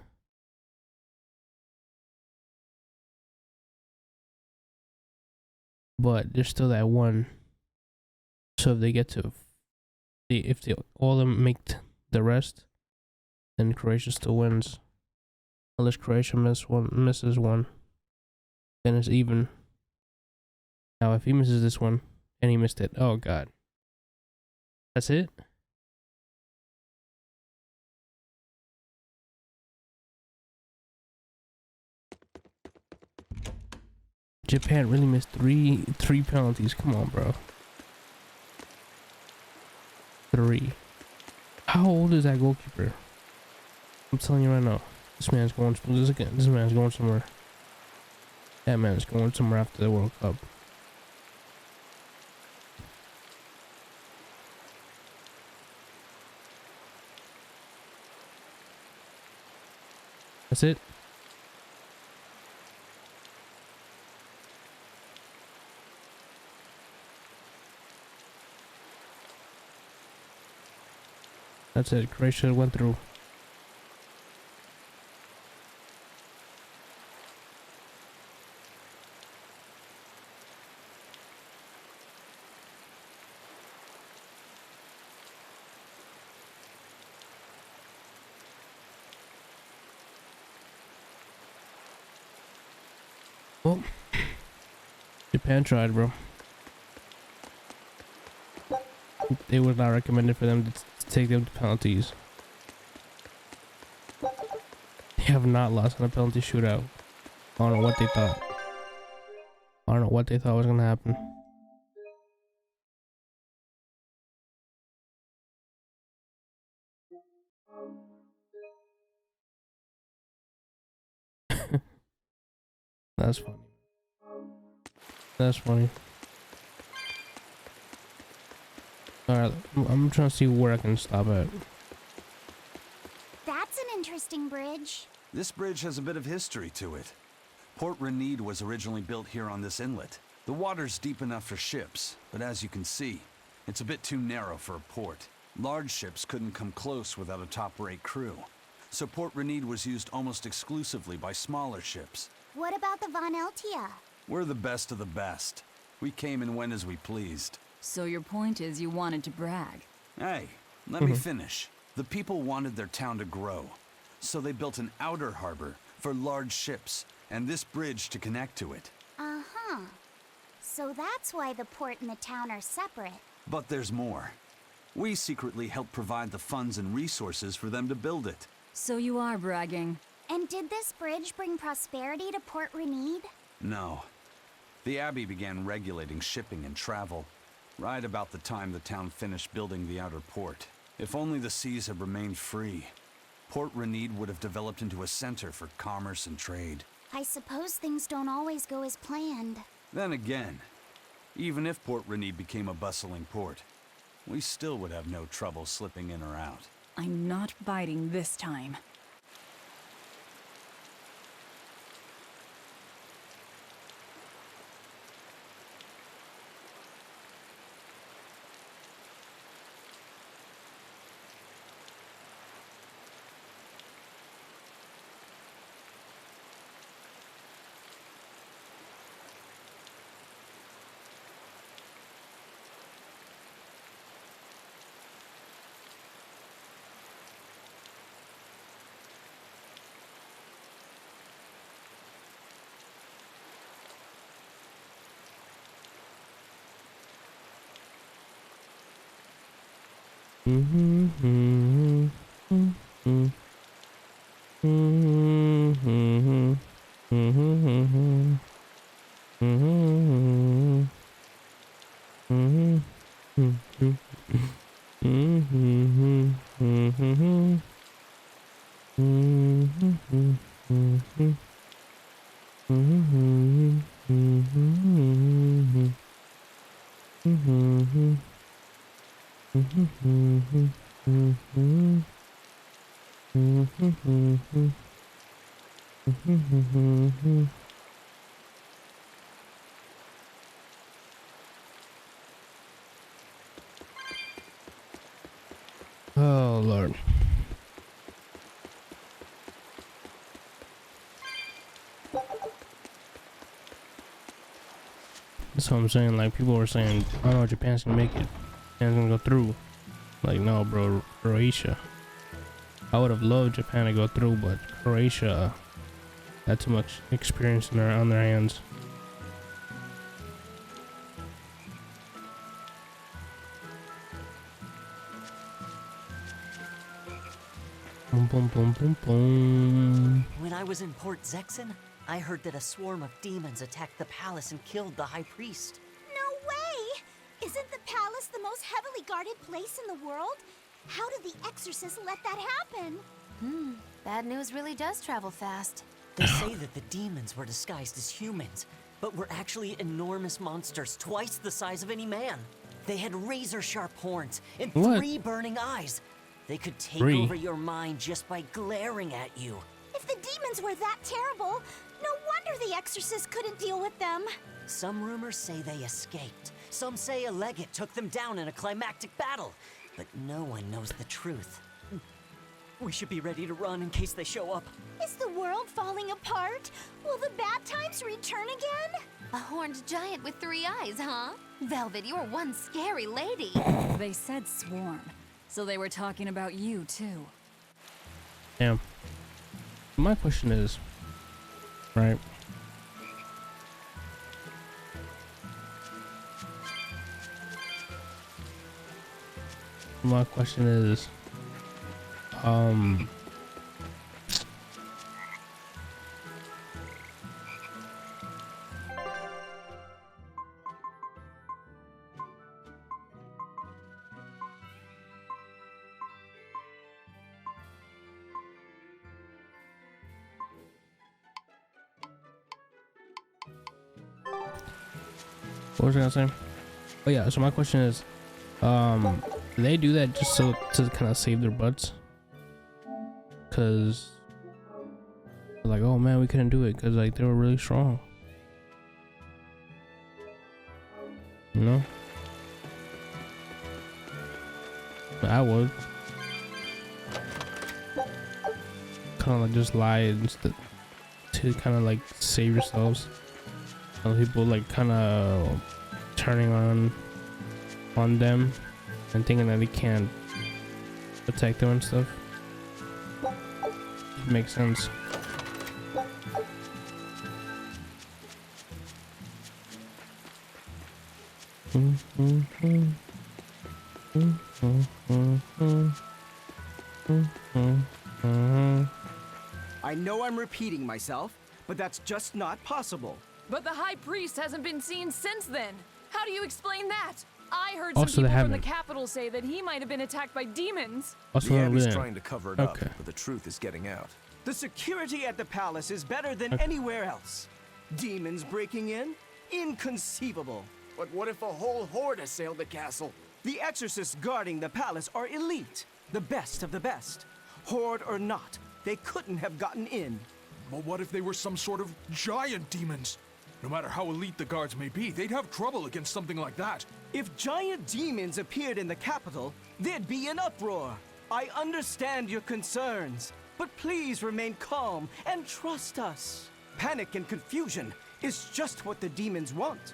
S1: But there's still that 1. So if they get to if they all of them make the rest, then Croatia still wins. Unless Croatia misses 1. Then it's even. Now if he misses this one and he missed it, oh god. That's it? Japan really missed three penalties. Come on, bro. 3. How old is that goalkeeper? I'm telling you right now. This man's going somewhere. That man's going somewhere after the World Cup. That's it. That's it. Croatia went through. Well, Japan tried, bro. It was not recommended for them to take them to penalties. They have not lost in a penalty shootout. I don't know what they thought. I don't know what they thought was gonna happen. That's funny. That's funny. Alright, I'm trying to see where I can stop at.
S10: That's an interesting bridge.
S2: This bridge has a bit of history to it. Port Renede was originally built here on this inlet. The water's deep enough for ships, but as you can see, it's a bit too narrow for a port. Large ships couldn't come close without a top-rate crew. So Port Renede was used almost exclusively by smaller ships.
S10: What about the Von Eltia?
S2: We're the best of the best. We came and went as we pleased.
S4: So your point is you wanted to brag?
S2: Hey, let me finish. The people wanted their town to grow, so they built an outer harbor for large ships, and this bridge to connect to it.
S10: Uh-huh. So that's why the port and the town are separate.
S2: But there's more. We secretly helped provide the funds and resources for them to build it.
S4: So you are bragging.
S10: And did this bridge bring prosperity to Port Renede?
S2: No. The Abbey began regulating shipping and travel, right about the time the town finished building the outer port. If only the seas had remained free, Port Renede would have developed into a center for commerce and trade.
S10: I suppose things don't always go as planned.
S2: Then again, even if Port Renede became a bustling port, we still would have no trouble slipping in or out.
S4: I'm not biting this time.
S1: Oh Lord. That's what I'm saying. Like, people were saying, "Oh no, Japan's gonna make it. Japan's gonna go through." Like, no, bro, Croatia. I would have loved Japan to go through, but Croatia had too much experience on their hands. Boom, boom, boom, boom, boom.
S18: When I was in Port Zexen, I heard that a swarm of demons attacked the palace and killed the High Priest.
S5: No way! Isn't the palace the most heavily guarded place in the world? How did the exorcists let that happen?
S7: Bad news really does travel fast.
S18: They say that the demons were disguised as humans, but were actually enormous monsters twice the size of any man. They had razor-sharp horns and
S1: What?
S18: 3 burning eyes. They could take
S1: 3?
S18: over your mind just by glaring at you.
S5: If the demons were that terrible, no wonder the exorcists couldn't deal with them.
S18: Some rumors say they escaped. Some say a legate took them down in a climactic battle. But no one knows the truth. We should be ready to run in case they show up.
S5: Is the world falling apart? Will the bad times return again?
S7: A horned giant with 3 eyes, huh? Velvet, you're one scary lady.
S4: They said swarm, so they were talking about you too.
S1: Damn. My question is, right? My question is, what was I gonna say? Oh yeah, so my question is, do they do that just so to kind of save their butts? Cause like, oh man, we couldn't do it because like they were really strong. You know? I would kind of like just lie instead to kind of like save yourselves. Other people like kind of turning on them and thinking that they can't protect them and stuff. It makes sense.
S19: I know I'm repeating myself, but that's just not possible.
S12: But the High Priest hasn't been seen since then. How do you explain that? I heard
S1: Also,
S12: some
S1: they
S12: people from the
S1: haven't.
S12: capital say that he might have been attacked by demons.
S1: Also,
S6: The
S1: they're
S6: Abbey's
S1: really-
S6: trying to cover it
S1: Okay.
S6: up, but the truth is getting out.
S19: The security at the palace is better than anywhere else. Demons breaking in? Inconceivable.
S20: But what if a whole horde assailed the castle?
S19: The exorcists guarding the palace are elite, the best of the best. Horde or not, they couldn't have gotten in.
S21: But what if they were some sort of giant demons? No matter how elite the guards may be, they'd have trouble against something like that.
S19: If giant demons appeared in the capital, there'd be an uproar. I understand your concerns, but please remain calm and trust us. Panic and confusion is just what the demons want.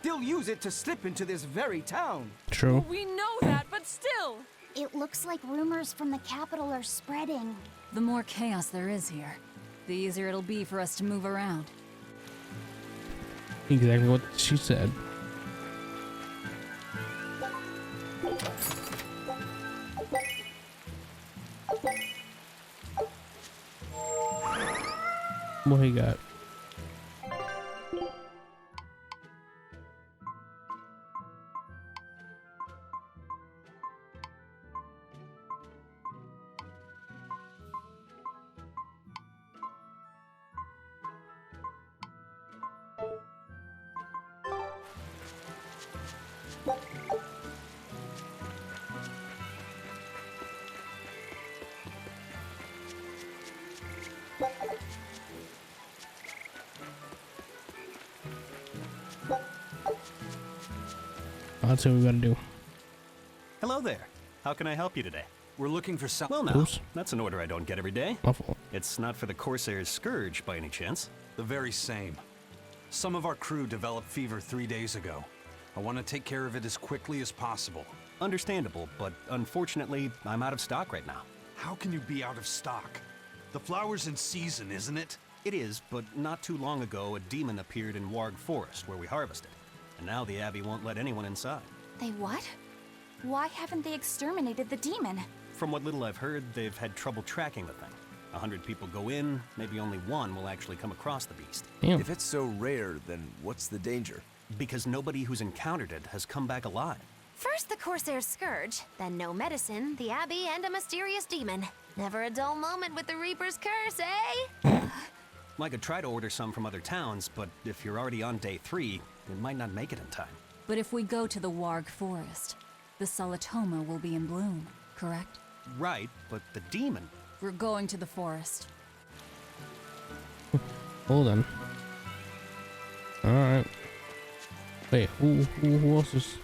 S19: They'll use it to slip into this very town.
S1: True.
S12: We know that, but still.
S5: It looks like rumors from the capital are spreading.
S4: The more chaos there is here, the easier it'll be for us to move around.
S1: Exactly what she said. What he got? That's what we gotta do.
S3: Hello there. How can I help you today?
S2: We're looking for some.
S3: Well, now, that's an order I don't get every day.
S1: My fault.
S3: It's not for the Corsair's Scourge, by any chance?
S2: The very same. Some of our crew developed fever 3 days ago. I want to take care of it as quickly as possible.
S3: Understandable, but unfortunately, I'm out of stock right now.
S2: How can you be out of stock? The flower's in season, isn't it?
S3: It is, but not too long ago, a demon appeared in Warg Forest, where we harvested. And now the Abbey won't let anyone inside.
S8: They what? Why haven't they exterminated the demon?
S3: From what little I've heard, they've had trouble tracking the thing. 100 people go in, maybe only one will actually come across the beast.
S1: Damn.
S6: If it's so rare, then what's the danger?
S3: Because nobody who's encountered it has come back alive.
S7: First the Corsair's Scourge, then no medicine, the Abbey, and a mysterious demon. Never a dull moment with the Reaper's Curse, eh?
S3: I could try to order some from other towns, but if you're already on day 3, we might not make it in time.
S4: But if we go to the Warg Forest, the Salatoma will be in bloom, correct?
S3: Right, but the demon...
S4: We're going to the forest.
S1: Hold on. Alright. Wait, who else is...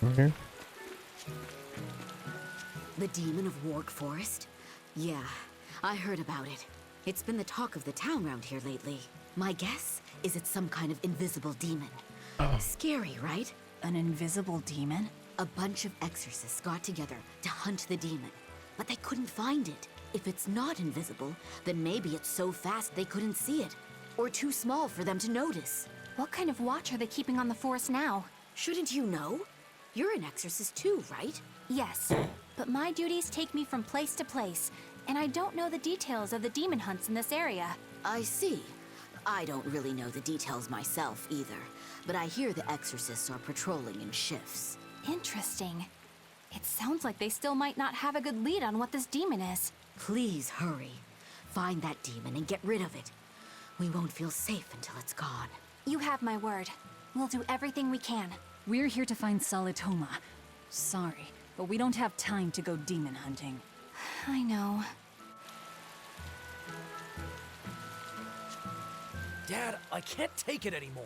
S1: Okay.
S13: The demon of Warg Forest? Yeah, I heard about it. It's been the talk of the town around here lately. My guess is it's some kind of invisible demon. Scary, right?
S4: An invisible demon?
S13: A bunch of exorcists got together to hunt the demon, but they couldn't find it. If it's not invisible, then maybe it's so fast they couldn't see it, or too small for them to notice.
S8: What kind of watch are they keeping on the forest now?
S13: Shouldn't you know? You're an exorcist too, right?
S8: Yes, but my duties take me from place to place, and I don't know the details of the demon hunts in this area.
S13: I see. I don't really know the details myself either, but I hear the exorcists are patrolling in shifts.
S8: Interesting. It sounds like they still might not have a good lead on what this demon is.
S13: Please hurry. Find that demon and get rid of it. We won't feel safe until it's gone.
S8: You have my word. We'll do everything we can.
S4: We're here to find Salatoma. Sorry, but we don't have time to go demon hunting.
S8: I know.
S22: Dad, I can't take it anymore.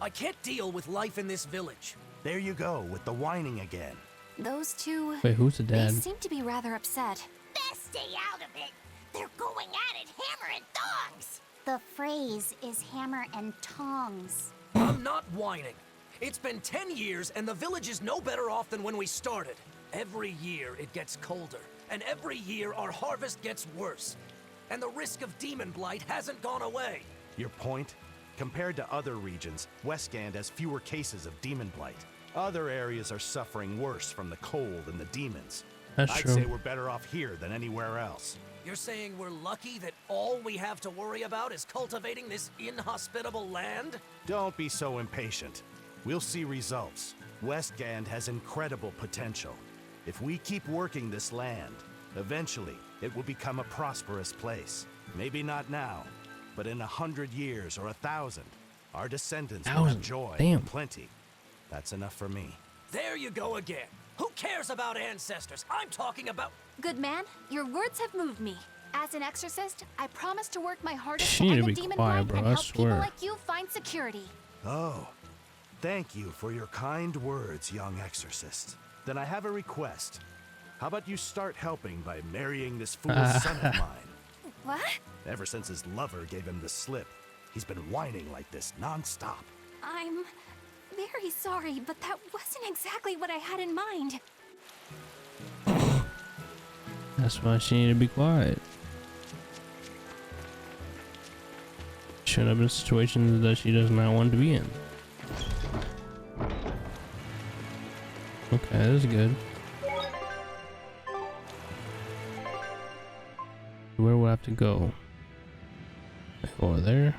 S22: I can't deal with life in this village.
S15: There you go, with the whining again.
S8: Those two...
S1: Wait, who's the dad?
S8: They seem to be rather upset.
S10: Best stay out of it. They're going at it hammer and tongs. The phrase is hammer and tongs.
S22: I'm not whining. It's been 10 years and the village is no better off than when we started. Every year it gets colder, and every year our harvest gets worse. And the risk of demon blight hasn't gone away.
S15: Your point? Compared to other regions, Westgand has fewer cases of demon blight. Other areas are suffering worse from the cold and the demons.
S1: That's
S15: I'd
S1: true.
S15: say we're better off here than anywhere else.
S22: You're saying we're lucky that all we have to worry about is cultivating this inhospitable land?
S15: Don't be so impatient. We'll see results. Westgand has incredible potential. If we keep working this land, eventually it will become a prosperous place. Maybe not now, but in 100 years or 1,000, our descendants will enjoy plenty. That's enough for me.
S22: There you go again. Who cares about ancestors? I'm talking about...
S8: Good man, your words have moved me. As an exorcist, I promise to work my hardest
S1: She
S8: to
S1: need
S8: end
S1: to
S8: the
S1: be
S8: demon
S1: quiet,
S8: blight
S1: bro,
S8: and
S1: I
S8: help people
S1: swear.
S8: like you find security.
S15: Oh, thank you for your kind words, young exorcist. Then I have a request. How about you start helping by marrying this fool's son of mine?
S8: What?
S15: Ever since his lover gave him the slip, he's been whining like this nonstop.
S8: I'm very sorry, but that wasn't exactly what I had in mind.
S1: That's why she needed to be quiet. Shouldn't have been situations that she does not want to be in. Okay, this is good. Where will I have to go? Over there.